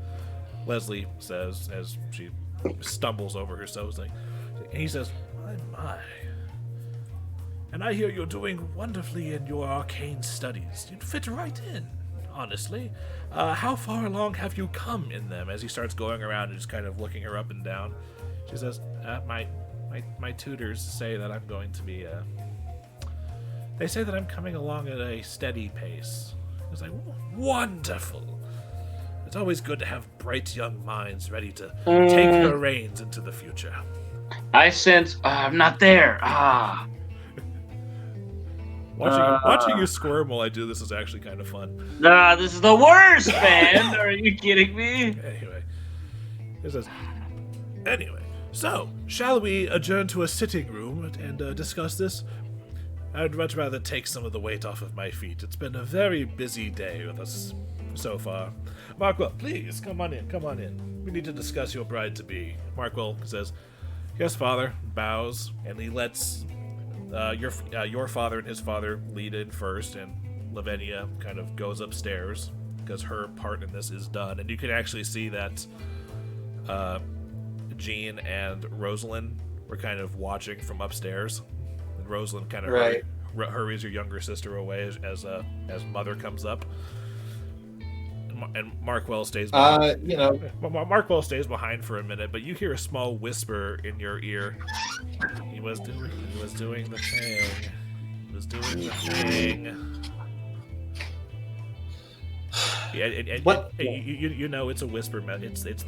Leslie says as she stumbles over herself, and he says, "My. And I hear you're doing wonderfully in your arcane studies. You'd fit right in, honestly. How far along have you come in them?" As he starts going around and just kind of looking her up and down, she says, my tutors say that I'm going to be, they say that I'm coming along at a steady pace. It's like, wonderful. It's always good to have bright young minds ready to take the reins into the future. I sense I'm not there. Watching you squirm while I do this is actually kind of fun. Nah, this is the worst, man. Are you kidding me? Anyway, it says, so shall we adjourn to a sitting room and discuss this? I'd much rather take some of the weight off of my feet. It's been a very busy day with us so far. Markwell, please, come on in. We need to discuss your bride-to-be. Markwell says, yes, father, bows, and he lets your father and his father lead in first, and Lavinia kind of goes upstairs, because her part in this is done. And you can actually see that Jean and Rosalind were kind of watching from upstairs. And Rosalind kind of hurries your younger sister away as mother comes up. And Markwell stays behind. Markwell stays behind for a minute, but you hear a small whisper in your ear. He was doing the thing. He was doing the thing. Yeah, What? You know it's a whisper. It's the the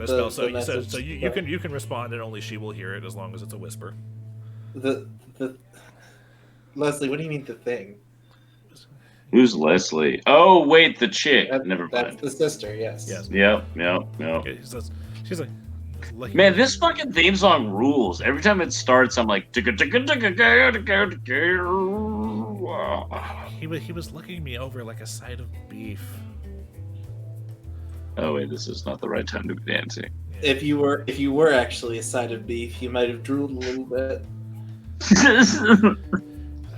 spell. message. So you can respond, and only she will hear it as long as it's a whisper. The Leslie, what do you mean the thing? Who's Leslie? Oh, wait, the chick. Never mind. That's the sister, yes. Yep. Okay, she's like, man, this fucking theme song rules. Every time it starts, I'm like, he was looking me over like a side of beef. oh wait, this is not the right time to be dancing. Yeah. If you were actually a side of beef, you might have drooled a little bit.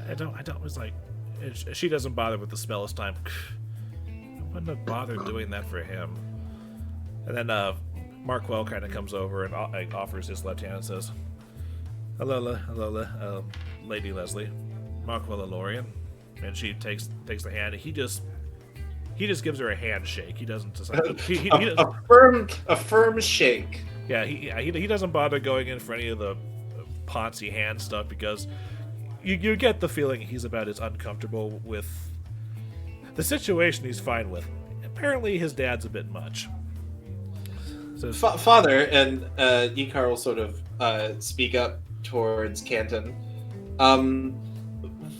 I don't was like, she doesn't bother with the spell this time. I wouldn't have bothered doing that for him. And then Markwell kind of comes over and offers his left hand and says, hello, Lady Leslie, Markwell Alorian. And she takes the hand, and he just gives her a handshake. He doesn't just a firm shake. Yeah, he doesn't bother going in for any of the poncy hand stuff, because you get the feeling he's about as uncomfortable with the situation he's fine with. Apparently his dad's a bit much. So Father, and Icar will sort of speak up towards Canton.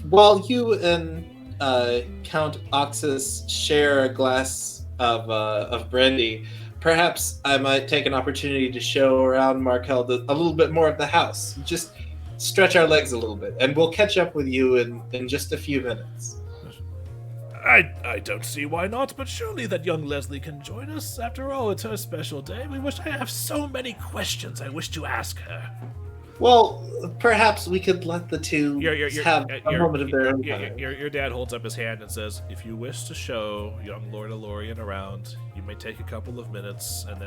While you and Count Oxus share a glass of brandy, perhaps I might take an opportunity to show around Markel a little bit more of the house. Just stretch our legs a little bit, and we'll catch up with you in just a few minutes. I don't see why not, but surely that young Leslie can join us. After all, it's her special day. I have so many questions I wish to ask her. Well, perhaps we could let the two have a moment of their own time. Your dad holds up his hand and says, if you wish to show young Lord Alorian around, you may take a couple of minutes and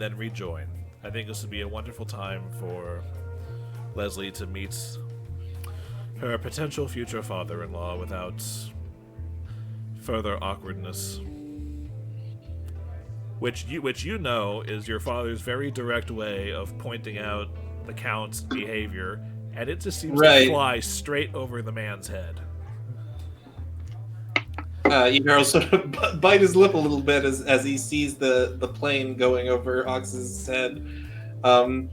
then rejoin. I think this would be a wonderful time for Leslie to meet her potential future father-in-law without further awkwardness. Which you know is your father's very direct way of pointing out the Count's behavior, and it just seems to fly straight over the man's head. Icar will sort of bite his lip a little bit as he sees the plane going over Ox's head. Of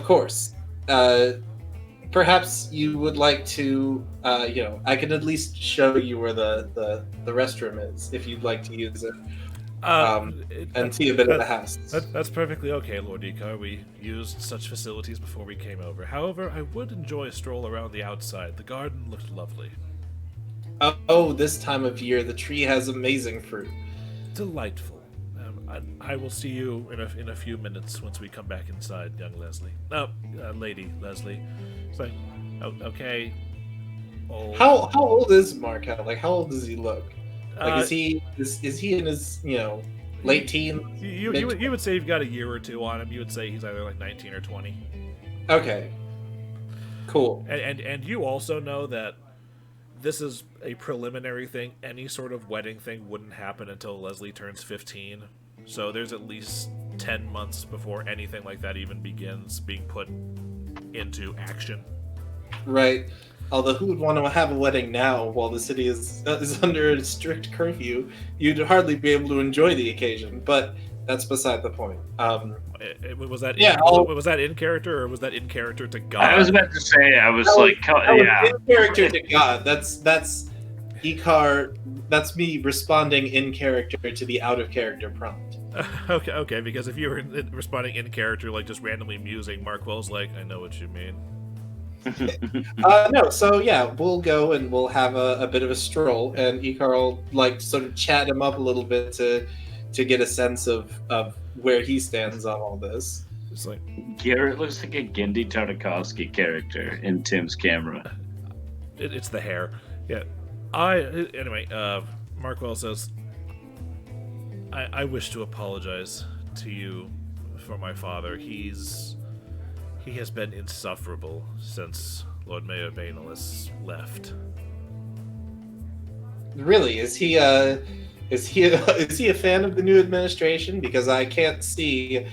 course. Perhaps you would like to, I can at least show you where the restroom is if you'd like to use it. And see a bit of the house. That's perfectly okay, Lord Icar. We used such facilities before we came over. However, I would enjoy a stroll around the outside. The garden looked lovely. Oh, this time of year, the tree has amazing fruit. Delightful. I will see you in a few minutes once we come back inside, young Leslie. Lady Leslie. It's like, okay. Old. How old is Markel? Like, how old does he look? Like, is he in his late teens? You would say you've got a year or two on him. You would say he's either like 19 or 20. Okay. Cool. And you also know that this is a preliminary thing. Any sort of wedding thing wouldn't happen until Leslie turns 15. So there's at least 10 months before anything like that even begins being put into action. Right. Although who would want to have a wedding now while the city is under a strict curfew? You'd hardly be able to enjoy the occasion, but that's beside the point. Was that in character, or was that in character to God? I was about to say, in character to God. That's Icar. That's me responding in character to the out of character prompt. Okay, because if you were responding in character, like just randomly musing, Markwell's like, I know what you mean. No, so yeah, we'll go and we'll have a bit of a stroll, and Icar will sort of chat him up a little bit to get a sense of where he stands on all this. It's like Garrett looks like a Gendy Tartakovsky character in Tim's camera. It's the hair. Yeah. Anyway, Markwell says, I wish to apologize to you for my father. He has been insufferable since Lord Mayor Bainalis left. Really? Is he a fan of the new administration? Because I can see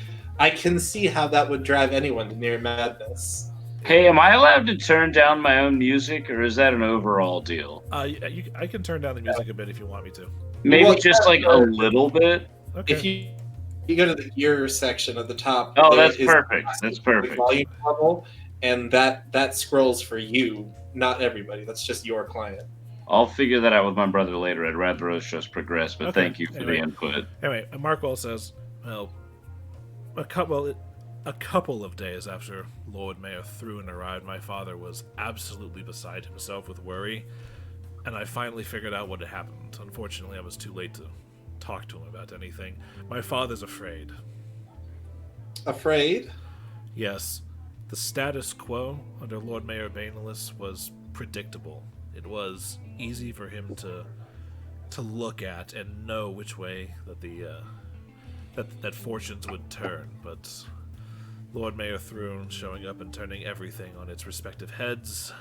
how that would drive anyone to near madness. Hey, am I allowed to turn down my own music, or is that an overall deal? I can turn down the music a bit if you want me to. Maybe just like a little bit. Okay. If you go to the gear section at the top. Oh, that's perfect. That's perfect. Volume level, and that scrolls for you, not everybody. That's just your client. I'll figure that out with my brother later. I'd rather us just progress, but Okay. thank you for the input. Anyway, Markwell says, well, a couple of days after Lord Mayor Thrune arrived, my father was absolutely beside himself with worry, and I finally figured out what had happened. Unfortunately, I was too late to talk to him about anything. My father's afraid. Afraid? Yes. The status quo under Lord Mayor Bainalis was predictable. It was easy for him to look at and know which way that that fortunes would turn, but Lord Mayor Thrune showing up and turning everything on its respective heads.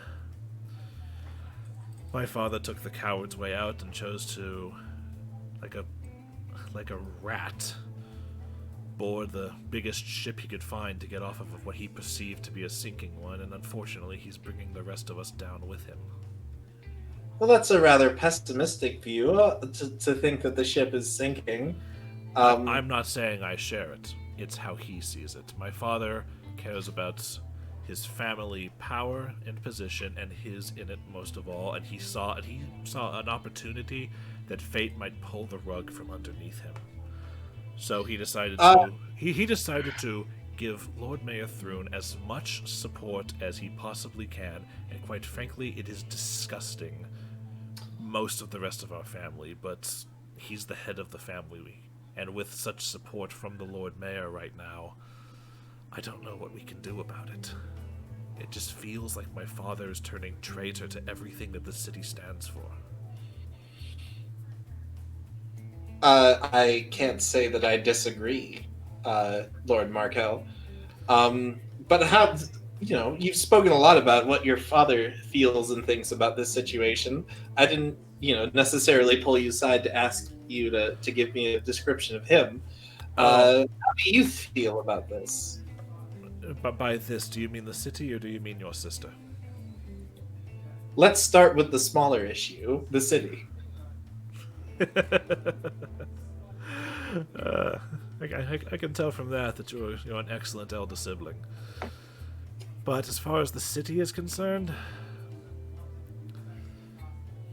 My father took the coward's way out and chose to, like a rat, board the biggest ship he could find to get off of what he perceived to be a sinking one, and unfortunately he's bringing the rest of us down with him. Well, that's a rather pessimistic view to think that the ship is sinking. I'm not saying I share it. It's how he sees it. My father cares about his family power and position, and his in it most of all, and he saw an opportunity that fate might pull the rug from underneath him. So he decided to give Lord Mayor Thrune as much support as he possibly can, and quite frankly, it is disgusting most of the rest of our family, but he's the head of the family, and with such support from the Lord Mayor right now, I don't know what we can do about it. It just feels like my father is turning traitor to everything that the city stands for. I can't say that I disagree, Lord Markel. But how, you've spoken a lot about what your father feels and thinks about this situation. I didn't necessarily pull you aside to ask you to give me a description of him. How do you feel about this? But by this, do you mean the city or do you mean your sister? Let's start with the smaller issue, the city. I can tell from that you're an excellent elder sibling. But as far as the city is concerned,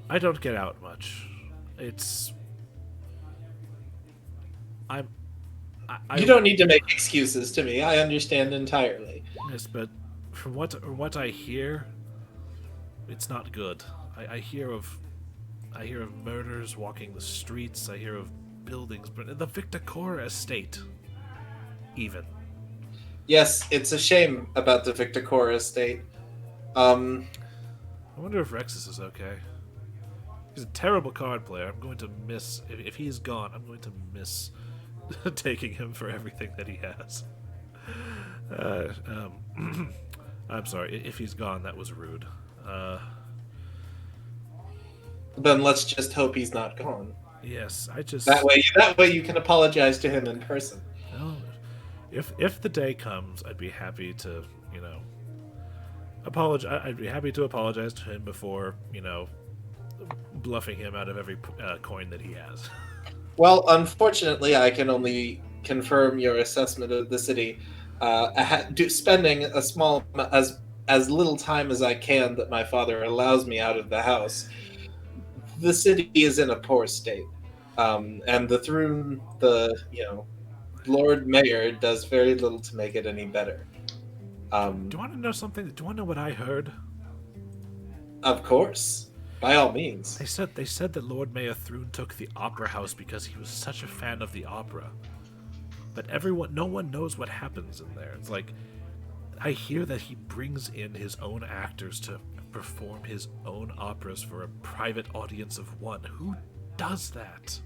I don't get out much. You don't need to make excuses to me. I understand entirely. Yes, but from what I hear, it's not good. I hear of murders walking the streets. I hear of buildings, but the Victor Cora estate, even. Yes, it's a shame about the Victor Cora estate. I wonder if Rexus is okay. He's a terrible card player. I'm going to miss if he's gone. I'm going to miss taking him for everything that he has. I'm sorry if he's gone. That was rude. Then let's just hope he's not gone. Yes, that way you can apologize to him in person. Well, if the day comes, I'd be happy to apologize. I'd be happy to apologize to him before bluffing him out of every coin that he has. Well, unfortunately, I can only confirm your assessment of the city. Spending a small as little time as I can that my father allows me out of the house. The city is in a poor state, and the Thrune, Lord Mayor, does very little to make it any better. Do you want to know something? Do you want to know what I heard? Of course, by all means. They said that Lord Mayor Thrune took the opera house because he was such a fan of the opera. But no one knows what happens in there. It's like, I hear that he brings in his own actors to perform his own operas for a private audience of one. Who does that?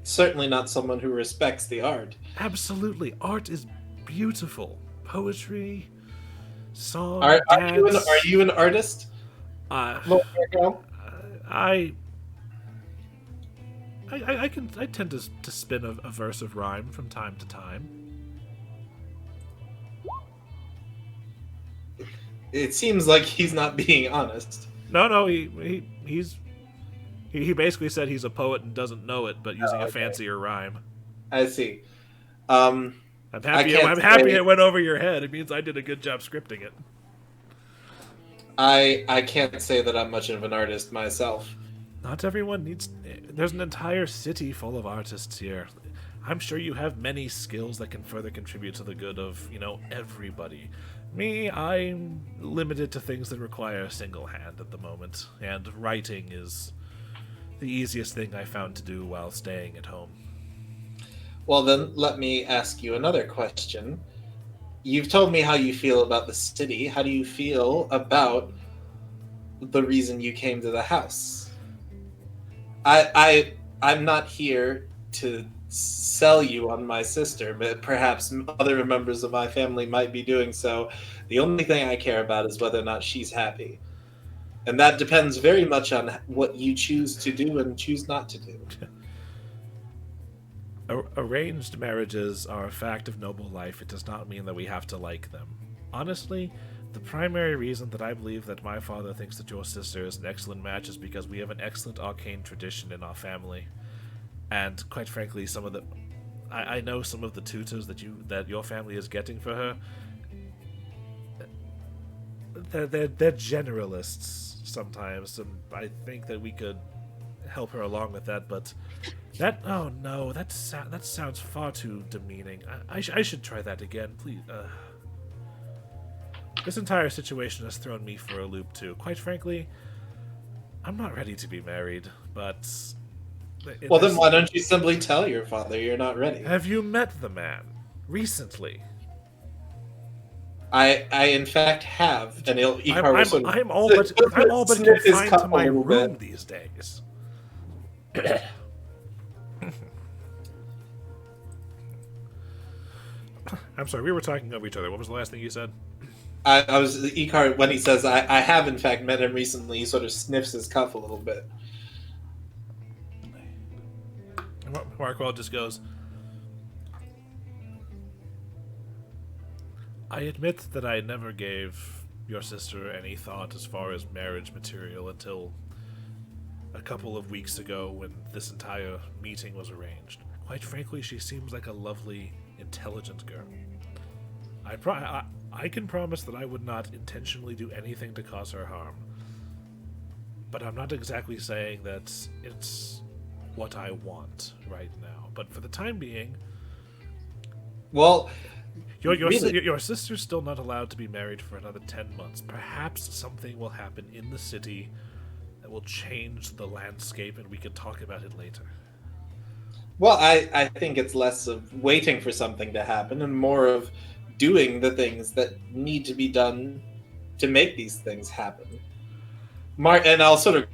Certainly not someone who respects the art. Absolutely. Art is beautiful. Poetry, song, Are dance. you an artist? I tend to spin a verse of rhyme from time to time. It seems like he's not being honest. No, he basically said he's a poet and doesn't know it, but using a fancier rhyme. I see. I'm happy it went over your head. It means I did a good job scripting it. I can't say that I'm much of an artist myself. Not everyone needs... There's an entire city full of artists here. I'm sure you have many skills that can further contribute to the good of, everybody. Me, I'm limited to things that require a single hand at the moment, and writing is the easiest thing I found to do while staying at home. Well, then, let me ask you another question. You've told me how you feel about the city. How do you feel about the reason you came to the house? I'm not here to sell you on my sister, but perhaps other members of my family might be doing so. The only thing I care about is whether or not she's happy. And that depends very much on what you choose to do and choose not to do. Arranged marriages are a fact of noble life. It does not mean that we have to like them. Honestly, the primary reason that I believe that my father thinks that your sister is an excellent match is because we have an excellent arcane tradition in our family. And quite frankly, I know some of the tutors that your family is getting for her. They're generalists sometimes, and I think that we could help her along with that. But that sounds far too demeaning. I should try that again, please. This entire situation has thrown me for a loop too. Quite frankly, I'm not ready to be married, but. Well, then why don't you simply tell your father you're not ready? Have you met the man recently? I in fact have. And I'm all but confined to my room these days. I'm sorry, we were talking over each other. What was the last thing you said? I was Icar when he says I have in fact met him recently. He sort of sniffs his cuff a little bit. Markwell just goes, I admit that I never gave your sister any thought as far as marriage material until a couple of weeks ago when this entire meeting was arranged. Quite frankly, she seems like a lovely, intelligent girl. I can promise that I would not intentionally do anything to cause her harm. But I'm not exactly saying that it's what I want right now. But for the time being, Well, your sister's still not allowed to be married for another 10 months. Perhaps something will happen in the city that will change the landscape, and we can talk about it later. well, I think it's less of waiting for something to happen and more of doing the things that need to be done to make these things happen. And I'll sort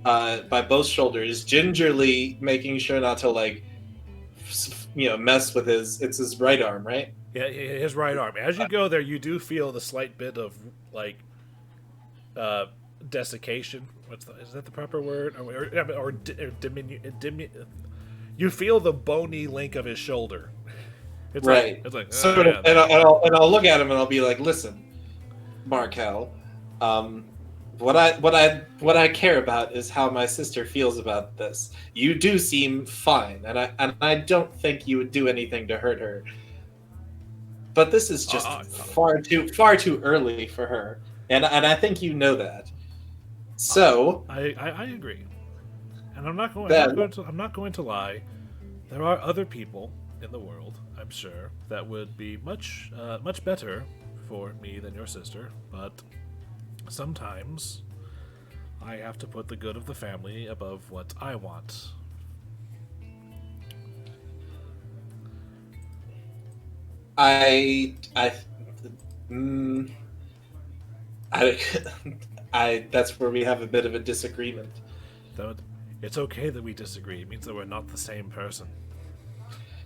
of, by both shoulders, gingerly making sure not to, like, mess with it's his right arm, right? Yeah, his right arm. As you go there, you do feel the slight bit of, like, desiccation. Is that the proper word? You feel the bony link of his shoulder. It's right. It's like sort of, and I'll look at him and I'll be like, listen, Markel, what I care about is how my sister feels about this. You do seem fine, and I don't think you would do anything to hurt her. But this is just far too early for her, and I think you know that. So I agree, and I'm not going to lie. There are other people in the world, I'm sure, that would be much better for me than your sister. But sometimes I have to put the good of the family above what I want. That's where we have a bit of a disagreement. It's okay that we disagree. It means that we're not the same person.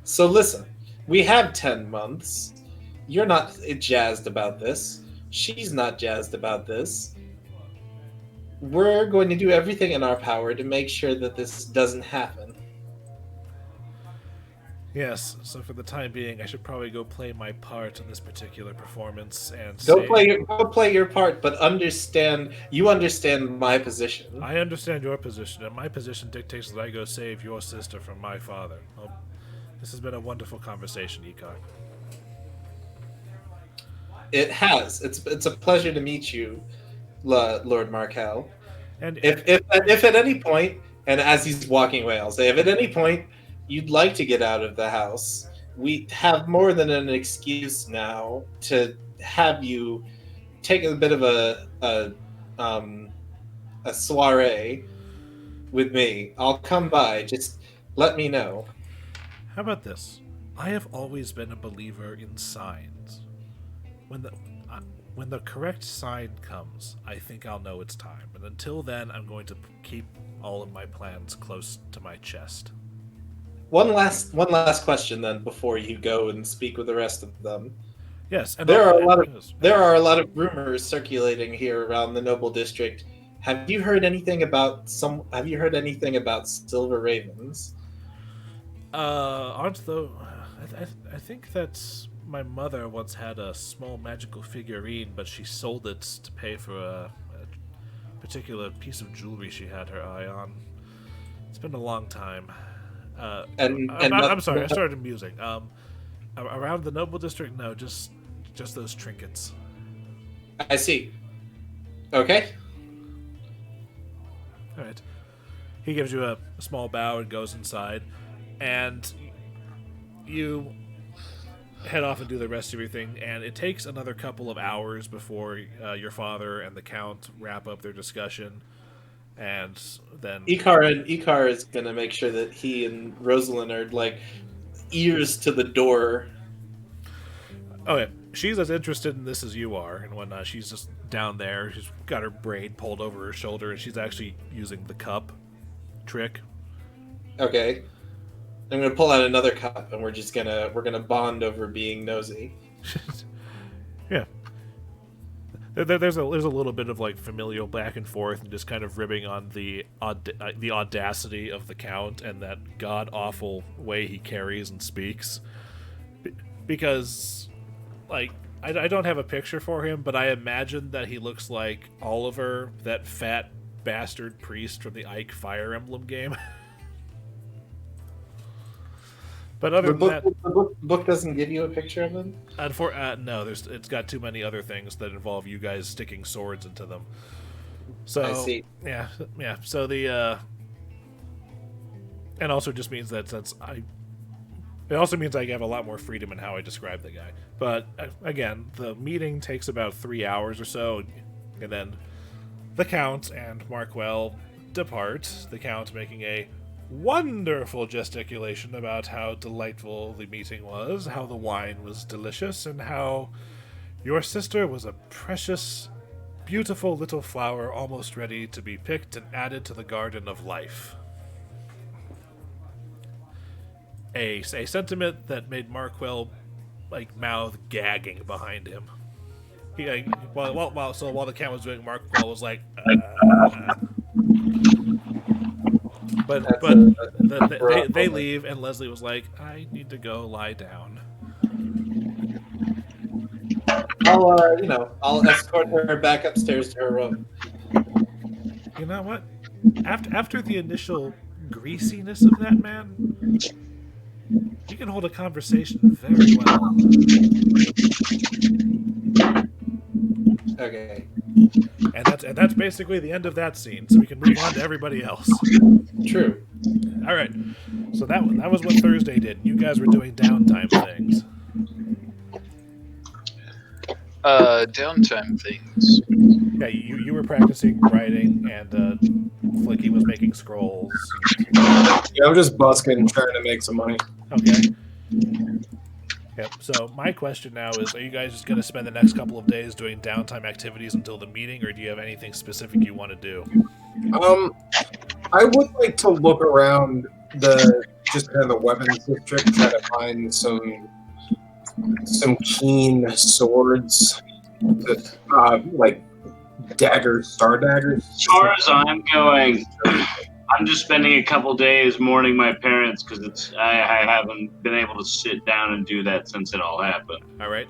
So listen, we have 10 months. You're not jazzed about this. She's not jazzed about this. We're going to do everything in our power to make sure that this doesn't happen. Yes, so for the time being, I should probably go play my part in this particular performance and Go play your part, but you understand my position. I understand your position, and my position dictates that I go save your sister from my father. Well, this has been a wonderful conversation, Icar. It has. It's a pleasure to meet you, Lord Markel. And if at any point, and as he's walking away, I'll say, if at any point you'd like to get out of the house, we have more than an excuse now to have you take a bit of a soiree with me. I'll come by. Just let me know. How about this? I have always been a believer in signs. When the correct sign comes, I think I'll know it's time. And until then, I'm going to keep all of my plans close to my chest. One last question then before you go and speak with the rest of them. Yes, and there are a lot of rumors circulating here around the Noble District. Have you heard anything about Silver Ravens? I think that's my mother once had a small magical figurine, but she sold it to pay for a particular piece of jewelry she had her eye on. It's been a long time. I'm sorry, I started musing. Around the Noble District, no, just those trinkets. I see. Okay. All right. He gives you a small bow and goes inside, and you head off and do the rest of your thing. And it takes another couple of hours before your father and the Count wrap up their discussion. And then Icar is gonna make sure that he and Rosalind are like ears to the door. Okay, she's as interested in this as you are and whatnot. She's just down there. She's got her braid pulled over her shoulder, and she's actually using the cup trick. Okay, I'm gonna pull out another cup, and we're gonna bond over being nosy. Yeah. There's a little bit of like familial back and forth, and just kind of ribbing on the audacity of the Count and that god awful way he carries and speaks. Because, like, I don't have a picture for him, but I imagine that he looks like Oliver, that fat bastard priest from the Ike Fire Emblem game. But other than that, the book doesn't give you a picture of him? No, it's got too many other things that involve you guys sticking swords into them. So I see. Yeah. So and also just means that it also means I have a lot more freedom in how I describe the guy. But again, the meeting takes about 3 hours or so, and then the Count and Markwell depart. The Count making a wonderful gesticulation about how delightful the meeting was, how the wine was delicious, and how your sister was a precious, beautiful little flower almost ready to be picked and added to the garden of life. A sentiment that made Markwell mouth gagging behind him. He while the Count was doing, Markwell was like. But they leave, and Leslie was like, "I need to go lie down." I'll escort her back upstairs to her room. You know what? After the initial greasiness of that man, you can hold a conversation very well. Okay. And that's basically the end of that scene, so we can move on to everybody else. True. All right. So that was what Thursday did. You guys were doing downtime things. Downtime things. Yeah, you were practicing writing, and Flickie was making scrolls. Yeah, I'm just busking, trying to make some money. Okay. Yep. So my question now is, are you guys just going to spend the next couple of days doing downtime activities until the meeting, or do you have anything specific you want to do? I would like to look around just kind of the weapons district, try to find some keen swords, like daggers, star daggers. As far as I'm going, I'm just spending a couple days mourning my parents because I haven't been able to sit down and do that since it all happened. All right.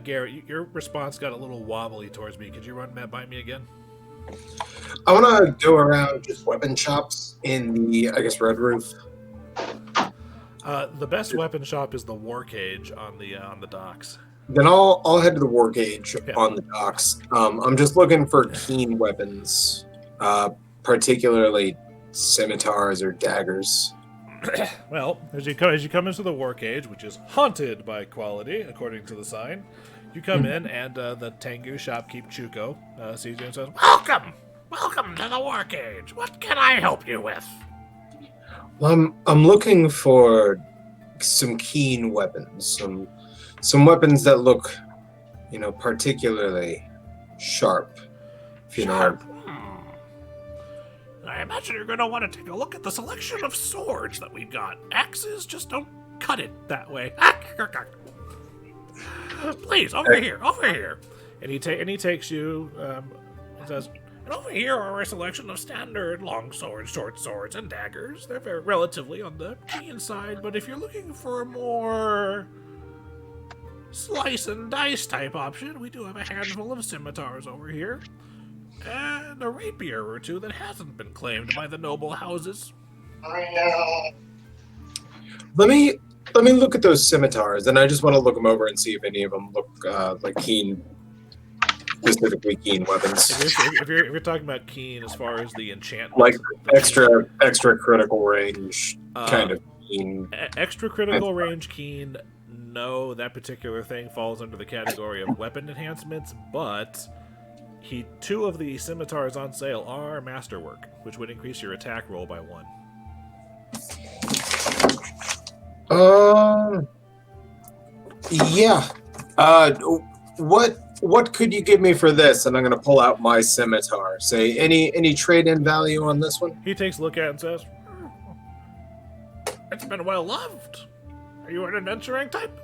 Garrett, your response got a little wobbly towards me. Could you run that by me again? I want to go around just weapon shops in the, Red Roof. The best weapon shop is the War Cage on the docks. Then I'll head to the War Cage on the docks. I'm just looking for keen weapons, particularly scimitars or daggers. Well, as you come into the War Cage, which is haunted by quality, according to the sign, you come in, and the Tengu shopkeep Chuko sees you and says, Welcome to the War Cage. What can I help you with?" I'm looking for some keen weapons, some weapons that look, particularly sharp. Sharp. I imagine you're going to want to take a look at the selection of swords that we've got. Axes just don't cut it that way. Please, over here. And he takes you, and says, "And over here are a selection of standard long swords, short swords, and daggers. They're very relatively on the keen side, but if you're looking for a more slice and dice type option, we do have a handful of scimitars over here. And a rapier or two that hasn't been claimed by the noble houses." Let me look at those scimitars, and I just want to look them over and see if any of them look like keen, specifically keen weapons. If you're talking about keen as far as the enchantment, like extra critical range kind of keen. Extra critical range keen. No, that particular thing falls under the category of weapon enhancements, but two of the scimitars on sale are masterwork, which would increase your attack roll by 1. Yeah. What could you give me for this? And I'm gonna pull out my scimitar. Say any trade-in value on this one? He takes a look at it and says, "It's been well loved. Are you an adventuring type?"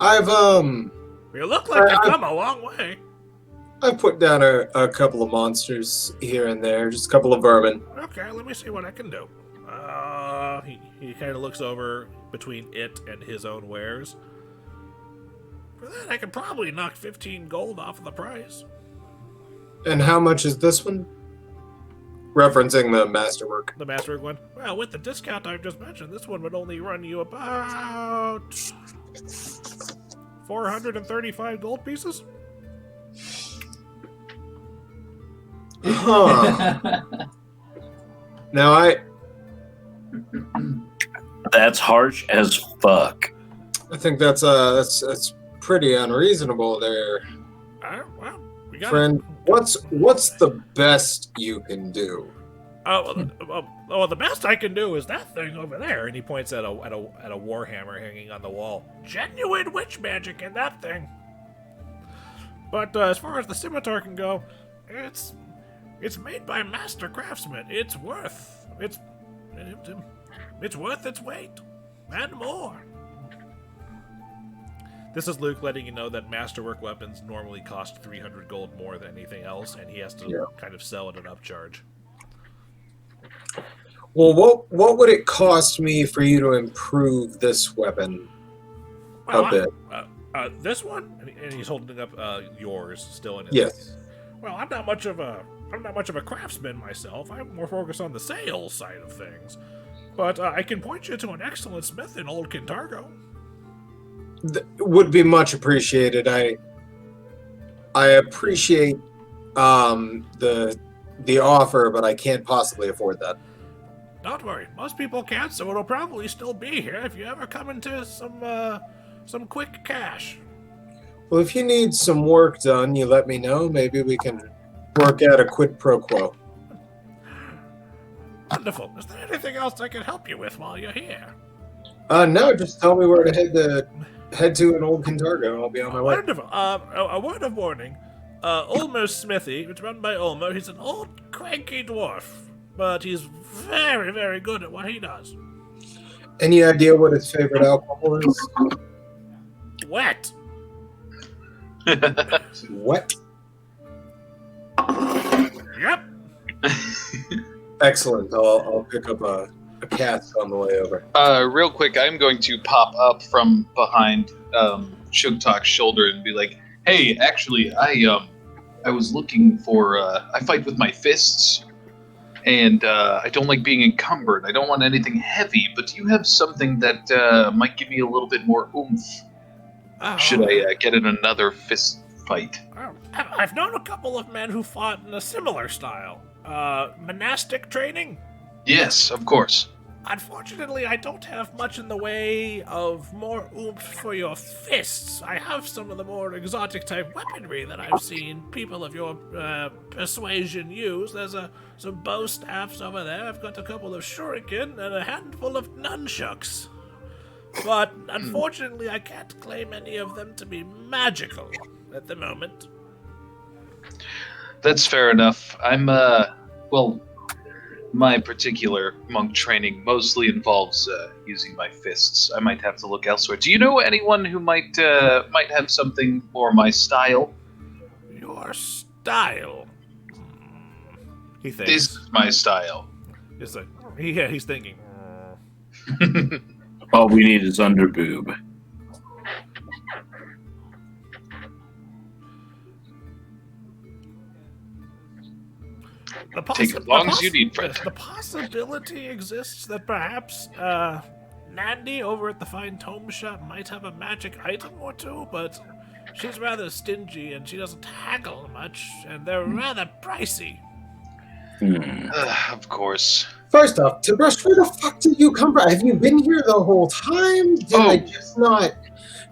I've You look like you've come a long way. I put down a couple of monsters here and there, just a couple of vermin. Okay, let me see what I can do. He kind of looks over between it and his own wares. For that, I could probably knock 15 gold off of the price. And how much is this one? Referencing the masterwork. The masterwork one? Well, with the discount I've just mentioned, this one would only run you about 435 gold pieces. Huh. Now That's harsh as fuck. I think that's pretty unreasonable there, Well, we got friend. What's the best you can do? Well, the best I can do is that thing over there, and he points at a warhammer hanging on the wall. Genuine witch magic in that thing. But as far as the scimitar can go, it's made by master craftsmen. It's worth its weight and more. This is Luke letting you know that masterwork weapons normally cost 300 gold more than anything else, and he has to kind of sell at an upcharge. Well, what would it cost me for you to improve this weapon a bit? This one, and he's holding up yours still in his. Yes. Well, I'm not much of a craftsman myself. I'm more focused on the sales side of things. But I can point you to an excellent smith in Old Kintargo. Would be much appreciated. I appreciate the offer, but I can't possibly afford that. Don't worry, most people can't, so it'll probably still be here if you ever come into some quick cash. Well, if you need some work done, you let me know. Maybe we can work out a quid pro quo. Wonderful. Is there anything else I can help you with while you're here? No, just tell me where to head to in Old Kintargo. I'll be on my way. Wonderful. A word of warning. Ulmer's smithy, it's run by Ulmer. He's an old, cranky dwarf, but he's very, very good at what he does. Any idea what his favorite alcohol is? Wet. What? Yep. Excellent. I'll pick up a cask on the way over. Real quick, I'm going to pop up from behind Sugtok's shoulder and be like, "Hey, actually, I was looking for. I fight with my fists, and I don't like being encumbered. I don't want anything heavy. But do you have something that might give me a little bit more oomph? Should I get in another fist fight?" I've known a couple of men who fought in a similar style. Monastic training? Yes, of course. Unfortunately, I don't have much in the way of more oomph for your fists. I have some of the more exotic type weaponry that I've seen people of your persuasion use. There's some bow staffs over there. I've got a couple of shuriken and a handful of nunchucks. But unfortunately, I can't claim any of them to be magical at the moment. That's fair enough. I'm, my particular monk training mostly involves using my fists. I might have to look elsewhere. Do you know anyone who might have something more my style? Your style? He thinks. This is my style. He's like, yeah, he's thinking. All we need is underboob. Take as long as you need, friend. The possibility exists that perhaps Nandy over at the Fine Tome Shop might have a magic item or two, but she's rather stingy and she doesn't haggle much, and they're rather pricey. Of course. First off, Tib'resh, where the fuck did you come from? Have you been here the whole time?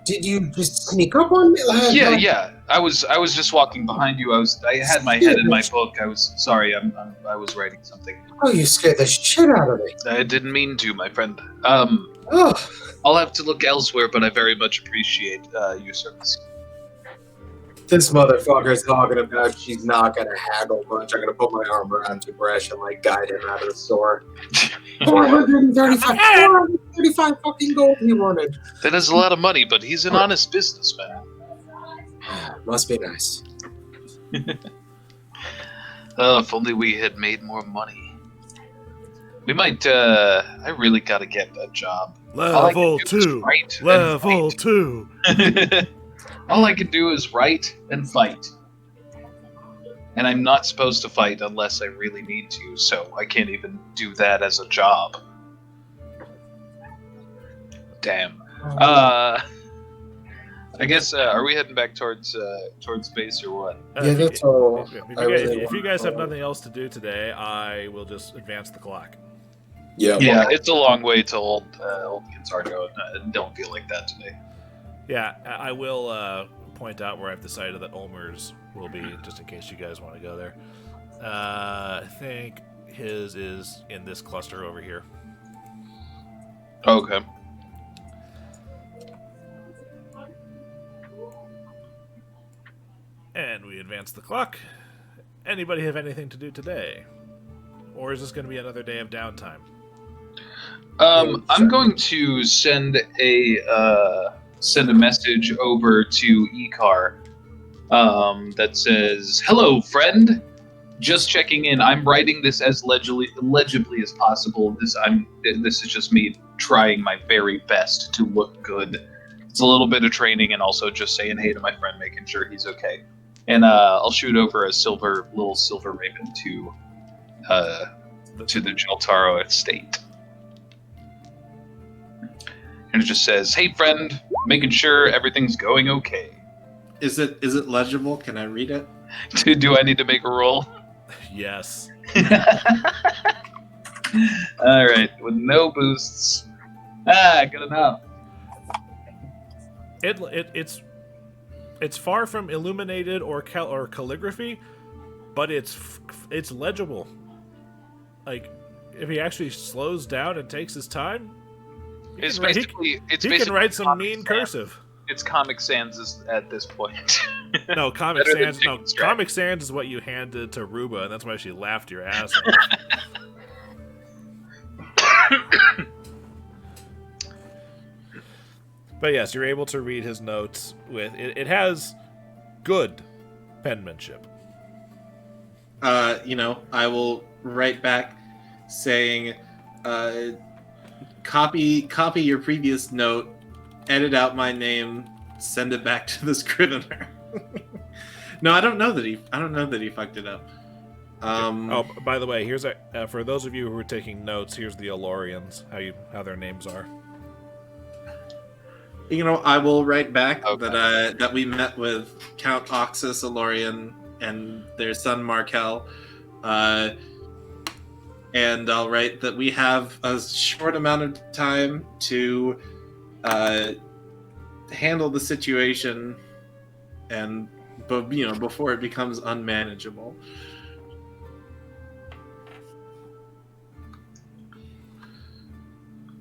Did you just sneak up on me? Yeah. I was just walking behind you. I had my head in my book. I was sorry. I was writing something. Oh, you scared the shit out of me. I didn't mean to, my friend. I'll have to look elsewhere, but I very much appreciate your service. This motherfucker's talking about she's not gonna haggle much. I'm gonna put my arm around Tib'resh and guide him out of the store. 435 fucking gold he wanted. That is a lot of money, but he's an honest businessman. Must be nice. If only we had made more money. We might, I really gotta get a job. Level 2! Level 2! All I can do is write and fight. And I'm not supposed to fight unless I really need to, so I can't even do that as a job. Damn. I guess, are we heading back towards base or what? Yeah, that's all. If you guys have nothing else to do today, I will just advance the clock. Yeah. Yeah, it's a long way to old Guitargo. Don't feel like that today. Yeah, I will point out where I've decided that Ulmer's will be, just in case you guys want to go there. I think his is in this cluster over here. Okay. And we advance the clock. Anybody have anything to do today? Or is this going to be another day of downtime? I'm going to send a message over to Icar that says, "Hello, friend. Just checking in. I'm writing this as legibly as possible. This is just me trying my very best to look good. It's a little bit of training and also just saying hey to my friend, making sure he's okay. And I'll shoot over a little silver raven to the Jhaltero estate." And it just says, "Hey, friend, making sure everything's going okay." Is it legible? Can I read it? Do I need to make a roll? Yes. All right, with no boosts. Good enough. It's far from illuminated or calligraphy, but it's legible. Like, if he actually slows down and takes his time, he can write some mean cursive. It's Comic Sans at this point. No, Comic Sans. No, Comic Sans is what you handed to Ruba, and that's why she laughed your ass off. But yes, you're able to read his notes with it. It has good penmanship. I will write back saying, copy your previous note, edit out my name, send it back to the scrivener. No, I don't know that he fucked it up. By the way, here's for those of you who are taking notes. Here's the Elorians, how their names are. I will write back that we met with Count Oxus Elorian and their son Markel, and I'll write that we have a short amount of time to handle the situation, and before it becomes unmanageable.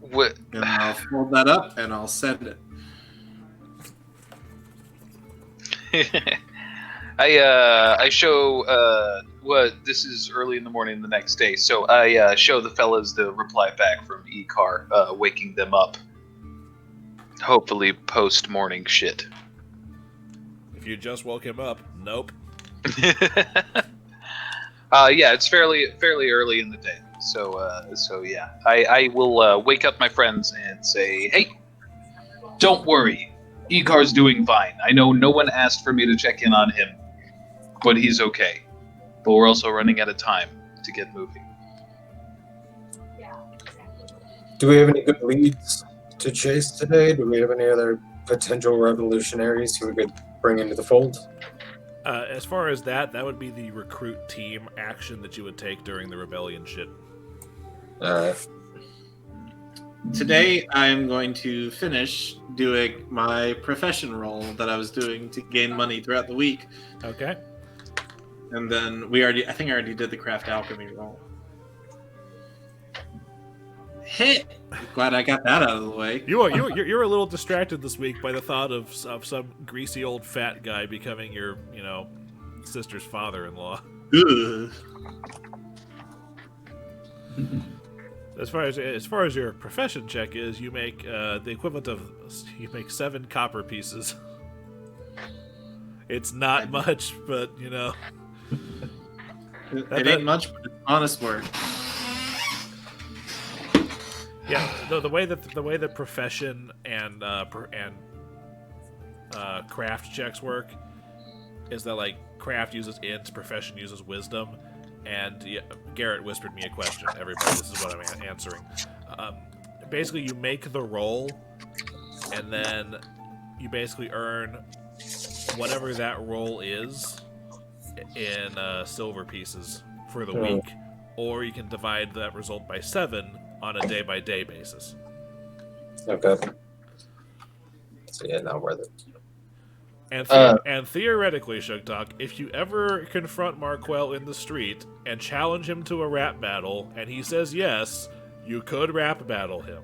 What? And I'll fold that up and I'll send it. I show this is early in the morning the next day, so I show the fellas the reply back from Icar, waking them up. Hopefully post morning shit. If you just woke him up, nope. Yeah, it's fairly early in the day, so yeah, I will wake up my friends and say, hey, don't worry. Icar's doing fine. I know no one asked for me to check in on him, but he's okay. But we're also running out of time to get moving. Do we have any good leads to chase today? Do we have any other potential revolutionaries who we could bring into the fold? As far as that would be the recruit team action that you would take during the rebellion shit. Alright. Today, I'm going to finish doing my profession role that I was doing to gain money throughout the week. Okay. And then I think I already did the craft alchemy roll. Hit! Glad I got that out of the way. You're a little distracted this week by the thought of some greasy old fat guy becoming your, sister's father-in-law. Ugh. As far as your profession check is, you make the equivalent of 7 copper pieces. It's not much, but you know. It ain't much, but it's honest work. Yeah, no, the way that profession and craft checks work is that like craft uses int, profession uses wisdom, and Garrett whispered me a question. Everybody, this is what I'm answering. Basically, you make the roll, and then you basically earn whatever that roll is in silver pieces for the week, or you can divide that result by 7 on a day-by-day basis. Okay. So yeah, not worth it. And theoretically, Sugtok, if you ever confront Marquel in the street and challenge him to a rap battle, and he says yes, you could rap battle him.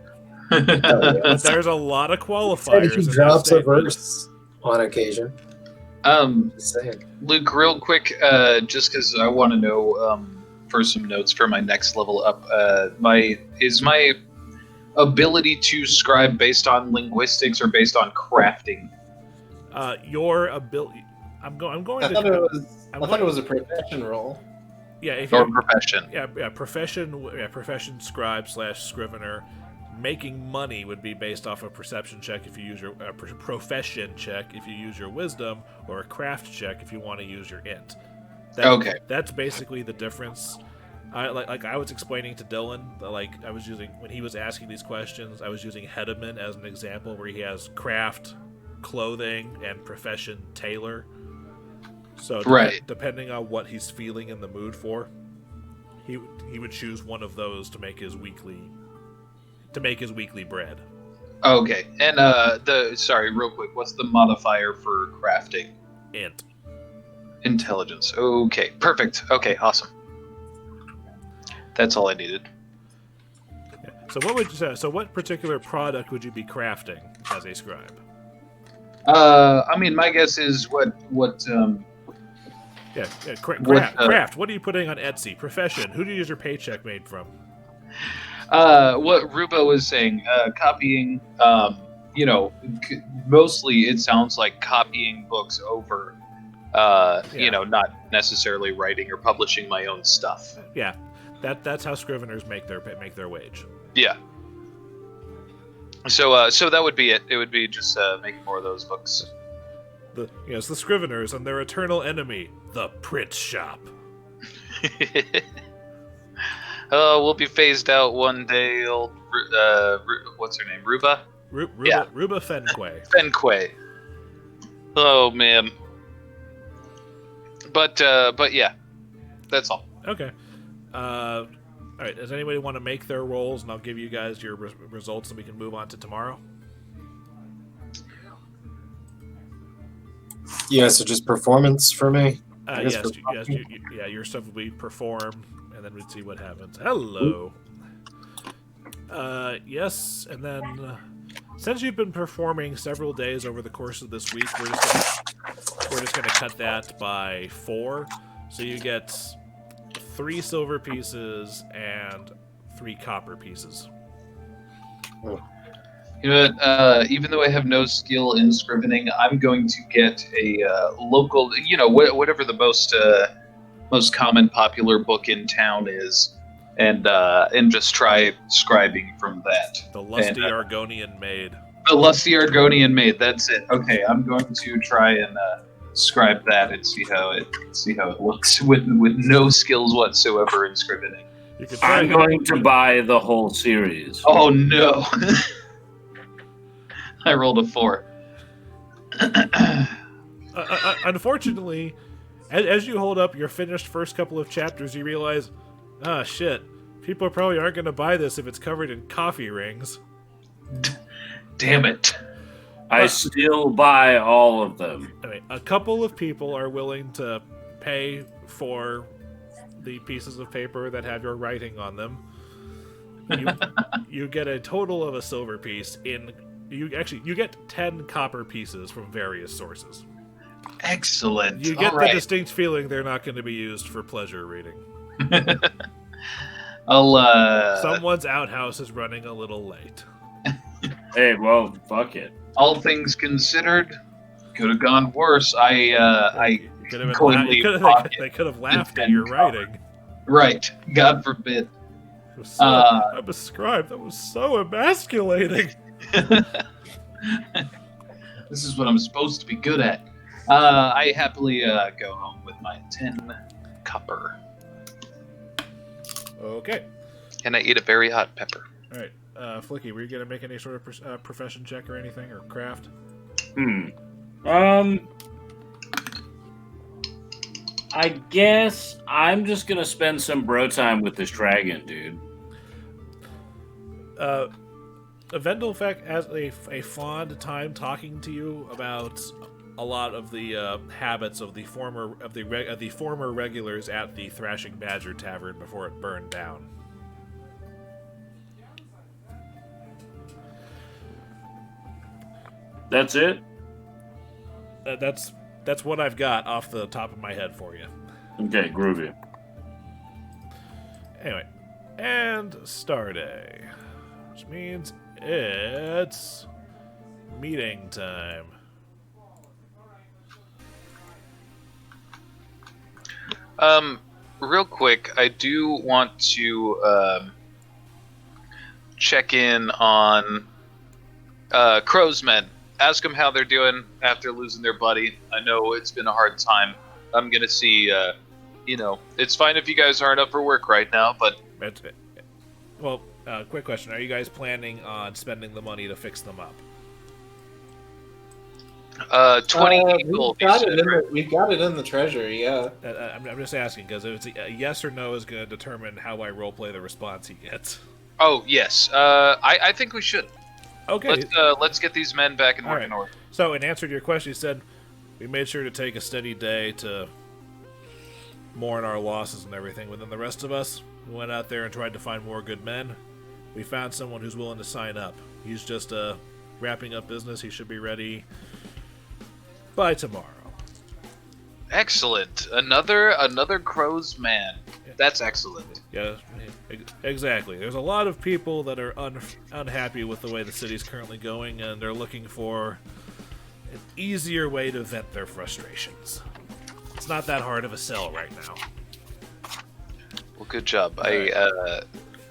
But there's a lot of qualifiers. He drops a verse on occasion. Just saying. Luke, real quick, just because I want to know for some notes for my next level up, is my ability to scribe based on linguistics or based on crafting? Your ability. I thought it was a profession roll. Yeah, if or you're, profession. Yeah, profession scribe / scrivener. Making money would be based off a perception check if you use your profession check if you use your wisdom, or a craft check if you want to use your int. Okay. That's basically the difference. I was explaining to Dillon, like I was using when he was asking these questions, I was using Hedeman as an example where he has craft, clothing, and profession tailor. So depending on what he's feeling in the mood for, he would choose one of those to make his weekly bread. Okay, and real quick, what's the modifier for crafting? Int. Intelligence. Okay, perfect. Okay, awesome. That's all I needed. Yeah. So what would you say? So what particular product would you be crafting as a scribe? I mean, my guess is Craft. What are you putting on Etsy? Profession. Who do you use your paycheck made from? What Ruba was saying, copying, mostly it sounds like copying books over, not necessarily writing or publishing my own stuff. Yeah, that's how scriveners make their wage. Yeah. So that would be it. It would be just making more of those books. The scriveners and their eternal enemy, the print shop. We'll be phased out one day. Old, what's her name? Ruba? Ruba Fenquay. Fenquay. Oh man. But yeah, that's all. Okay. All right. Does anybody want to make their rolls, and I'll give you guys your results, and we can move on to tomorrow? Yeah. So just performance for me. Yes. Your stuff will be perform. And then we'd see what happens. Hello. Yes, and then since you've been performing several days over the course of this week, we're just gonna cut that by 4. So you get 3 silver pieces and 3 copper pieces. You know what? Even though I have no skill in scrivening, I'm going to get a local. Whatever the most common popular book in town is, and just try scribing from that. The lusty Argonian maid. The lusty Argonian maid. That's it. Okay, I'm going to try and scribe that and see how it looks with no skills whatsoever in scrivening. I'm going to buy the whole series. Oh no! I rolled a 4. Unfortunately. As you hold up your finished first couple of chapters, you realize, shit, people probably aren't going to buy this if it's covered in coffee rings. Damn it. I still buy all of them. Anyway, a couple of people are willing to pay for the pieces of paper that have your writing on them. You get a total of a silver piece. You get 10 copper pieces from various sources. Excellent. You get the distinct feeling they're not going to be used for pleasure reading. Someone's outhouse is running a little late. Hey, well, fuck it. All things considered, could have gone worse. I Could have coinly been pocket they could have laughed at and your cover. writing. Right. God forbid. It was so, Uh, I'm a scribe. That was so emasculating. This is what I'm supposed to be good at. I happily go home with my 10 copper. Okay. And I eat a very hot pepper. All right. Flickie, were you gonna make any sort of profession check or anything, or craft? I guess I'm just gonna spend some bro time with this dragon, dude. Vendel, in fact, has a fond time talking to you about a lot of the habits of the former regulars at the Thrashing Badger Tavern before it burned down. That's it? That's what I've got off the top of my head for you. Okay, groovy. Anyway, and star day, which means it's meeting time. Real quick, I do want to check in on Crow's men. Ask them how they're doing after losing their buddy. I know it's been a hard time. I'm gonna see. It's fine if you guys aren't up for work right now, but Well, quick question: are you guys planning on spending the money to fix them up? 28 gold. We've got it in the treasury, yeah. I'm just asking because if it's a yes or no is going to determine how I roleplay the response he gets. Oh yes, I think we should. Okay. Let's get these men back in working order. So, in answer to your question, he said, we made sure to take a steady day to mourn our losses and everything. But then the rest of us went out there and tried to find more good men. We found someone who's willing to sign up. He's just wrapping up business. He should be ready by tomorrow. Excellent. Another Crow's man. That's excellent. Yeah, exactly. There's a lot of people that are unhappy with the way the city's currently going, and they're looking for an easier way to vent their frustrations. It's not that hard of a sell right now. Well, good job. I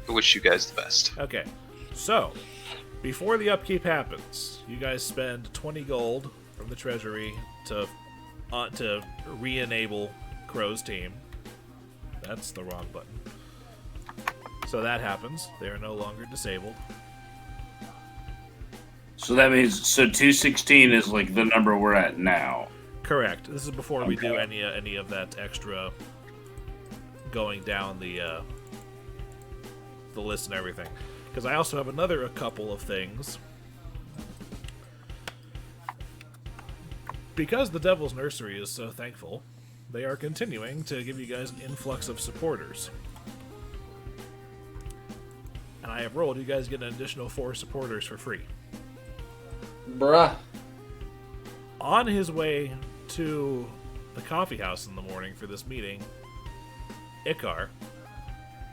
wish you guys the best. Okay, so before the upkeep happens, you guys spend 20 gold from the treasury to re-enable Crow's team. That's the wrong button. So that happens. They are no longer disabled. So that means 216 is like the number we're at now. Correct. This is before we do any of that extra going down the list and everything. Because I also have a couple of things. Because the Devil's Nursery is so thankful, they are continuing to give you guys an influx of supporters. And I have rolled, you guys get an additional 4 supporters for free. Bruh. On his way to the coffee house in the morning for this meeting, Icar,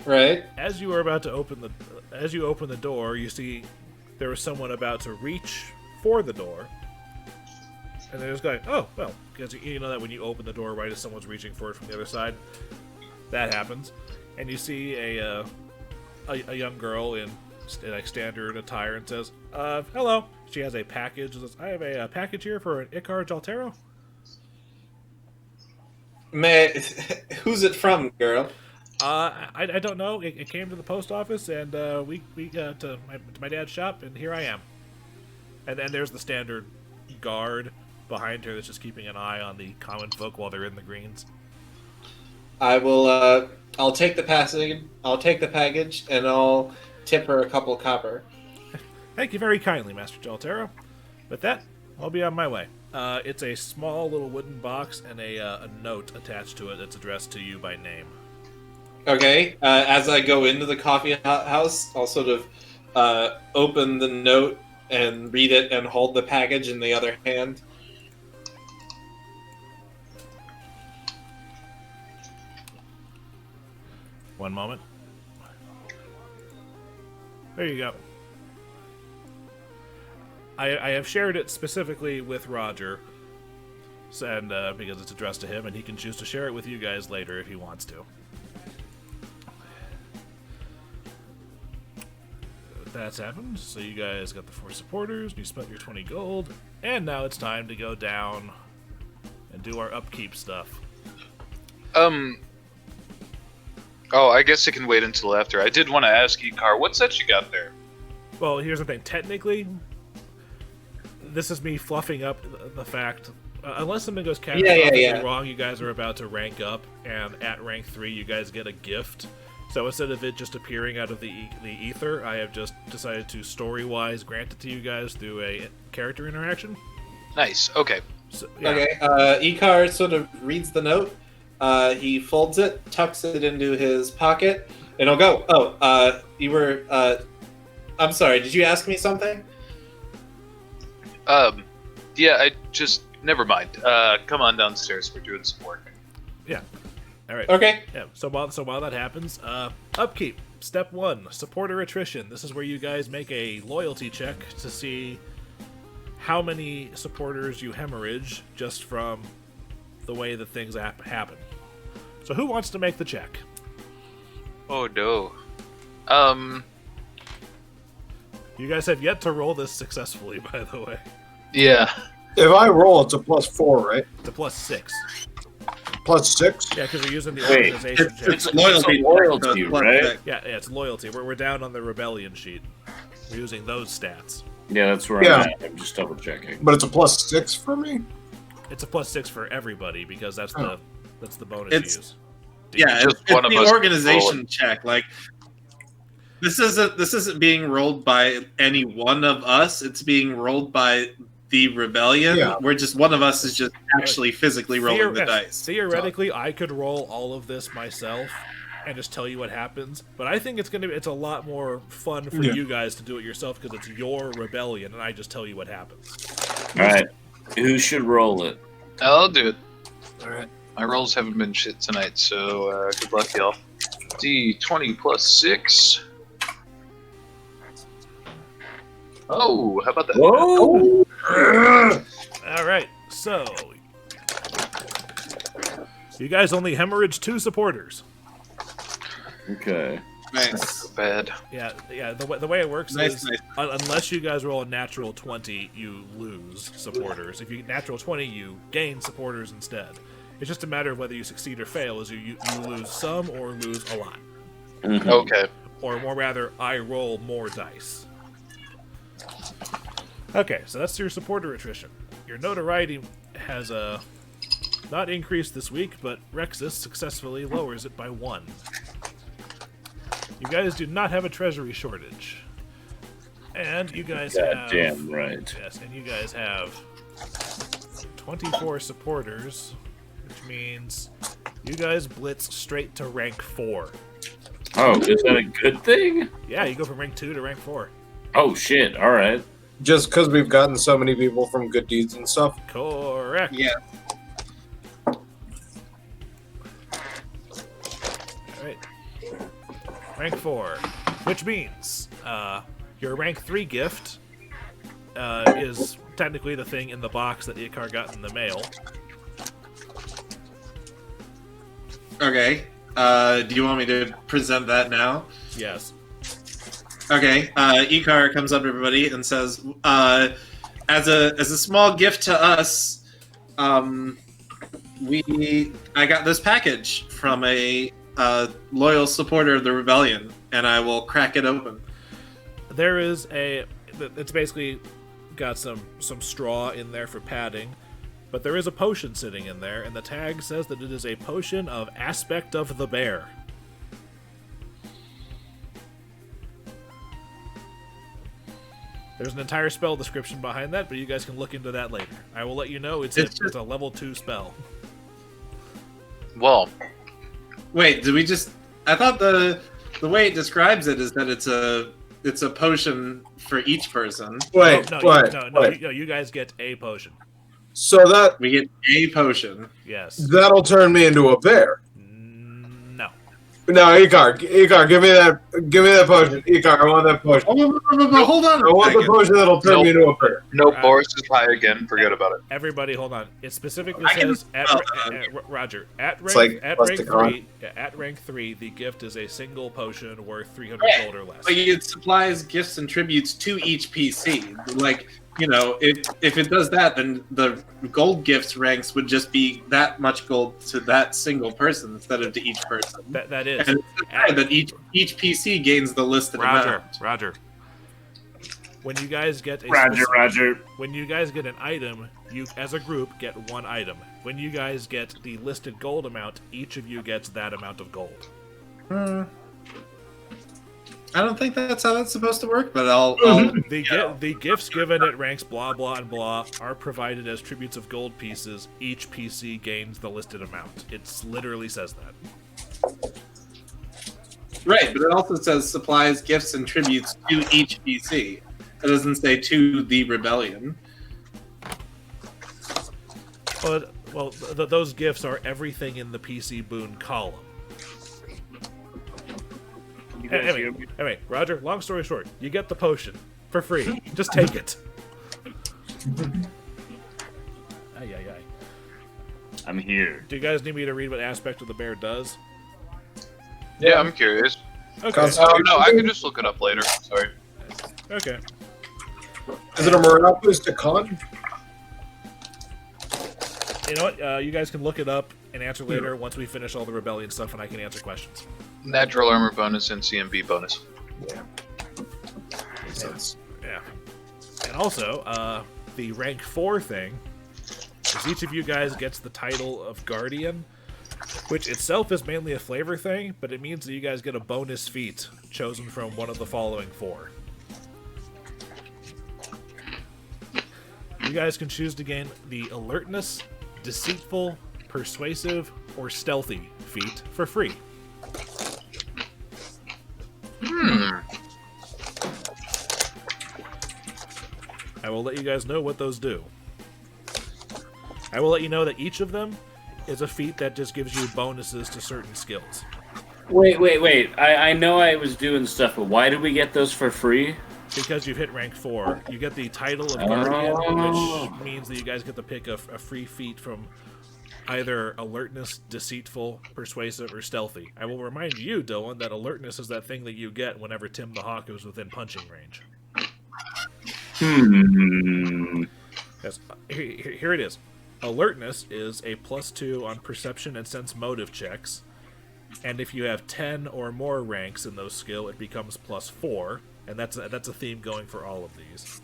Right. as you are about to open the door, you see there was someone about to reach for the door. And they're just going, oh, well, because you know that when you open the door right as someone's reaching for it from the other side, that happens. And you see a young girl in like standard attire and says, hello. She has a package. Says, I have a package here for an Icar Jhaltero. Who's it from, girl? I don't know. It came to the post office, and we got to my dad's shop, and here I am. And then there's the standard guard behind her that's just keeping an eye on the common folk while they're in the greens. I will. I'll take the package. And I'll tip her a couple copper. Thank you very kindly, Master Jhaltero. With that, I'll be on my way. It's a small little wooden box and a note attached to it that's addressed to you by name. Okay. As I go into the coffee house, I'll sort of open the note and read it and hold the package in the other hand. One moment. There you go. I have shared it specifically with Roger. And because it's addressed to him, and he can choose to share it with you guys later if he wants to. That's happened. So you guys got the 4 supporters, and you spent your 20 gold, and now it's time to go down and do our upkeep stuff. Oh, I guess it can wait until after. I did want to ask Icar, what's that you got there? Well, here's the thing. Technically, this is me fluffing up the fact. Unless something goes catastrophically wrong, you guys are about to rank up, and at rank 3, you guys get a gift. So instead of it just appearing out of the ether, I have just decided to story-wise grant it to you guys through a character interaction. Nice. Okay. So, yeah. Okay. Icar sort of reads the note. He folds it, tucks it into his pocket, and he'll go. Oh, you were. I'm sorry. Did you ask me something? Yeah. I just. Never mind. Come on downstairs. We're doing some work. Yeah. All right. Okay. Yeah. So while that happens, upkeep. Step 1: supporter attrition. This is where you guys make a loyalty check to see how many supporters you hemorrhage just from the way that things happen. So who wants to make the check? Oh no. You guys have yet to roll this successfully, by the way. Yeah. If I roll, it's a +4, right? It's a +6. +6? Yeah, because we're using the Wait, organization check. It's loyalty, right? Yeah, it's loyalty. We're down on the rebellion sheet. We're using those stats. Yeah, that's where Yeah. I'm at. I'm just double checking. But it's a +6 for me? It's a +6 for everybody because that's the bonus It's- you use. Yeah, Just it's one of the us organization roll check. Like this isn't being rolled by any one of us. It's being rolled by the rebellion. Yeah. Where just one of us is just actually physically rolling the dice. Theoretically, I could roll all of this myself and just tell you what happens, but I think it's a lot more fun for you guys to do it yourself because it's your rebellion and I just tell you what happens. All right, who should roll it? I'll do it. All right. My rolls haven't been shit tonight, so good luck, y'all. D20 +6. Oh, how about that? Whoa! All right, so you guys only hemorrhage 2 supporters. Okay. Nice. Bad. Yeah. The way it works Nice, is nice. Unless you guys roll a natural 20, you lose supporters. If you natural 20, you gain supporters instead. It's just a matter of whether you succeed or fail. Is you lose some or lose a lot, Mhm. Okay. or more rather, I roll more dice. Okay, so that's your supporter attrition. Your notoriety has not increased this week, but Rexus successfully lowers it by 1. You guys do not have a treasury shortage. And you guys have... Damn right. Yes, and you guys have 24 supporters, which means you guys blitz straight to rank 4. Oh, is that a good thing? Yeah, you go from rank 2 to rank 4. Oh shit! All right. Just because we've gotten so many people from good deeds and stuff? Correct. Yeah. Alright. Rank 4. Which means your rank 3 gift is technically the thing in the box that Icar got in the mail. Okay. Do you want me to present that now? Yes. Okay. Icar comes up to everybody and says, as a small gift to us, I got this package from a loyal supporter of the rebellion, and I will crack it open. There is it's basically got some straw in there for padding, but there is a potion sitting in there, and the tag says that it is a potion of Aspect of the Bear. There's an entire spell description behind that, but you guys can look into that later. I will let you know it's a level 2 spell. Well, Wait, did we just? I thought the way it describes it is that it's a potion for each person. Wait, wait. You guys get a potion. So We get a potion. Yes. that'll turn me into a bear. No. No, Icar, give me that potion. Icar, I want that potion. Oh, no, hold on. I want the potion that'll turn me into a bird. No, Boarris is high again. Forget about it. Everybody, hold on. It specifically I can- says Roger at It's like rank 3, the gift is a single potion worth 300 Right. gold or less. Like, it supplies gifts and tributes to each PC. Like, you know, if it does that, then the gold gifts ranks would just be that much gold to that single person instead of to each person. That is. And it's said that each PC gains the listed amount. Roger. When you guys get Roger. When you guys get an item, you as a group get one item. When you guys get the listed gold amount, each of you gets that amount of gold. I don't think that's how that's supposed to work, but I'll The gifts given at ranks blah blah and blah are provided as tributes of gold pieces. Each PC gains the listed amount. It literally says that. right, but it also says supplies, gifts, and tributes to each PC. It doesn't say to the rebellion. Those gifts are everything in the PC boon column. Anyway, Roger, long story short, you get the potion for free. Just take it. Ay. I'm here. Do you guys need me to read what aspect of the bear does? Yeah, I'm curious. Okay. Oh, no, I can just look it up later. Sorry. Okay. Is it a morale boost to con? You know what? You guys can look it up and answer later once we finish all the rebellion stuff, and I can answer questions. Natural armor bonus and CMB bonus. Yeah. Makes sense. Yeah. And also, the rank 4 thing is each of you guys gets the title of Guardian, which itself is mainly a flavor thing, but it means that you guys get a bonus feat chosen from one of the following 4. You guys can choose to gain the Alertness, Deceitful, Persuasive, or Stealthy feat for free. I will let you guys know what those do. I will let you know that each of them is a feat that just gives you bonuses to certain skills. Wait. I know I was doing stuff, but why did we get those for free? Because you've hit rank 4, you get the title of Guardian, which means that you guys get to pick a free feat from either Alertness, Deceitful, Persuasive, or Stealthy. I will remind you, Dillon, that Alertness is that thing that you get whenever Tim the Hawk is within punching range. Yes, here it is. Alertness is a +2 on Perception and Sense Motive checks, and if you have 10 or more ranks in those skill, it becomes +4. And that's a theme going for all of these.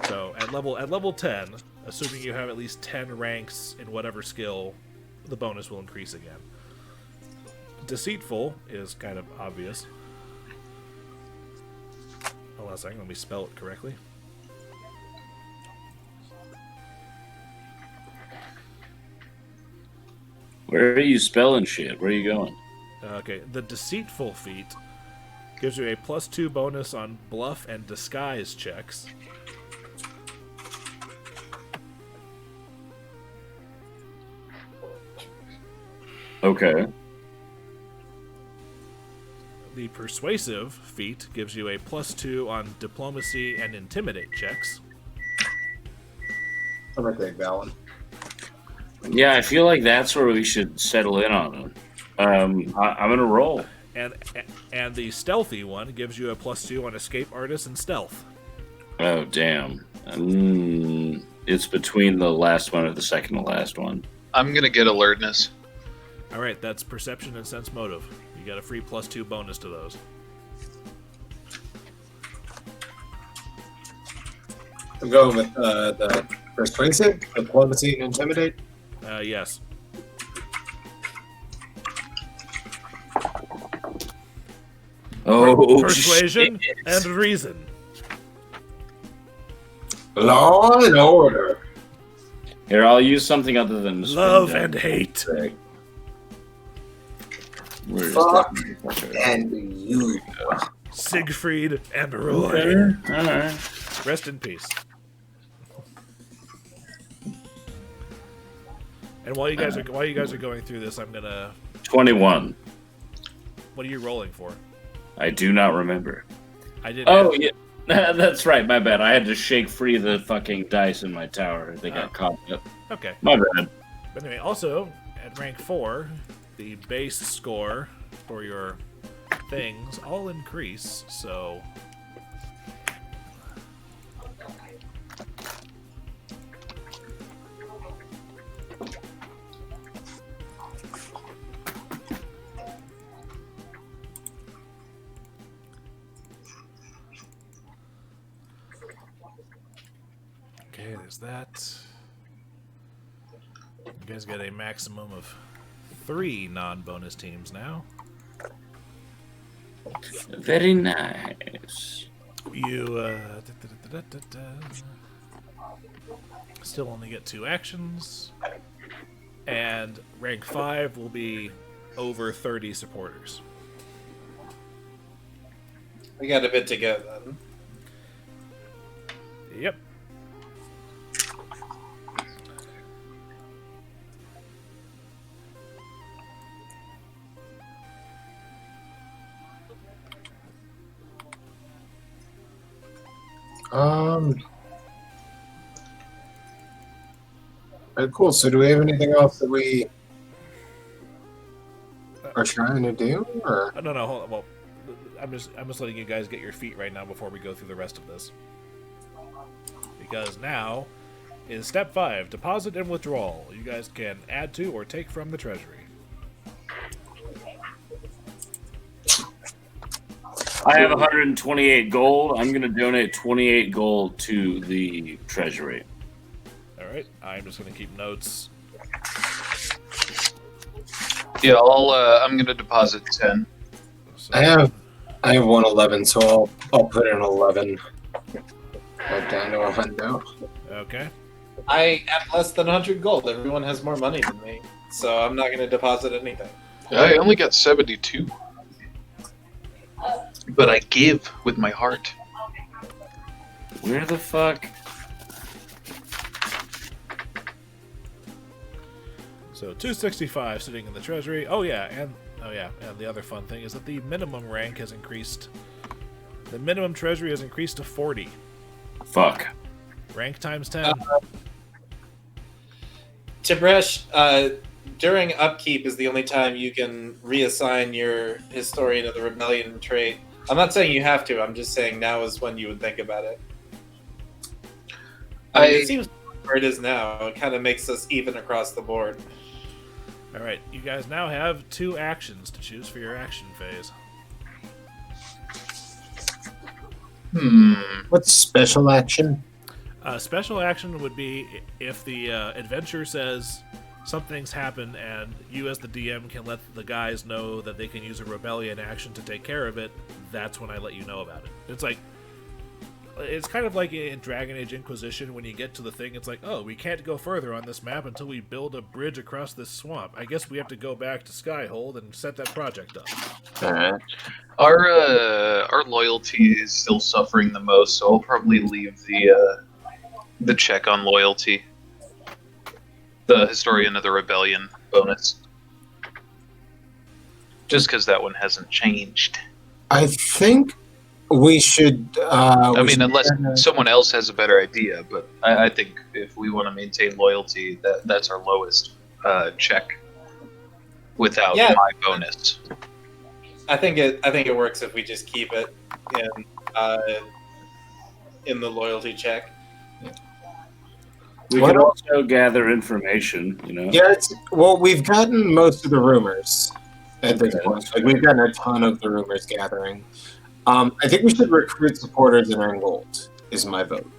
So at level 10, assuming you have at least 10 ranks in whatever skill, the bonus will increase again. Deceitful is kind of obvious. Hold on a second, let me spell it correctly. Where are you spelling shit? Where are you going? Okay, the Deceitful feat gives you a +2 bonus on Bluff and Disguise checks. Okay. The Persuasive feat gives you a +2 on Diplomacy and Intimidate checks. I'm gonna take that one. Yeah, I feel like that's where we should settle in on it. I'm gonna roll. And the Stealthy one gives you a +2 on Escape Artist and Stealth. Oh, damn. It's between the last one or the second to last one. I'm gonna get Alertness. Alright, that's Perception and Sense Motive. You got a free +2 bonus to those. I'm going with the Persuasive, Diplomacy, and Intimidate. Yes. Oh, Persuasion shit. and Reason. Law and Order. Here, I'll use something other than Love and Hate. Where's Fuck that? and you. Siegfried and Roy. Okay. All right. Rest in peace. And while you guys are going through this, I'm gonna. 21. What are you rolling for? I do not remember. I did. Oh, yeah. That's right. My bad. I had to shake free the fucking dice in my tower. They got caught up. Okay. My bad. But anyway, also at rank 4, the base score for your things all increase. So. Okay, there's that. You guys get a maximum of 3 non-bonus teams now. Very nice. You still only get 2 actions, and rank 5 will be over 30 supporters. We got a bit to go then. Yep. Cool. So, do we have anything else that we are trying to do? Or? No, hold on. Well, I'm just letting you guys get your feet right now before we go through the rest of this. Because now is step 5, deposit and withdrawal. You guys can add to or take from the treasury. I have 128 gold. I'm going to donate 28 gold to the treasury. Alright, I'm just going to keep notes. Yeah, I'm gonna deposit 10. So, I have 111, so I'll put in 11. Right down to a hundo. okay. I have less than 100 gold. Everyone has more money than me, so I'm not going to deposit anything. I only got 72. But I give with my heart. Where the fuck? So 265 sitting in the treasury. And the other fun thing is that the minimum rank has increased. The minimum treasury has increased to 40. Fuck. Rank times 10. Tib'resh, during upkeep is the only time you can reassign your Historian of the Rebellion trait. I'm not saying you have to, I'm just saying now is when you would think about it. It seems where it is now. It kind of makes us even across the board. Alright, you guys now have 2 actions to choose for your action phase. What's special action? Special action would be if the adventure says something's happened and you as the DM can let the guys know that they can use a rebellion action to take care of it. That's when I let you know about it. It's kind of like in Dragon Age Inquisition when you get to the thing, it's like, oh, we can't go further on this map until we build a bridge across this swamp. I guess we have to go back to Skyhold and set that project up. Our loyalty is still suffering the most, so I'll probably leave the check on loyalty. The Historian of the Rebellion bonus. Just because that one hasn't changed. I think we should. Unless someone else has a better idea, but I think if we want to maintain loyalty, that's our lowest check without my bonus. I think it works if we just keep it in the loyalty check. We can also gather information, Yeah, we've gotten most of the rumors at this point. Like, we've gotten a ton of the rumors gathering. I think we should recruit supporters and earn gold, is my vote.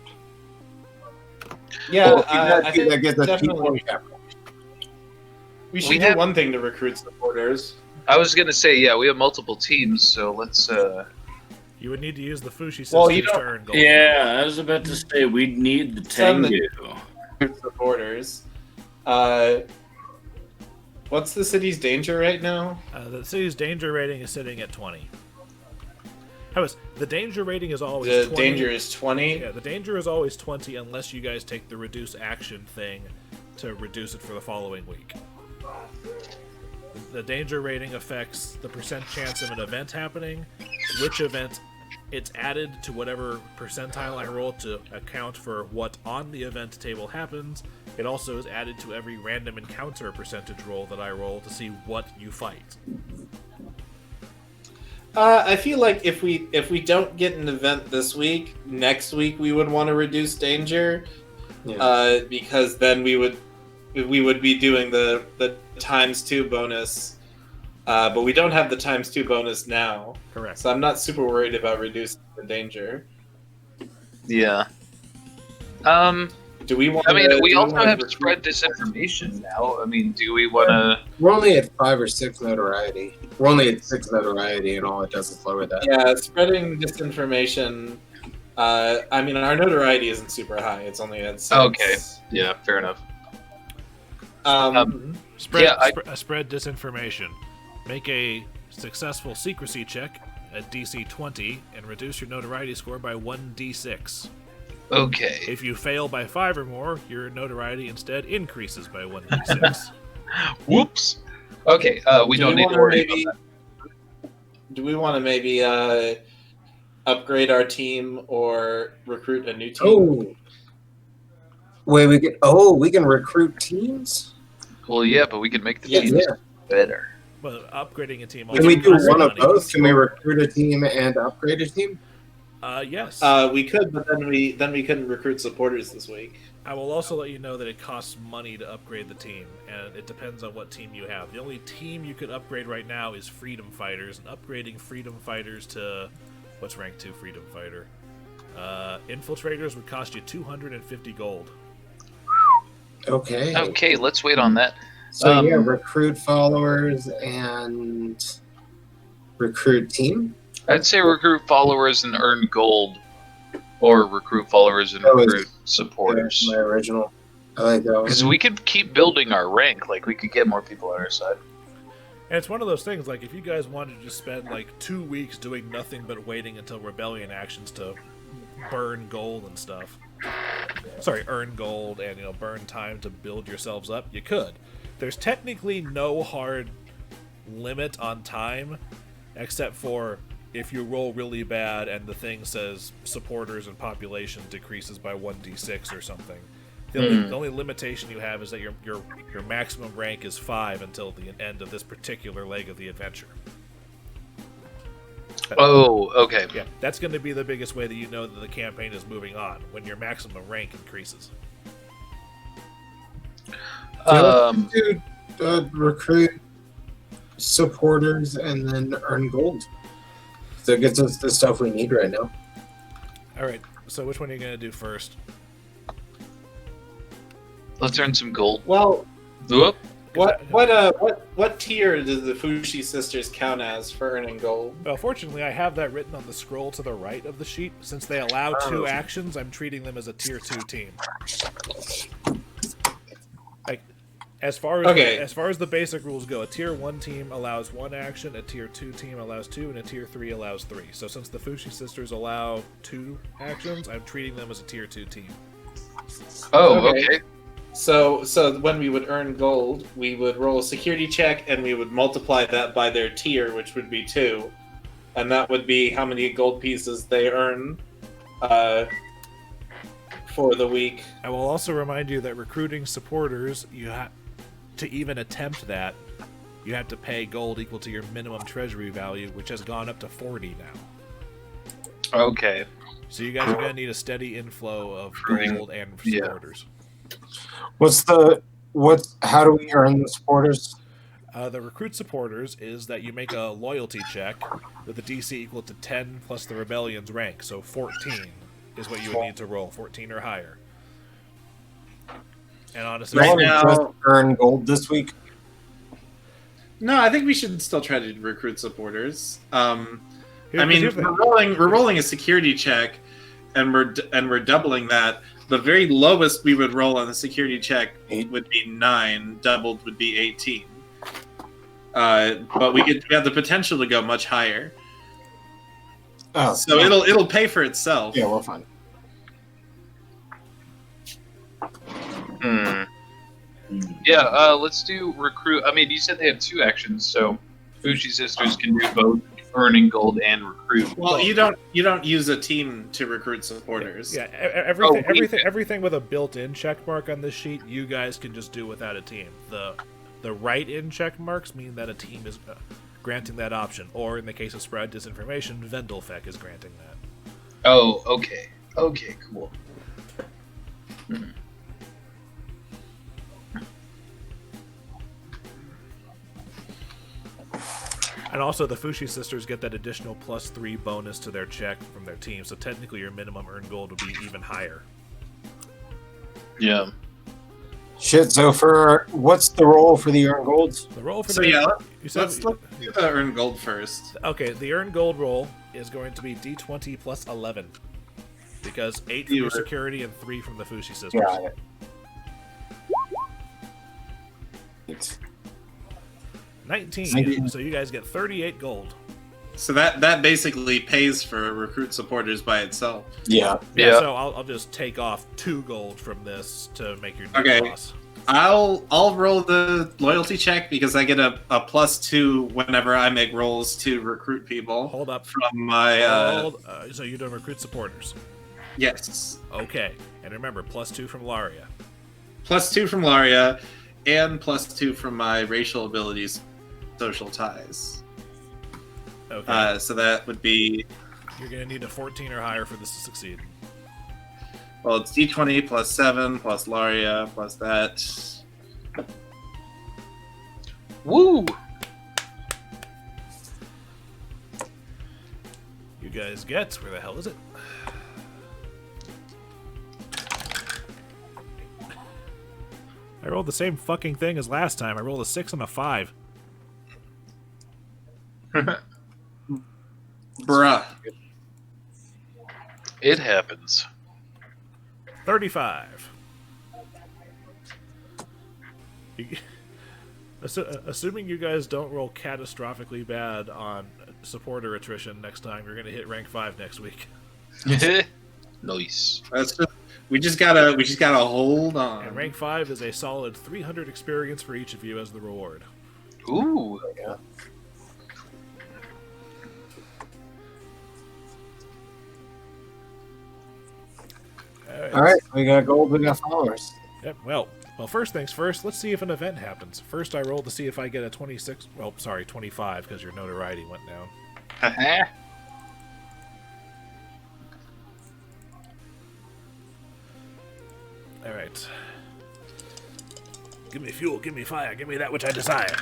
Yeah, I think that gets us people. We should do one thing to recruit supporters. I was going to say, yeah, we have multiple teams, so let's... You would need to use the Fushi system to earn gold. Yeah, I was about to say, we'd need the Tengu. Supporters. What's the city's danger right now? The city's danger rating is sitting at 20. The danger rating is always 20. The danger is 20? Yeah, the danger is always 20 unless you guys take the reduce action thing to reduce it for the following week. The danger rating affects the percent chance of an event happening, which event it's added to whatever percentile I roll to account for what on the event table happens. It also is added to every random encounter percentage roll that I roll to see what you fight. I feel like if we don't get an event this week, next week we would want to reduce danger, because then we would be doing the ×2 bonus, but we don't have the ×2 bonus now. Correct. So I'm not super worried about reducing the danger. Yeah. Do we want? I mean, we also have spread disinformation now. I mean, do we want to? We're only at 5 or 6 notoriety. We're only at 6 notoriety, and all it does is lower that. Yeah, spreading disinformation. I mean, our notoriety isn't super high. It's only at 6. Okay. Yeah, fair enough. Spread disinformation. Make a successful secrecy check at DC 20 and reduce your notoriety score by 1d6. Okay. If you fail by 5 or more, your notoriety instead increases by 1d6. Whoops. Okay, we don't need to worry about that. Do we want to maybe upgrade our team or recruit a new team? Oh, wait, we can recruit teams. Well, yeah, but we can make the Yeah, teams yeah. better. Well, upgrading a team. Can we do costs one of money. both? Can we recruit a team and upgrade a team? Yes. We could, but then we couldn't recruit supporters this week. I will also let you know that it costs money to upgrade the team, and it depends on what team you have. The only team you could upgrade right now is Freedom Fighters, and upgrading Freedom Fighters to... What's rank 2 Freedom Fighter? Infiltrators would cost you 250 gold. Okay. Okay, let's wait on that. So recruit followers and recruit team? I'd say recruit followers and earn gold, or recruit followers and That was- recruit supporters. My original. I like that one. Because we could keep building our rank, like we could get more people on our side. And it's one of those things, like, if you guys wanted to just spend, like, 2 weeks doing nothing but waiting until rebellion actions to burn gold and stuff. Sorry, earn gold and, burn time to build yourselves up, you could. There's technically no hard limit on time, except for if you roll really bad and the thing says supporters and population decreases by 1d6 or something. The only limitation you have is that your maximum rank is 5 until the end of this particular leg of the adventure. Oh, okay. Yeah, that's going to be the biggest way that you know that the campaign is moving on, when your maximum rank increases. Recruit supporters and then earn gold. So it gets us the stuff we need right now. Alright, so which one are you going to do first? Let's earn some gold. Well, Whoop. what tier does the Fushi sisters count as for earning gold? Well, fortunately, I have that written on the scroll to the right of the sheet. Since they allow 2 actions, I'm treating them as a tier 2 team. Like, as far as the basic rules go, a tier 1 team allows 1 action, a tier 2 team allows 2, and a tier 3 allows 3. So since the Fushi sisters allow 2 actions, I'm treating them as a tier 2 team. Oh, okay. So when we would earn gold, we would roll a security check and we would multiply that by their tier, which would be 2, and that would be how many gold pieces they earn for the week. I will also remind you that recruiting supporters, to even attempt that, you have to pay gold equal to your minimum treasury value, which has gone up to 40 now. Okay. So you guys are going to need a steady inflow of gold and supporters. How do we earn the supporters? The recruit supporters is that you make a loyalty check with a DC equal to 10 plus the rebellion's rank, so 14 is what you would need to roll, 14 or higher. And honestly, Right Just now, earn gold this week. no, I think we should still try to recruit supporters. I mean, here's the- we're rolling a security check, and we're doubling that. The very lowest we would roll on the security check would be 9. Doubled would be 18. But we have the potential to go much higher. Oh, So it'll pay for itself. yeah, we're fine. Yeah, let's do recruit. I mean, you said they had 2 actions, so Fushi Sisters can do both earning gold and recruit. Well, you don't use a team to recruit supporters. Yeah, everything with a built-in check mark on this sheet, you guys can just do without a team. The write-in check marks mean that a team is granting that option, or in the case of spread disinformation, Vendelfek is granting that. Oh, okay. Okay, cool. And also, the Fushi sisters get that additional +3 bonus to their check from their team, so technically your minimum earned gold would be even higher. Yeah. Shit, so for what's the roll for the earned golds? The roll for So the yeah, you said, let's look at the earned gold first. okay, the earned gold roll is going to be D20 plus 11, because 8 from your security and 3 from the Fushi sisters. Got it. It's 19. So you guys get 38 gold. So that basically pays for recruit supporters by itself. yeah. Yeah. So I'll just take off 2 gold from this to make your new Okay. boss. I'll roll the loyalty check because I get a +2 whenever I make rolls to recruit people. Hold up. From my So you don't recruit supporters. yes, Okay. And remember, +2 from Laria. +2 from Laria, and +2 from my racial abilities, social ties. Okay. So that would be, You're going to need a 14 or higher for this to succeed. well, it's D20 plus 7 plus Laria plus that. Woo! You guys get, where the hell is it? I rolled the same fucking thing as last time. I rolled a 6 and a 5. Bruh. It happens. 35. Assuming you guys don't roll catastrophically bad on supporter attrition next time, you're going to hit rank 5 next week. Nice. That's just, we just gotta hold on. And rank 5 is a solid 300 experience for each of you as the reward. Ooh. Yeah. All right, we got gold, we got followers. Yep. Well, first things first, let's see if an event happens. First, I rolled to see if I get a 26. Well, sorry, 25, because your notoriety went down. All right. Give me fuel, give me fire, give me that which I desire.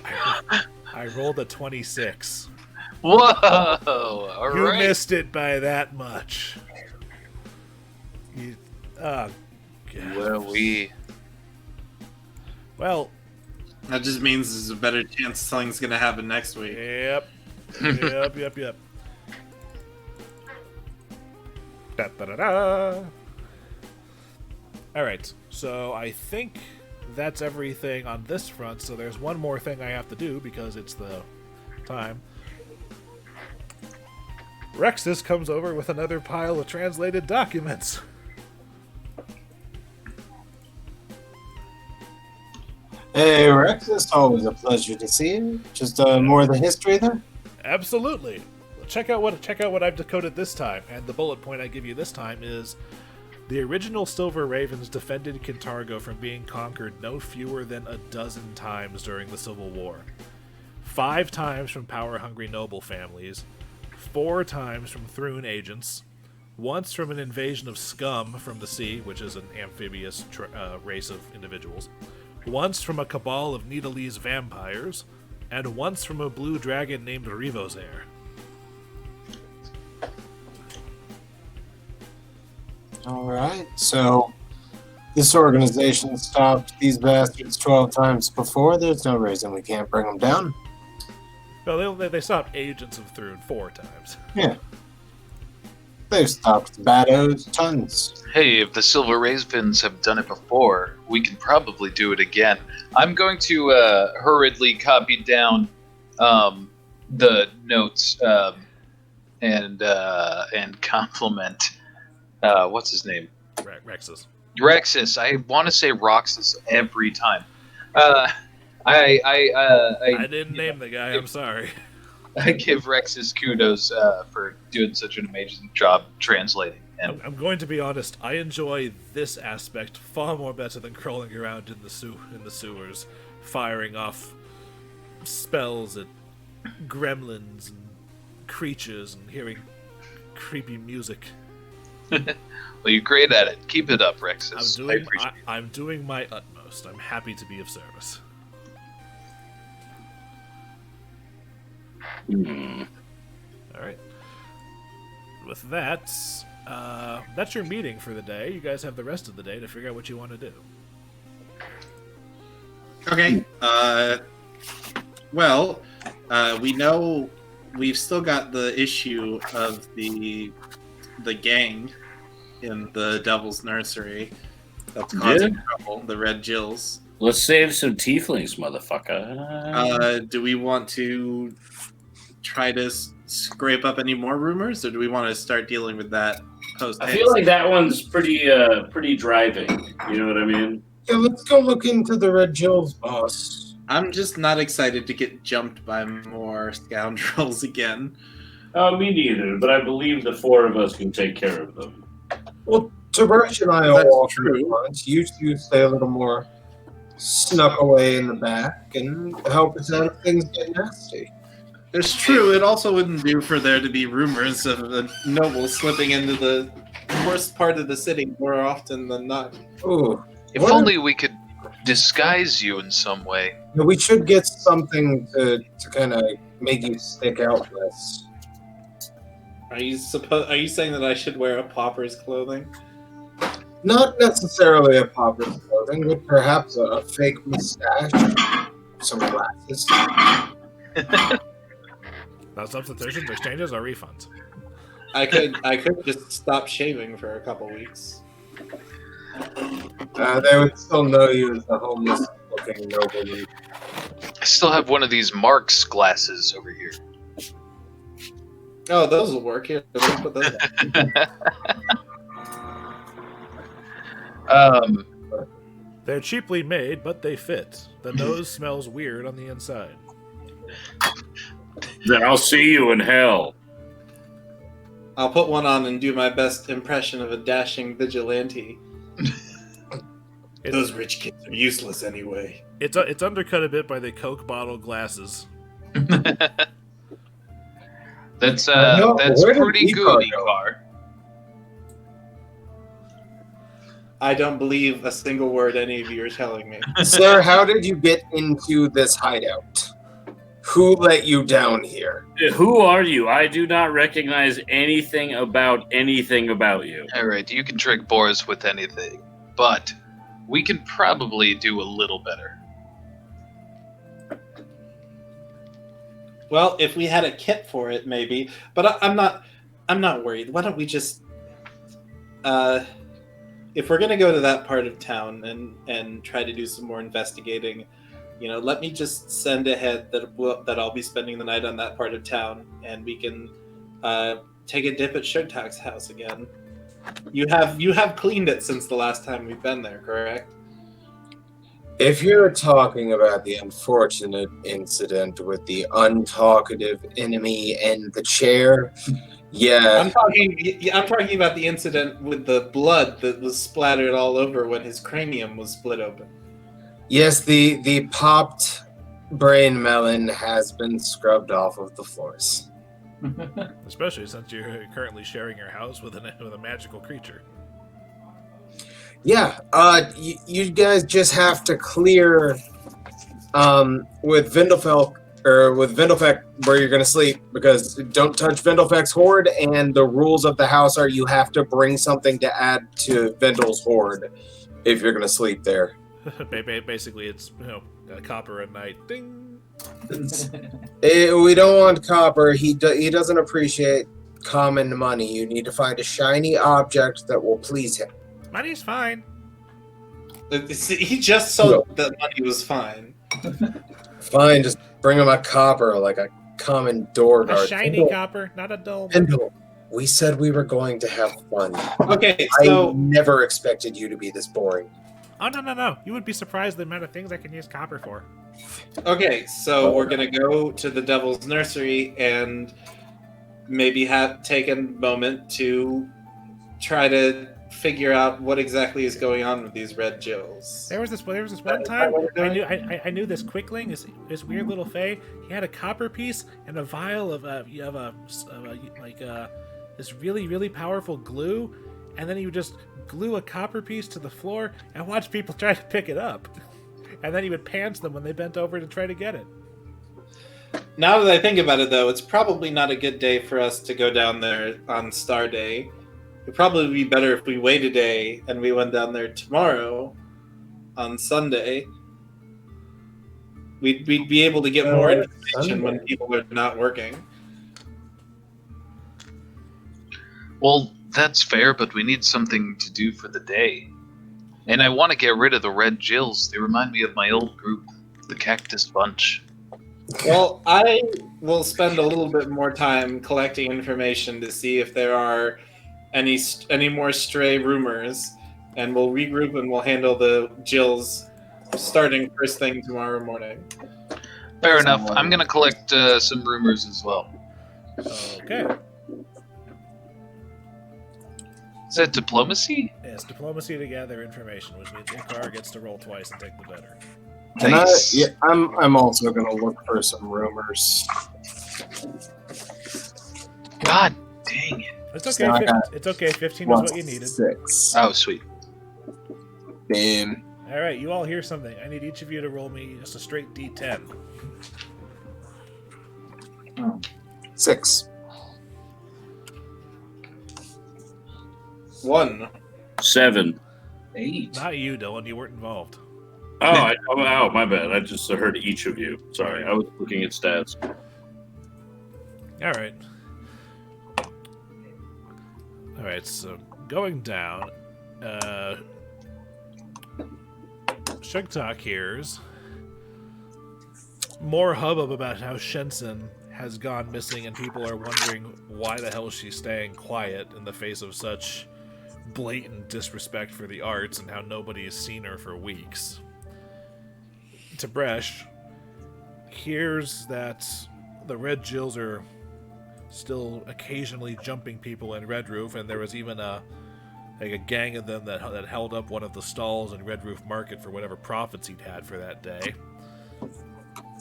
I rolled a 26. Whoa! All You right. missed it by that much. God. Well, That just means there's a better chance something's gonna happen next week. yep. Yep. Da-da-da-da. Alright, so I think that's everything on this front, so there's one more thing I have to do because it's the time. Rexus comes over with another pile of translated documents. Hey, Rex, it's always a pleasure to see you. Just more of the history there? Absolutely. Check out what I've decoded this time, and the bullet point I give you this time is the original Silver Ravens defended Kintargo from being conquered no fewer than a dozen times during the Civil War. 5 times from power-hungry noble families, 4 times from Thrune agents, once from an invasion of scum from the sea, which is an amphibious race of individuals, once from a cabal of Needlese vampires, and once from a blue dragon named Rivosair. Alright, so this organization stopped these bastards 12 times before. There's no reason we can't bring them down. Well, they stopped agents of Thrune 4 times. Yeah. They've stopped baddos tons. Hey, if the Silver Ravens have done it before, we can probably do it again. I'm going to hurriedly copy down the notes and compliment what's his name? Rexus. Rexus. I want to say Roxas every time. I didn't name the guy. I'm sorry. I give Rexus kudos for doing such an amazing job translating. And I'm going to be honest. I enjoy this aspect far more better than crawling around in the sewers, firing off spells at gremlins and creatures and hearing creepy music. well, you're great at it. Keep it up, Rexus. I'm doing my utmost. I'm happy to be of service. All right. With that, that's your meeting for the day. You guys have the rest of the day to figure out what you want to do. Okay. Well, we know we've still got the issue of the gang in the Devil's Nursery that's causing trouble. The Red Jills. Let's save some tieflings, motherfucker. Do we want to try to scrape up any more rumors, or do we want to start dealing with that post? I feel like that one's pretty driving. You know what I mean? Yeah, let's go look into the Red Jills, boss. I'm just not excited to get jumped by more scoundrels again. Me neither, but I believe the four of us can take care of them. Well, Tib'resh and I That's will walk true. in front. You stay a little more snuck away in the back and help us out if things get nasty. It's true. It also wouldn't do for there to be rumors of a noble slipping into the worst part of the city more often than not. Ooh. If What? only we could disguise you in some way. Yeah, we should get something to kind of make you stick out less. Are you saying that I should wear a pauper's clothing? Not necessarily a pauper's clothing, but perhaps a fake mustache, some glasses. Now, substitutions, exchanges, or refunds? I could just stop shaving for a couple weeks. They would still know you as the homeless-looking nobleman. I still have one of these Mark's glasses over here. Oh, those will work. Here, let me put those on. They're cheaply made, but they fit. The nose smells weird on the inside. Then I'll see you in hell. I'll put one on and do my best impression of a dashing vigilante. Those rich kids are useless anyway. It's undercut a bit by the Coke bottle glasses. That's where did pretty Icar good, go? Icar. I don't believe a single word any of you are telling me. Sir, how did you get into this hideout? Who let you down here? Who are you? I do not recognize anything about you. All right, you can trick Boarris with anything, but we can probably do a little better. Well, if we had a kit for it, maybe. But I'm not worried. Why don't we just, if we're gonna go to that part of town and try to do some more investigating, let me just send ahead that I'll be spending the night on that part of town, and we can take a dip at Sugtok's house again. You have cleaned it since the last time we've been there, correct? If you're talking about the unfortunate incident with the untalkative enemy and the chair, yeah. I'm talking about the incident with the blood that was splattered all over when his cranium was split open. Yes, the popped brain melon has been scrubbed off of the floors. Especially since you're currently sharing your house with a magical creature. Yeah, you guys just have to clear with Vindelfell where you're going to sleep, because don't touch Vindelfell's hoard, and the rules of the house are you have to bring something to add to Vindel's hoard if you're going to sleep there. Basically, it's a copper a night. Ding. We don't want copper. He doesn't appreciate common money. You need to find a shiny object that will please him. Money's fine. He just saw that money was fine. Fine, just bring him a copper, like a common door guard. A shiny copper, not a dull. We said we were going to have fun. Okay, I so never expected you to be this boring. Oh, no. You would be surprised the amount of things I can use copper for. we're gonna go to the Devil's Nursery and maybe take a moment to try to figure out what exactly is going on with these red Jills. There was this one time I knew this Quickling, this weird little fae. He had a copper piece and a vial of this really powerful glue, and then he would just glue a copper piece to the floor and watch people try to pick it up, and then he would pants them when they bent over to try to get it. Now that I think about it, though, it's probably not a good day for us to go down there on Star Day. It'd probably be better if we wait a day and we went down there tomorrow on Sunday. We'd be able to get more information when people are not working. Well, that's fair, but we need something to do for the day. And I want to get rid of the red Jills. They remind me of my old group, the Cactus Bunch. Well, I will spend a little bit more time collecting information to see if there are any more stray rumors, and we'll regroup and we'll handle the Jills starting first thing tomorrow morning. Fair enough. I'm going to collect some rumors as well. Okay. Is that diplomacy? Yes, diplomacy to gather information, which means Icar gets to roll twice and take the better. Nice. I'm also gonna look for some rumors. God dang it. It's okay. It's okay. 15 is what you needed. 6. Oh, sweet. Damn. All right, you all hear something. I need each of you to roll me just a straight D10. 6. 1. 7. 8. Not you, Dillon. You weren't involved. Oh, my bad. I just heard each of you. Sorry, I was looking at stats. All right. So going down, Sugtok hears more hubbub about how Shensen has gone missing, and people are wondering why the hell she's staying quiet in the face of such blatant disrespect for the arts, and how nobody has seen her for weeks. Tib'resh hears that the Red Jills are still occasionally jumping people in Red Roof, and there was even a gang of them that held up one of the stalls in Red Roof Market for whatever profits he'd had for that day.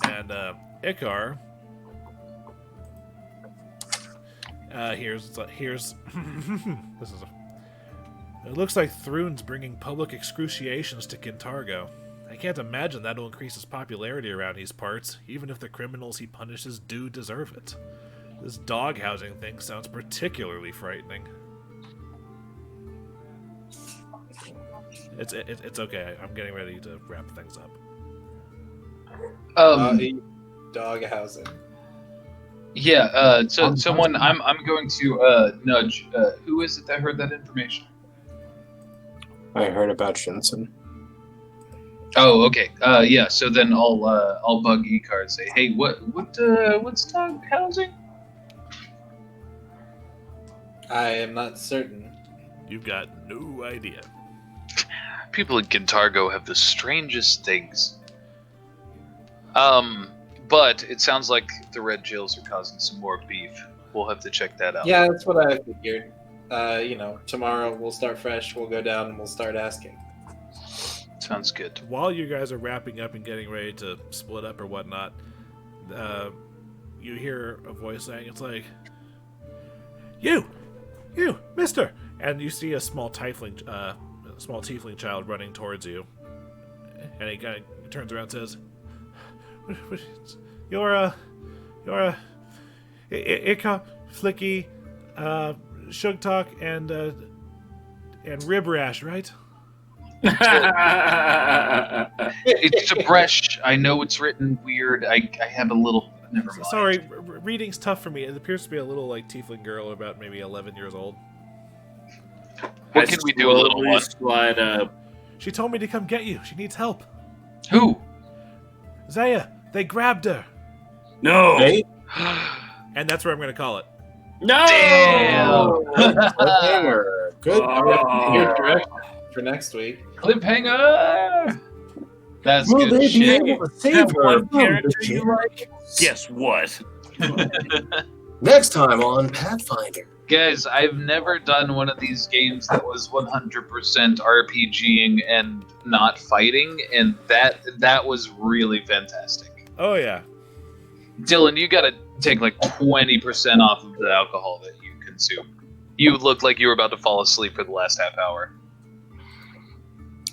And Icar here's this is it looks like Thrune's bringing public excruciations to Kintargo. I can't imagine that'll increase his popularity around these parts, even if the criminals he punishes do deserve it. This dog housing thing sounds particularly frightening. It's okay. I'm getting ready to wrap things up. Dog housing. Yeah. So someone, I'm going to nudge. Who is it that heard that information? I heard about Shensen. Oh, okay. Yeah. So then I'll bug Icar and say, hey, what's dog housing? I am not certain. You've got no idea. People in Kintargo have the strangest things. But it sounds like the Red Jills are causing some more beef. We'll have to check that out. Yeah, that's what I figured. Tomorrow we'll start fresh. We'll go down and we'll start asking. Sounds good. While you guys are wrapping up and getting ready to split up or whatnot, you hear a voice saying, it's like, You, mister! And you see a small tiefling child running towards you. And he kind of turns around and says, You're Icar, Flickie, Sugtok, and Ribrash, right? It's Tib'resh. I know it's written weird. I have a little... Never mind. Sorry, reading's tough for me. It appears to be a little tiefling girl, about maybe 11 years old. What can we do, a little one? Slide up. She told me to come get you. She needs help. Who? Zaya, they grabbed her. No. Hey? And that's where I'm going to call it. No. Damn. Cliffhanger. Good. Good direction for next week. Cliffhanger. That's Will good they be shit. able to save Have her one from the character you jail? like? Guess what? Next time on Pathfinder. Guys, I've never done one of these games that was 100% RPGing and not fighting, and that was really fantastic. Oh yeah. Dillon, you gotta take like 20% off of the alcohol that you consume. You looked like you were about to fall asleep for the last half hour.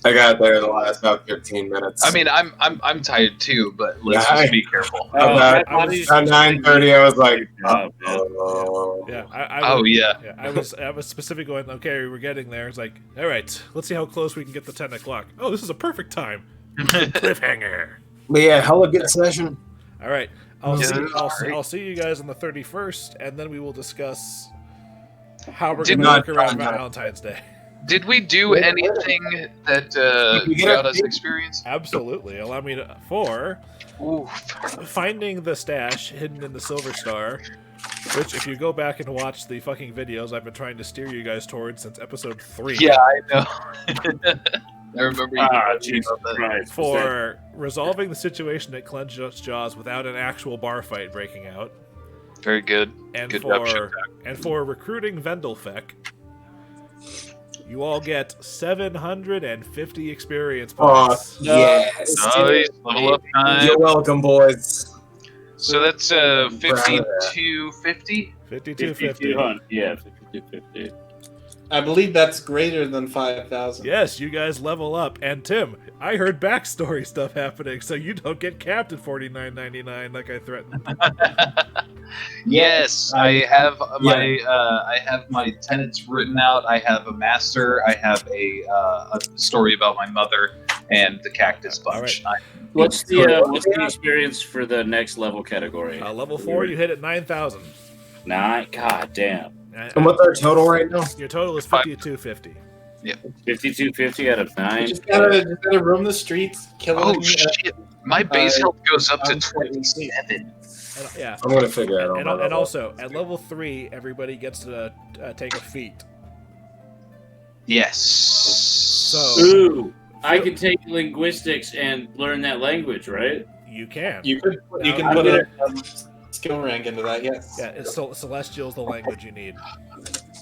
I got there the last about 15 minutes. I mean, I'm tired too, but let's just be careful. About I was- at 9:30, I was like, Job, man. oh. Yeah. Oh yeah. I was specific going, okay, we're getting there. It's like, all right, let's see how close we can get to 10 o'clock. Oh, this is a perfect time. Cliffhanger. But yeah, hella good session. All right. I'll Yeah, see, that was I'll, great. I'll see you guys on the 31st, and then we will discuss how we're Did going to not work around find out. Valentine's Day. Did we do anything that You get got a- us experience? Absolutely. Allow me to. For Ooh. finding the stash hidden in the Silver Star, which, if you go back and watch the fucking videos I've been trying to steer you guys towards since episode 3. Yeah, I know. I remember you. Ah, talking Jesus about that. Christ. For resolving the situation at Clenched Jaws without an actual bar fight breaking out, Very good. and Good job, for Shattersong. recruiting Vendelfek, you all get 750 experience Oh, points. yes. Nice. Level up time. You're welcome, boys. So that's Proud of that. 5250. 5250. 5200. Yeah, 5250. I believe that's greater than 5,000. Yes, you guys level up. And Tim, I heard backstory stuff happening, so you don't get capped at $49.99 like I threatened. Yes, I have my tenets written out. I have a master. I have a story about my mother and the cactus bunch. What's the experience for the next level category? Level 4, you hit at 9,000. 9. God damn. And what's our total right now? Your total is 5250. 5250 out of 9. Just gotta roam the streets, killing. Oh shit! My base health goes up to I'm 27. And, yeah. I'm gonna figure it out. And also, at level 3, everybody gets to take a feat. Yes. So Ooh, I can take linguistics and learn that language, right? you can. You can I'm put a skill rank into that. Yes. Yeah, it's Celestial's the language you need.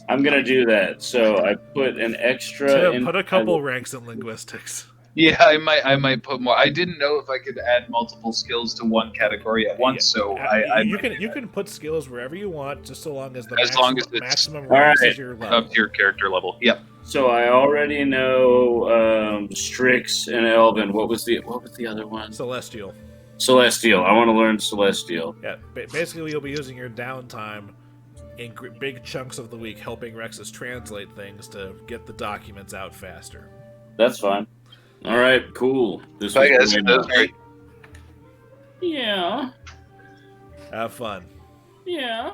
I'm gonna do that. So I put an extra. Tim, put a couple ranks in linguistics. Yeah, I might put more. I didn't know if I could add multiple skills to one category at once, so you can put skills wherever you want, just so long as the As long as it's- maximum All ranks right. is your level. up to your character level. Yep. So I already know Strix and Elven. What was the other one? Celestial. Celestial. I want to learn Celestial. Yeah, basically you'll be using your downtime in big chunks of the week helping Rexus translate things to get the documents out faster. That's fine. All right, cool. This Bye, was guys. great. That was great. Yeah. Have fun. Yeah.